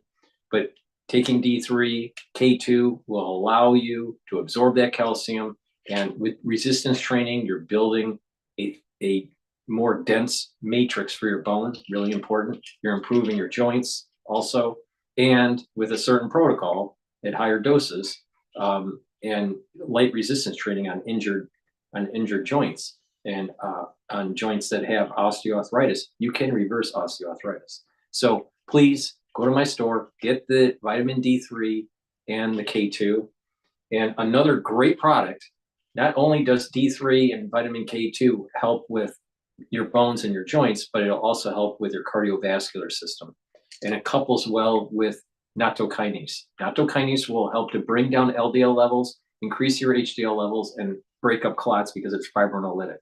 but taking D3, K2 will allow you to absorb that calcium. And with resistance training, you're building a more dense matrix for your bone, really important. You're improving your joints also. And with a certain protocol at higher doses and light resistance training on injured joints and on joints that have osteoarthritis, you can reverse osteoarthritis. So please go to my store, get the vitamin D3 and the K2. And another great product, not only does D3 and vitamin K2 help with your bones and your joints, but it'll also help with your cardiovascular system. And it couples well with nattokinase. Nattokinase will help to bring down LDL levels, increase your HDL levels, and break up clots because it's fibrinolytic.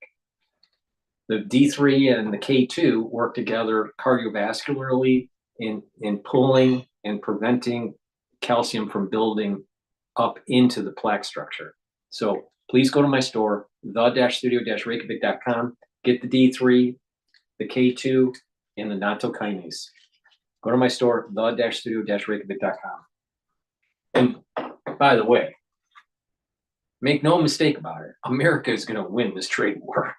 The D3 and the K2 work together cardiovascularly in pulling and preventing calcium from building up into the plaque structure. So please go to my store, the-studio-reykjavik.com, get the D3, the K2, and the nattokinase. Go to my store, the-studio-reykjavik.com. And by the way, Make no mistake about it. America is going to win this trade war.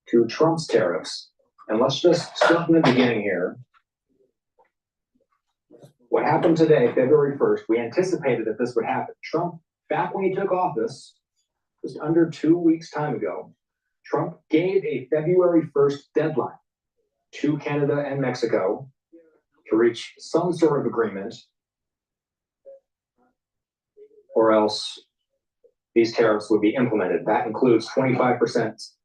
To Trump's tariffs, and let's just start from the beginning here. What happened today, February 1st, we anticipated that this would happen. Trump, back when he took office, just under 2 weeks time ago, Trump gave a February 1st deadline to Canada and Mexico to reach some sort of agreement, or else these tariffs would be implemented. That includes 25%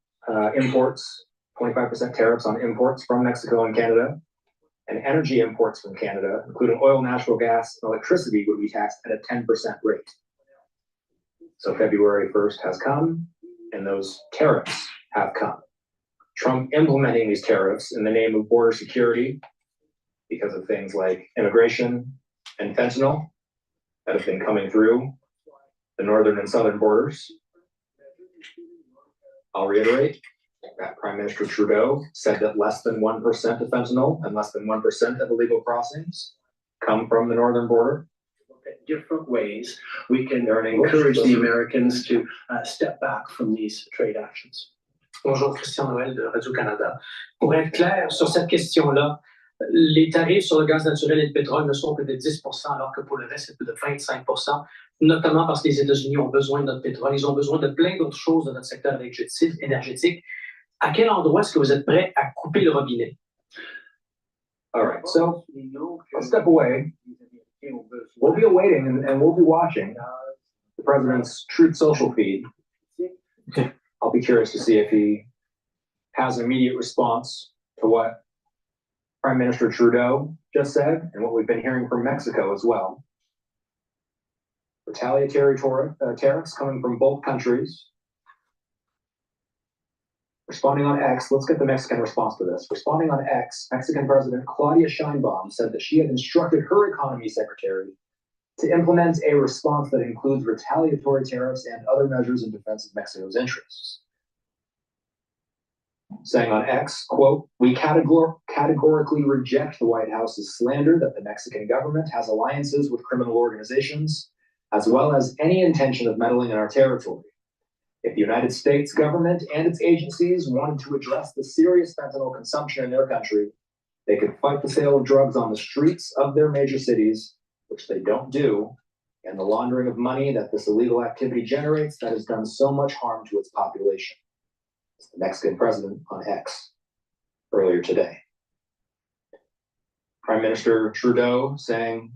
imports, 25% tariffs on imports from Mexico and Canada, and energy imports from Canada, including oil, natural gas, and electricity, would be taxed at a 10% rate. So February 1st has come, and those tariffs have come. Trump implementing these tariffs in the name of border security because of things like immigration and fentanyl that have been coming through the northern and southern borders. I'll reiterate that Prime Minister Trudeau said that less than 1% of fentanyl and less than 1% of illegal crossings come from the northern border. Different ways we can encourage the Americans to step back from these trade actions. Bonjour, Christian Noël de Radio-Canada. Pour être clair sur cette question-là, les tarifs sur le gaz naturel et le pétrole ne sont que de 10%, alors que pour le reste, c'est plus de 25%, notamment parce que les États-Unis ont besoin de notre pétrole. Ils ont besoin de plein d'autres choses dans notre secteur énergétique. À quel endroit est-ce que vous êtes prêt à couper le robinet? All right, so let's step away. We'll be awaiting and we'll be watching the president's Truth Social feed. I'll be curious to see if he has an immediate response to what Prime Minister Trudeau just said and what we've been hearing from Mexico as well. Retaliatory tariffs coming from both countries. Responding on X, let's get the Mexican response to this. Responding on X, Mexican President Claudia Sheinbaum said that she had instructed her economy secretary to implement a response that includes retaliatory tariffs and other measures in defense of Mexico's interests. Saying on X, quote, "We categorically reject the White House's slander that the Mexican government has alliances with criminal organizations, as well as any intention of meddling in our territory. If the United States government and its agencies wanted to address the serious fentanyl consumption in their country, they could fight the sale of drugs on the streets of their major cities, which they don't do, and the laundering of money that this illegal activity generates that has done so much harm to its population." It's the Mexican president on X earlier today. Prime Minister Trudeau saying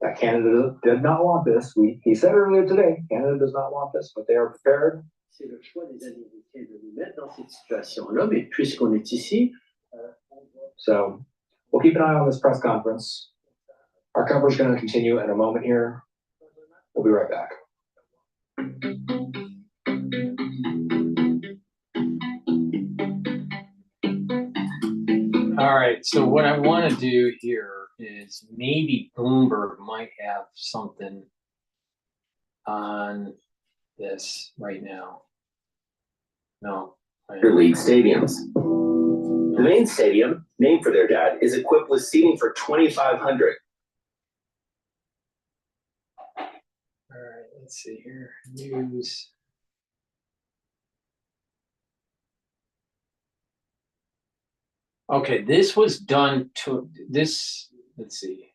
that Canada did not want this. He said earlier today, Canada does not want this, but they are prepared. C'est le choix des Américains de nous mettre dans cette situation-là, mais puisqu'on est ici. So we'll keep an eye on this press conference. Our coverage is going to continue in a moment here. We'll be right back. All right, so what I want to do here is maybe Bloomberg might have something on this right now. No. Their league stadiums. The main stadium, named for their dad, is equipped with seating for 2,500. All right, let's see here. News. Okay, this was done to this. Let's see.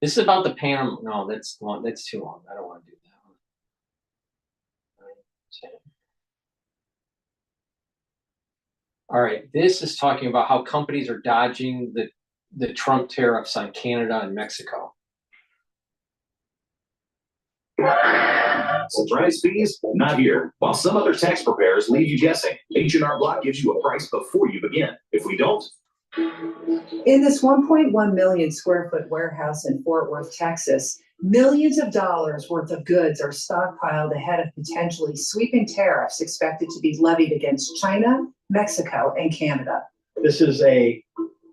This is about the Panama. No, that's long. That's too long. I don't want to do that one. All right, this is talking about how companies are dodging the Trump tariffs on Canada and Mexico. Surprise fees? Not here. While some other tax preparers leave you guessing, H&R Block gives you a price before you begin. If we don't, in this 1.1 million square foot warehouse in Fort Worth, Texas, millions of dollars worth of goods are stockpiled ahead of potentially sweeping tariffs expected to be levied against China, Mexico, and Canada. This is a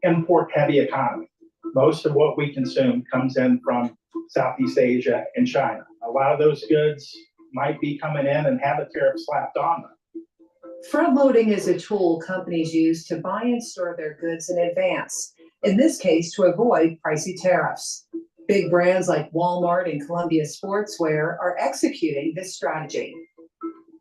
import-heavy economy. Most of what we consume comes in from Southeast Asia and China. A lot of those goods might be coming in and have a tariff slapped on them. Front loading is a tool companies use to buy and store their goods in advance, in this case to avoid pricey tariffs. Big brands like Walmart and Columbia Sportswear are executing this strategy.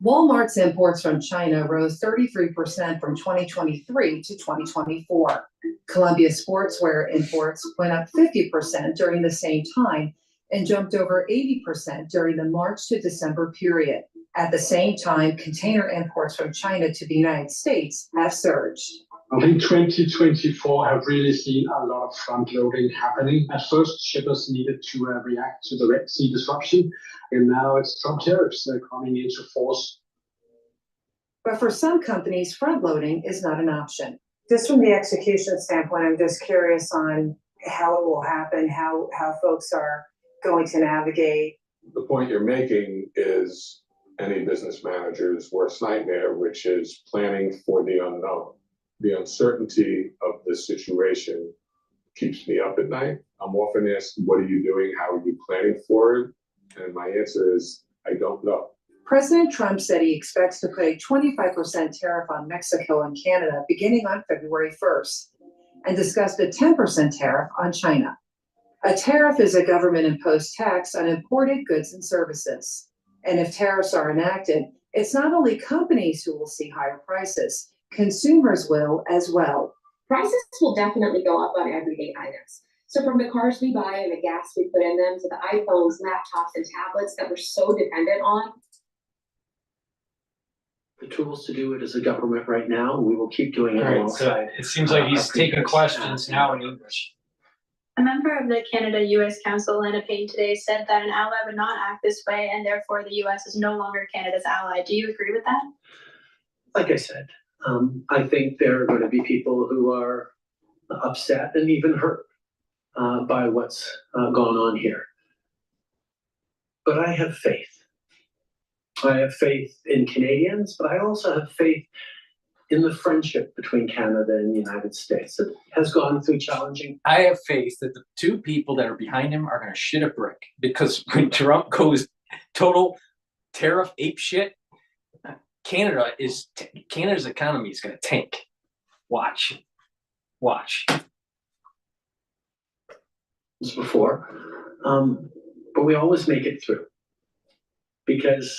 Walmart's imports from China rose 33% from 2023 to 2024. Columbia Sportswear imports went up 50% during the same time and jumped over 80% during the March to December period. At the same time, container imports from China to the United States have surged. I think 2024 have really seen a lot of front loading happening. At first, shippers needed to react to the Red Sea disruption, and now it's Trump tariffs coming into force. But for some companies, front loading is not an option. Just from the execution standpoint, I'm just curious on how it will happen, how folks are going to navigate. The point you're making is any business manager's worst nightmare, which is planning for the unknown. The uncertainty of this situation keeps me up at night. I'm often asked, what are you doing? How are you planning for it? And my answer is, I don't know. President Trump said he expects to put a 25% tariff on Mexico and Canada beginning on February 1st, and discussed a 10% tariff on China. A tariff is a government-imposed tax on imported goods and services. And if tariffs are enacted, it's not only companies who will see higher prices, consumers will as well. Prices will definitely go up on everyday items. So from the cars we buy and the gas we put in them to the iPhones, laptops, and tablets that we're so dependent on. The tools to do it as a government right now, we will keep doing it alongside. It seems like he's taking questions now in English. A member of the Canada-U.S. Council, Lana Payne, today said that an ally would not act this way, and therefore the U.S. is no longer Canada's ally. Do you agree with that? Like I said, I think there are going to be people who are upset and even hurt by what's gone on here. But I have faith. I have faith in Canadians, but I also have faith in the friendship between Canada and the United States. It has gone through challenging. I have faith that the two people that are behind him are going to shit a brick, because when Trump goes total tariff ape shit, Canada's economy is going to tank. Watch. As before, but we always make it through because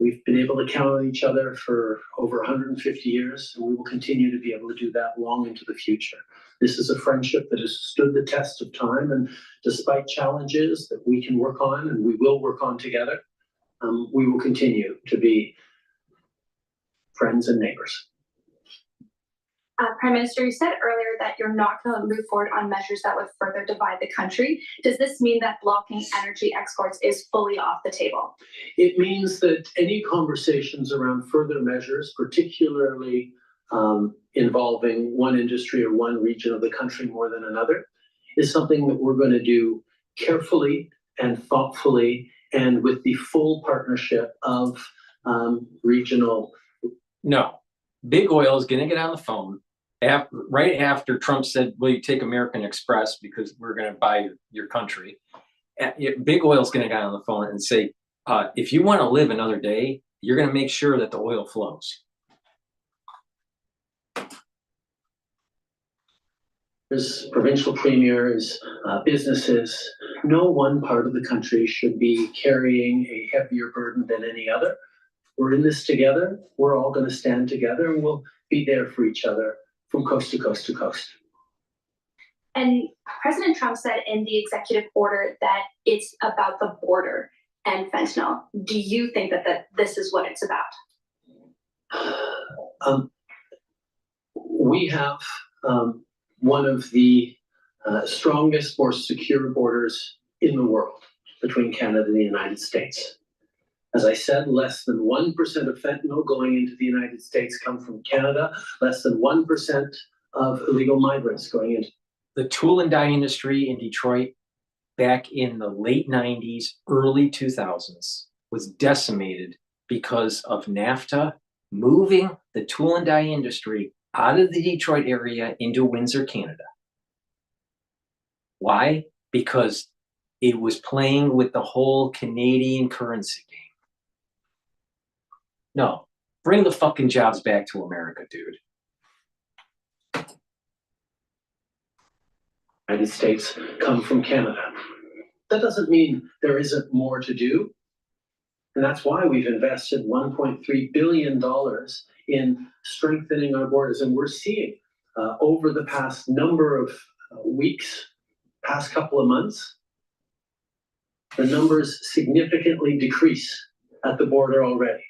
we've been able to count on each other for over 150 years, and we will continue to be able to do that long into the future. This is a friendship that has stood the test of time, and despite challenges that we can work on and we will work on together, we will continue to be friends and neighbors. Prime Minister, you said earlier that you're not going to move forward on measures that would further divide the country. Does this mean that blocking energy exports is fully off the table? It means that any conversations around further measures, particularly involving one industry or one region of the country more than another, is something that we're going to do carefully and thoughtfully and with the full partnership of regional. No, Big Oil is going to get on the phone right after Trump said, will you take American Express because we're going to buy your country. Big Oil is going to get on the phone and say, if you want to live another day, you're going to make sure that the oil flows. As provincial premiers, businesses, no one part of the country should be carrying a heavier burden than any other. We're in this together. We're all going to stand together, and we'll be there for each other from coast to coast to coast. And President Trump said in the executive order that it's about the border and fentanyl. Do you think that this is what it's about? We have one of the strongest, more secure borders in the world between Canada and the United States. As I said, less than 1% of fentanyl going into the United States come from Canada, less than 1% of illegal migrants going into. The tool and die industry in Detroit back in the late 90s, early 2000s was decimated because of NAFTA moving the tool and die industry out of the Detroit area into Windsor, Canada. Why? Because it was playing with the whole Canadian currency game. No, bring the fucking jobs back to America, dude. United States come from Canada. That doesn't mean there isn't more to do. And that's why we've invested $1.3 billion in strengthening our borders. And we're seeing over the past number of weeks, past couple of months, the numbers significantly decrease at the border already.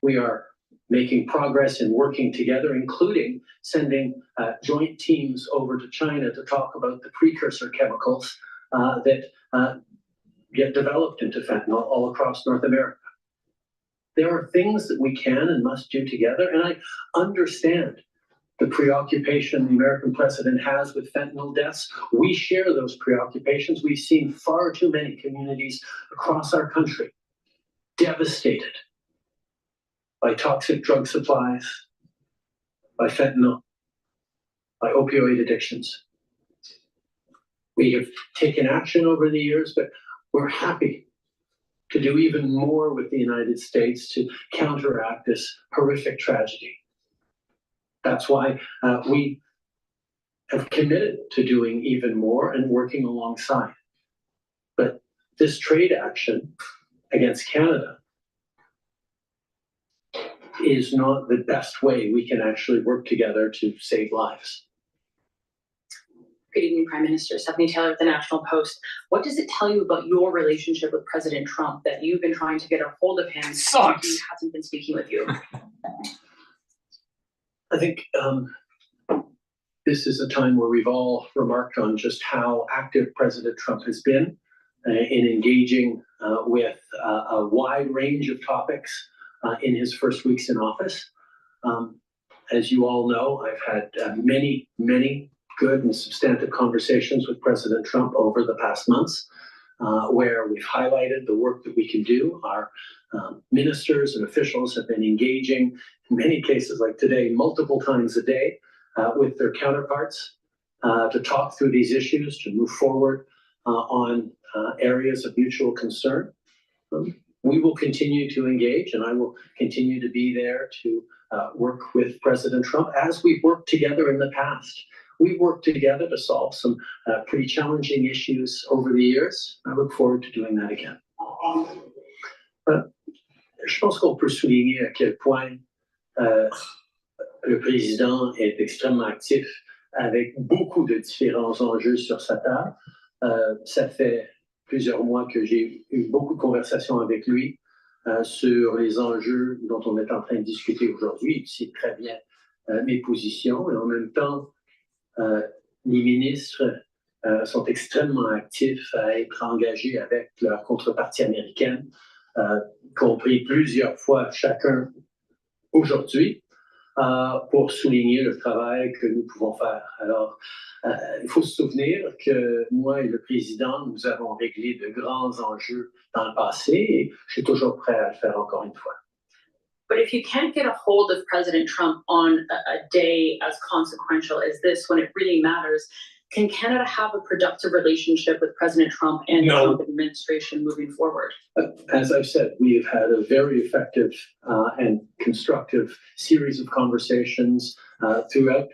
We are making progress in working together, including sending joint teams over to China to talk about the precursor chemicals that get developed into fentanyl all across North America. There are things that we can and must do together, and I understand the preoccupation the American president has with fentanyl deaths. We share those preoccupations. We've seen far too many communities across our country devastated by toxic drug supplies, by fentanyl, by opioid addictions. We have taken action over the years, but we're happy to do even more with the United States to counteract this horrific tragedy. That's why we have committed to doing even more and working alongside. But this trade action against Canada is not the best way we can actually work together to save lives. Good evening, Prime Minister. Stephanie Taylor at the National Post. What does it tell you about your relationship with President Trump that you've been trying to get a hold of him and he hasn't been speaking with you? I think this is a time where we've all remarked on just how active President Trump has been in engaging with a wide range of topics in his first weeks in office. As you all know, I've had many good and substantive conversations with President Trump over the past months, where we've highlighted the work that we can do. Our ministers and officials have been engaging, in many cases like today, multiple times a day with their counterparts to talk through these issues, to move forward on areas of mutual concern. We will continue to engage, and I will continue to be there to work with President Trump as we've worked together in the past. We've worked together to solve some pretty challenging issues over the years. I look forward to doing that again. Je pense qu'on peut souligner à quel point le président est extrêmement actif avec beaucoup de différents enjeux sur sa table. Ça fait plusieurs mois que j'ai eu beaucoup de conversations avec lui sur les enjeux dont on est en train de discuter aujourd'hui. Il sait très bien mes positions et en même temps, les ministres sont extrêmement actifs à être engagés avec leur contrepartie américaine, compris plusieurs fois chacun aujourd'hui, pour souligner le travail que nous pouvons faire. Alors, il faut se souvenir que moi et le président, nous avons réglé de grands enjeux dans le passé et je suis toujours prêt à le faire encore une fois. But if you can't get a hold of President Trump on a day as consequential as this, when it really matters, can Canada have a productive relationship with President Trump and the Trump administration moving forward? As I've said, we have had a very effective and constructive series of conversations throughout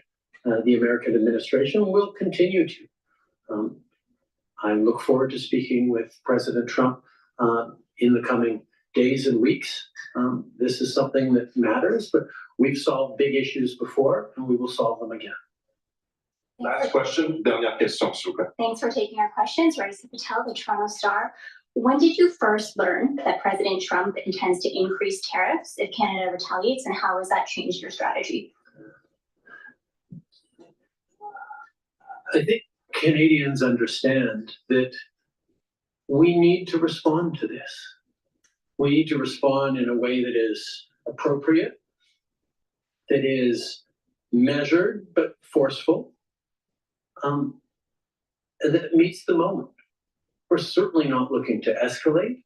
the American administration. We'll continue to. I look forward to speaking with President Trump in the coming days and weeks. This is something that matters, but we've solved big issues before and we will solve them again. Last question, dernière question, s'il vous plaît. Thanks for taking our questions. Raisa Patel, the Toronto Star. When did you first learn that President Trump intends to increase tariffs if Canada retaliates, and how has that changed your strategy? I think Canadians understand that we need to respond to this. We need to respond in a way that is appropriate, that is measured but forceful, and that meets the moment. We're certainly not looking to escalate,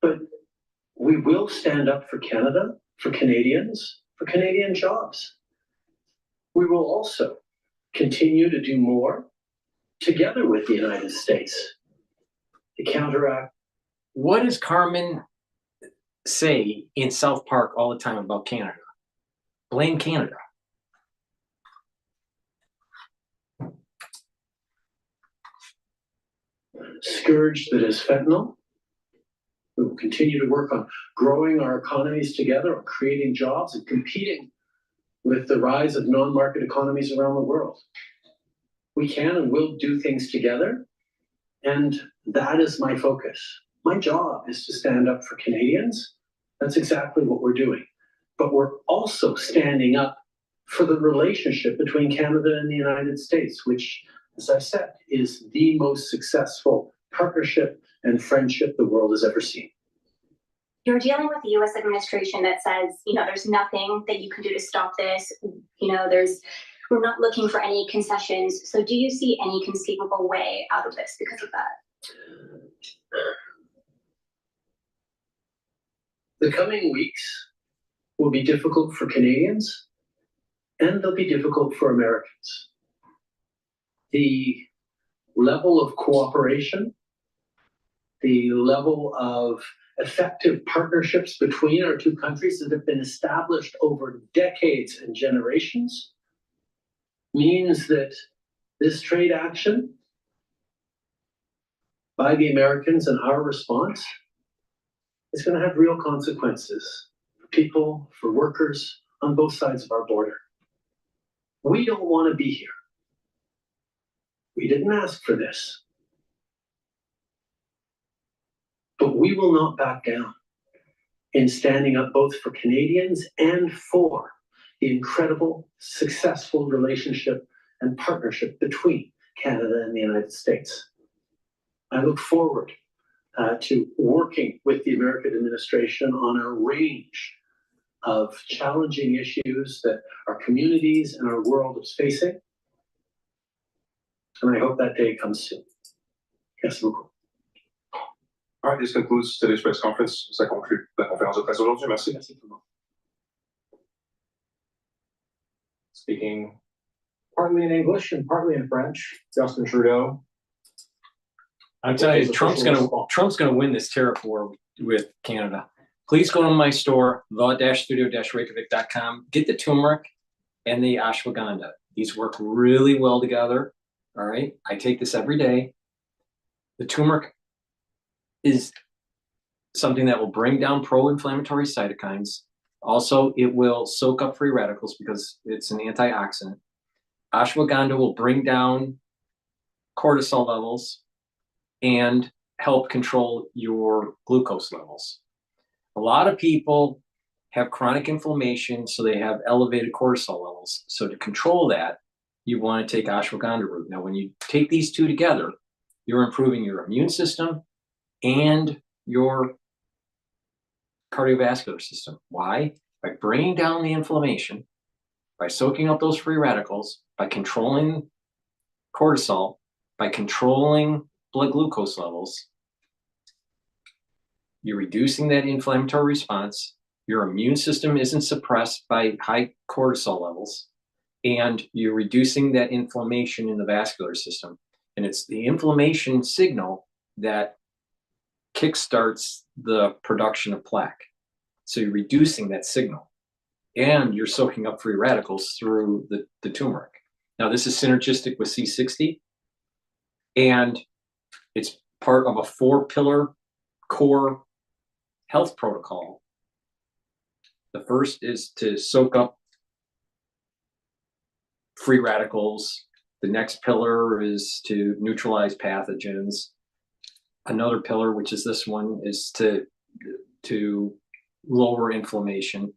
but we will stand up for Canada, for Canadians, for Canadian jobs. We will also continue to do more together with the United States to counteract. What does Carmen say in South Park all the time about Canada? Blame Canada. scourge that is fentanyl. We will continue to work on growing our economies together, on creating jobs and competing with the rise of non-market economies around the world. We can and will do things together, and that is my focus. My job is to stand up for Canadians. That's exactly what we're doing. But we're also standing up for the relationship between Canada and the United States, which, as I said, is the most successful partnership and friendship the world has ever seen. You're dealing with the U.S. administration that says, there's nothing that you can do to stop this. We're not looking for any concessions. So do you see any conceivable way out of this because of that? The coming weeks will be difficult for Canadians, and they'll be difficult for Americans. The level of cooperation, the level of effective partnerships between our two countries that have been established over decades and generations means that this trade action by the Americans and our response is going to have real consequences for people, for workers on both sides of our border. We don't want to be here. We didn't ask for this. But we will not back down in standing up both for Canadians and for the incredible, successful relationship and partnership between Canada and the United States. I look forward to working with the American administration on a range of challenging issues that our communities and our world is facing. And I hope that day comes soon. Merci beaucoup. All right, this concludes today's press conference. Ça conclut la conférence de presse aujourd'hui. Merci. Merci tout le monde. Speaking partly in English and partly in French, Justin Trudeau. I'm telling you, Trump's gonna win this tariff war with Canada. Please go to my store, the-studio-reykjavik.com. Get the turmeric and the ashwagandha. These work really well together. All right, I take this every day. The turmeric is something that will bring down pro-inflammatory cytokines. Also, it will soak up free radicals because it's an antioxidant. Ashwagandha will bring down cortisol levels and help control your glucose levels. A lot of people have chronic inflammation, so they have elevated cortisol levels. So to control that, you want to take ashwagandha root. Now, when you take these two together, you're improving your immune system and your cardiovascular system. Why? By bringing down the inflammation, by soaking up those free radicals, by controlling cortisol, by controlling blood glucose levels, you're reducing that inflammatory response. Your immune system isn't suppressed by high cortisol levels, and you're reducing that inflammation in the vascular system. And it's the inflammation signal that kickstarts the production of plaque. So you're reducing that signal, and you're soaking up free radicals through the turmeric. Now, this is synergistic with C60, and it's part of a 4-pillar core health protocol. The first is to soak up free radicals. The next pillar is to neutralize pathogens. Another pillar, which is this one, is to lower inflammation.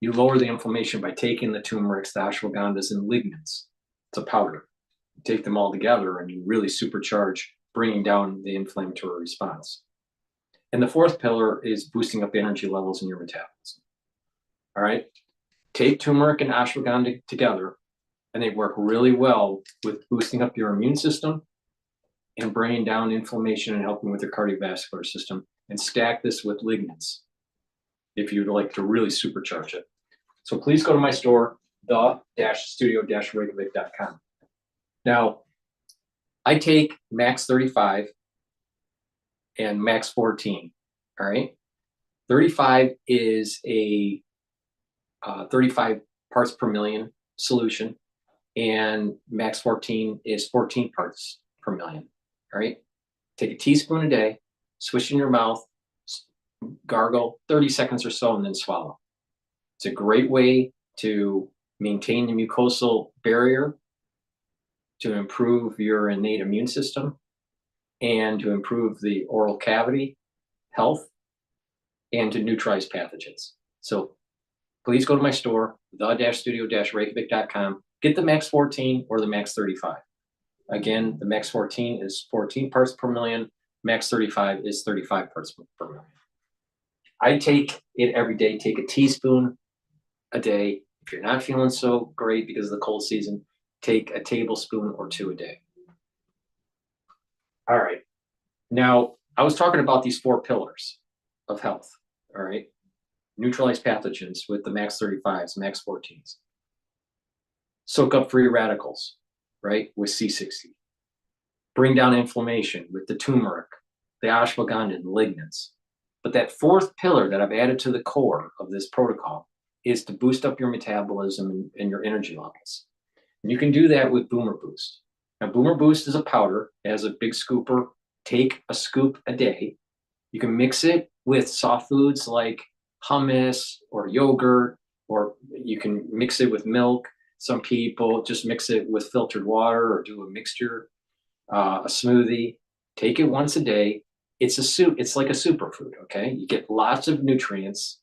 You lower the inflammation by taking the turmerics, the ashwagandhas, and lignans. It's a powder. You take them all together and you really supercharge bringing down the inflammatory response. And the fourth pillar is boosting up energy levels in your metabolism. All right, take turmeric and ashwagandha together, and they work really well with boosting up your immune system and bringing down inflammation and helping with your cardiovascular system. And stack this with lignans if you'd like to really supercharge it. So please go to my store, the-studio-reykjavik.com. Now, I take Max 35 and Max 14, all right? 35 is a 35 parts per million solution, and Max 14 is 14 parts per million, all right? Take a teaspoon a day, swish in your mouth, gargle 30 seconds or so, and then swallow. It's a great way to maintain the mucosal barrier, to improve your innate immune system, and to improve the oral cavity health, and to neutralize pathogens. So please go to my store, the-studio-reykjavik.com. Get the Max 14 or the Max 35. Again, the Max 14 is 14 parts per million. Max 35 is 35 parts per million. I take it every day. Take a teaspoon a day. If you're not feeling so great because of the cold season, take a tablespoon or 2 a day. All right. Now, I was talking about these 4 pillars of health. All right. Neutralize pathogens with the Max 35s, Max 14s. Soak up free radicals, right, with C60. Bring down inflammation with the turmeric, the ashwagandha, and lignans. But that 4th pillar that I've added to the core of this protocol is to boost up your metabolism and your energy levels. And you can do that with Boomer Boost. Now, Boomer Boost is a powder. It has a big scooper. Take a scoop a day. You can mix it with soft foods like hummus or yogurt, or you can mix it with milk. Some people just mix it with filtered water or do a mixture, a smoothie. Take it once a day. It's a soup. It's like a superfood. Okay, you get lots of nutrients.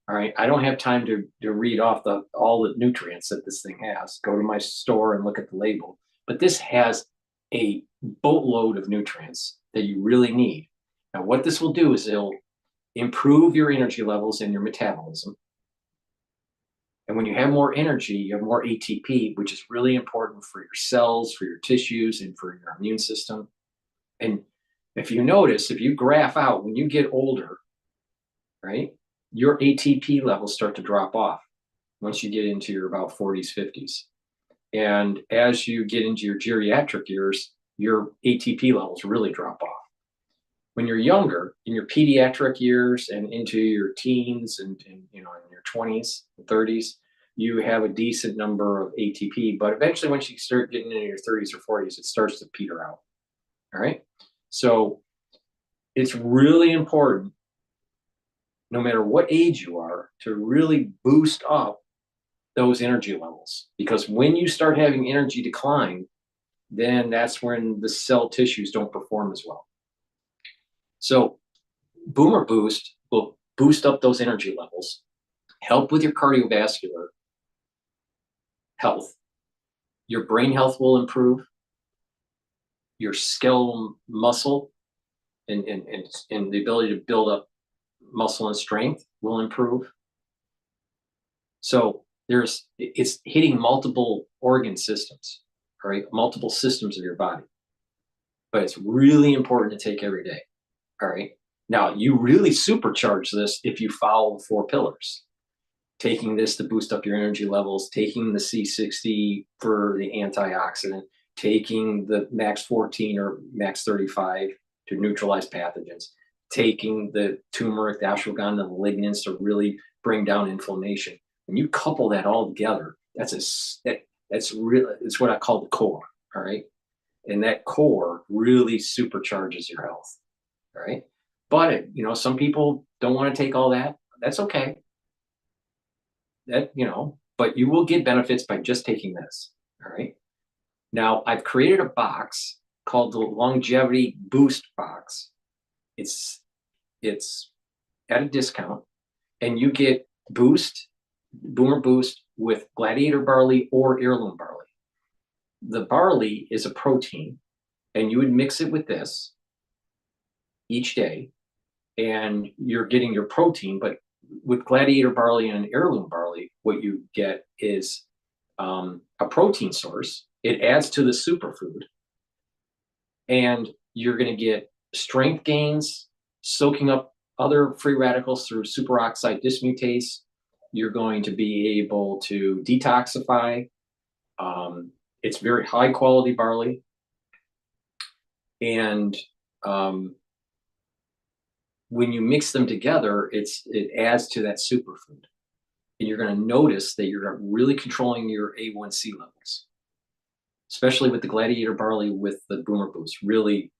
All right, I don't have time to read off all the nutrients that this thing has. Go to my store and look at the label. But this has a boatload of nutrients that you really need. Now, what this will do is it'll improve your energy levels and your metabolism. And when you have more energy, you have more ATP, which is really important for your cells, for your tissues, and for your immune system. And if you notice, if you graph out, when you get older, right, your ATP levels start to drop off once you get into your about 40s, 50s. And as you get into your geriatric years, your ATP levels really drop off. When you're younger, in your pediatric years and into your teens and you know, in your 20s and 30s, you have a decent number of ATP. But eventually, once you start getting into your 30s or 40s, it starts to peter out. All right. So it's really important, no matter what age you are, to really boost up those energy levels. Because when you start having energy decline, then that's when the cell tissues don't perform as well. So Boomer Boost will boost up those energy levels, help with your cardiovascular health. Your brain health will improve. Your skeletal muscle and the ability to build up muscle and strength will improve. So it's hitting multiple organ systems, all right, multiple systems of your body. But it's really important to take every day. All right. Now, you really supercharge this if you follow the 4 pillars. Taking this to boost up your energy levels, taking the C60 for the antioxidant, taking the Max 14 or Max 35 to neutralize pathogens, taking the turmeric, the ashwagandha, the lignans to really bring down inflammation. When you couple that all together, that's what I call the core. All right. And that core really supercharges your health. All right. But, you know, some people don't want to take all that. That's okay. That, you know, but you will get benefits by just taking this. All right. Now, I've created a box called the Longevity Boost box. It's at a discount, and you get Boomer Boost with Gladiator barley or heirloom barley. The barley is a protein, and you would mix it with this each day, and you're getting your protein. But with Gladiator barley and heirloom barley, what you get is a protein source. It adds to the superfood, and you're going to get strength gains, soaking up other free radicals through superoxide dismutase. You're going to be able to detoxify. It's very high quality barley. And when you mix them together, it adds to that superfood. And you're going to notice that you're really controlling your A1C levels, especially with the Gladiator barley with the Boomer Boost. Really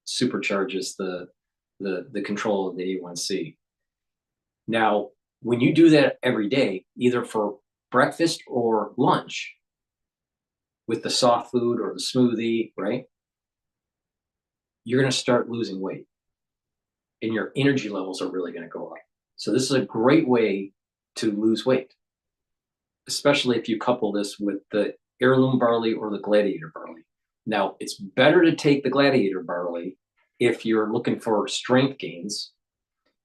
supercharges the control of the A1C. Now, when you do that every day, either for breakfast or lunch, with the soft food or the smoothie, right? You're going to start losing weight, and your energy levels are really going to go up. So this is a great way to lose weight, especially if you couple this with the heirloom barley or the gladiator barley. Now, it's better to take the gladiator barley if you're looking for strength gains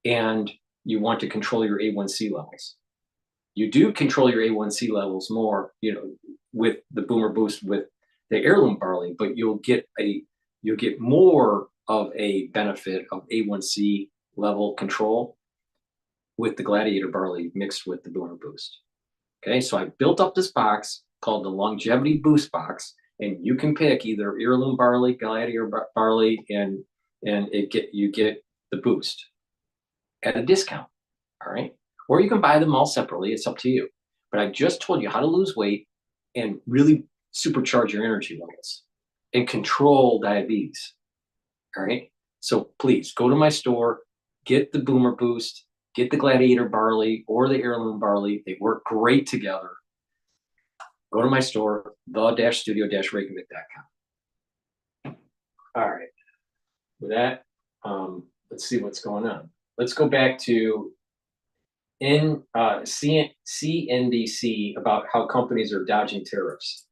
and you want to control your A1C levels. You do control your A1C levels more, with the Boomer Boost with the heirloom barley, but you'll get more of a benefit of A1C level control with the gladiator barley mixed with the Boomer Boost. Okay, so I built up this box called the Longevity Boost box, and you can pick either heirloom barley, gladiator barley, and you get the boost at a discount. All right, or you can buy them all separately. It's up to you. But I just told you how to lose weight and really supercharge your energy levels and control diabetes. All right, so please go to my store, get the Boomer Boost, get the gladiator barley or the heirloom barley. They work great together. Go to my store, the-studio-reykjavik.com. All right. With that, let's see what's going on. Let's go back to CNBC about how companies are dodging tariffs.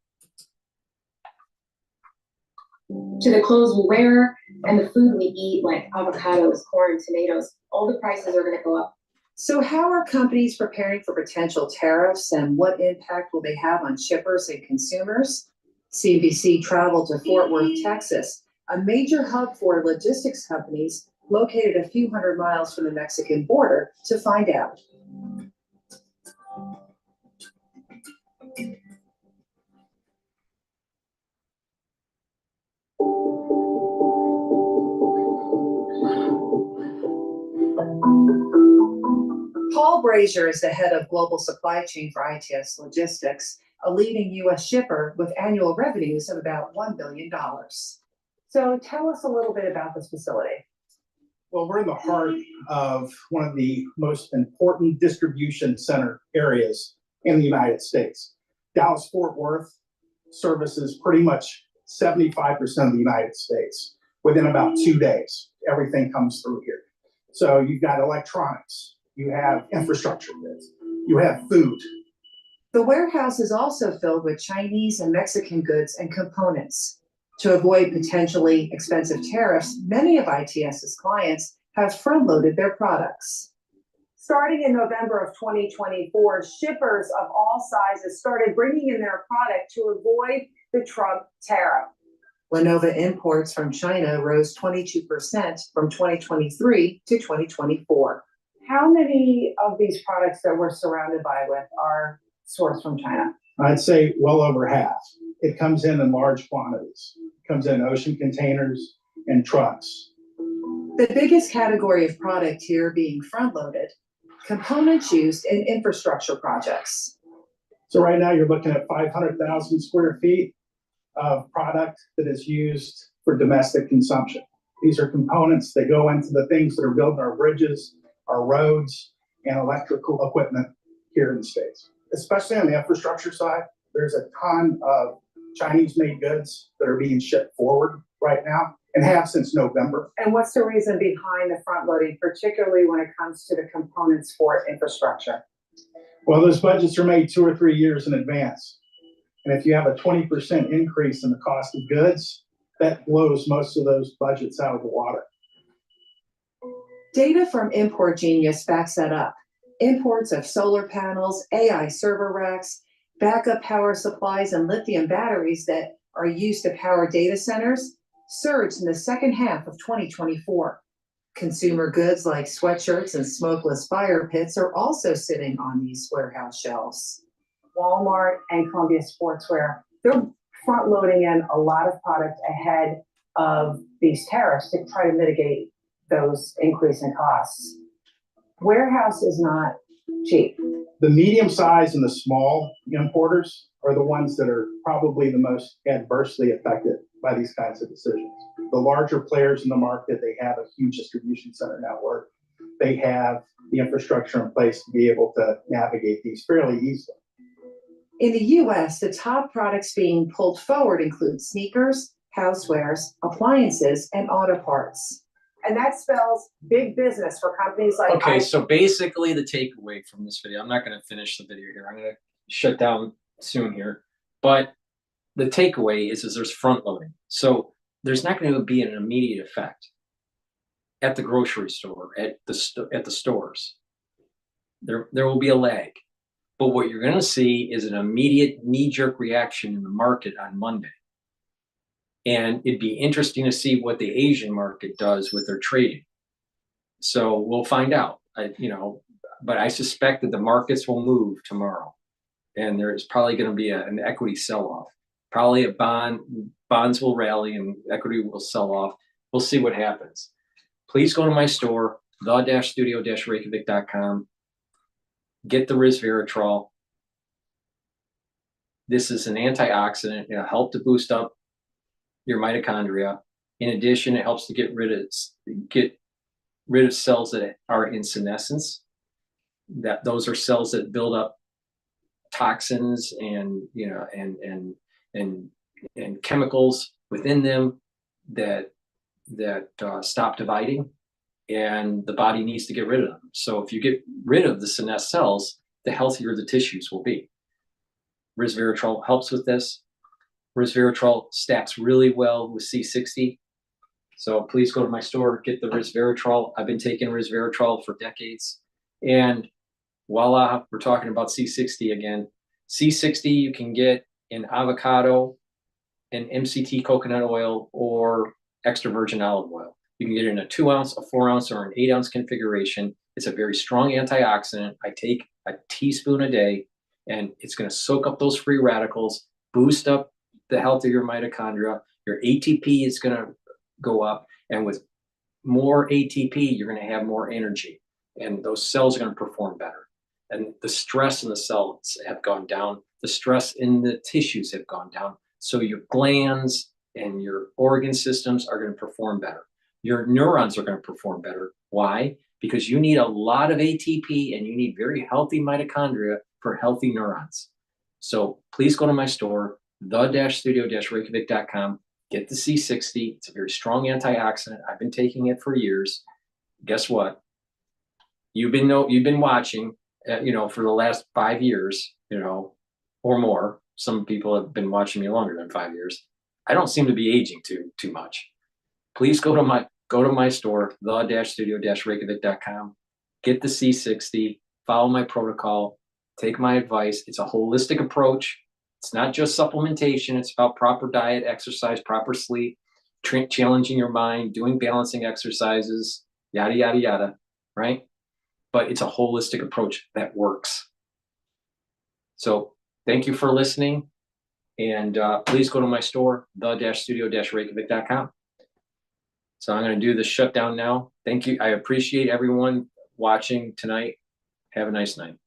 To the clothes we wear and the food we eat, like avocados, corn, tomatoes, all the prices are going to go up. So how are companies preparing for potential tariffs, and what impact will they have on shippers and consumers? CNBC traveled to Fort Worth, Texas, a major hub for logistics companies located a few hundred miles from the Mexican border, to find out. Paul Brazier is the head of global supply chain for ITS Logistics, a leading U.S. shipper with annual revenues of about $1 billion. So tell us a little bit about this facility. Well, we're in the heart of one of the most important distribution center areas in the United States. Dallas-Fort Worth services pretty much 75% of the United States. Within about 2 days, everything comes through here. So you've got electronics, you have infrastructure goods, you have food. The warehouse is also filled with Chinese and Mexican goods and components. To avoid potentially expensive tariffs, many of ITS's clients have front-loaded their products. Starting in November of 2024, shippers of all sizes started bringing in their product to avoid the Trump tariff. Lenovo imports from China rose 22% from 2023 to 2024. How many of these products that we're surrounded by with are sourced from China? I'd say well over half. It comes in large quantities. It comes in ocean containers and trucks. The biggest category of product here being front-loaded, components used in infrastructure projects. So right now you're looking at 500,000 square feet of product that is used for domestic consumption. These are components that go into the things that are building our bridges, our roads, and electrical equipment here in the States. Especially on the infrastructure side, there's a ton of Chinese-made goods that are being shipped forward right now and have since November. And what's the reason behind the front loading, particularly when it comes to the components for infrastructure? Well, those budgets are made 2 or 3 years in advance. And if you have a 20% increase in the cost of goods, that blows most of those budgets out of the water. Data from Import Genius backs that up. Imports of solar panels, AI server racks, backup power supplies, and lithium batteries that are used to power data centers surged in the second half of 2024. Consumer goods like sweatshirts and smokeless fire pits are also sitting on these warehouse shelves. Walmart and Columbia Sportswear, they're front loading in a lot of product ahead of these tariffs to try to mitigate those increase in costs. Warehouse is not cheap. The medium size and the small importers are the ones that are probably the most adversely affected by these kinds of decisions. the larger players in the market, they have a huge distribution center network. They have the infrastructure in place to be able to navigate these fairly easily. In the US, the top products being pulled forward include sneakers, housewares, appliances, and auto parts. And that spells big business for companies like. Okay, so basically the takeaway from this video, I'm not going to finish the video here. I'm going to shut down soon here. But the takeaway is there's front loading. So there's not going to be an immediate effect at the grocery store, at the stores. There will be a lag. But what you're going to see is an immediate knee-jerk reaction in the market on Monday. And it'd be interesting to see what the Asian market does with their trading. So we'll find out, but I suspect that the markets will move tomorrow. And there's probably going to be an equity sell-off. Probably bonds will rally and equity will sell off. We'll see what happens. Please go to my store, the-studio-reykjavik.com. Get the resveratrol. This is an antioxidant. It'll help to boost up your mitochondria. In addition, it helps to get rid of cells that are in senescence. Those are cells that build up toxins and chemicals within them that stop dividing, and the body needs to get rid of them. So if you get rid of the senescent cells, the healthier the tissues will be. Resveratrol helps with this. Resveratrol stacks really well with C60. So please go to my store, get the resveratrol. I've been taking resveratrol for decades. And voila, we're talking about C60 again. C60 you can get in avocado and MCT coconut oil or extra virgin olive oil. You can get it in a 2 ounce, a 4 ounce, or an 8 ounce configuration. It's a very strong antioxidant. I take a teaspoon a day, and it's going to soak up those free radicals, boost up the health of your mitochondria. Your ATP is going to go up, and with more ATP, you're going to have more energy, and those cells are going to perform better. And the stress in the cells have gone down. The stress in the tissues have gone down. So your glands and your organ systems are going to perform better. Your neurons are going to perform better. Why? Because you need a lot of ATP and you need very healthy mitochondria for healthy neurons. So please go to my store, the-studio-reykjavik.com. Get the C60. It's a very strong antioxidant. I've been taking it for years. Guess what? You've been watching, for the last 5 years, or more. Some people have been watching me longer than 5 years. I don't seem to be aging too much. Please go to my store, the-studio-reykjavik.com. Get the C60. Follow my protocol. Take my advice. It's a holistic approach. It's not just supplementation. It's about proper diet, exercise, proper sleep, challenging your mind, doing balancing exercises, yada, yada, yada, right? But it's a holistic approach that works. So thank you for listening. And please go to my store, the-studio-reykjavik.com. So I'm going to do the shutdown now. Thank you. I appreciate everyone watching tonight. Have a nice night.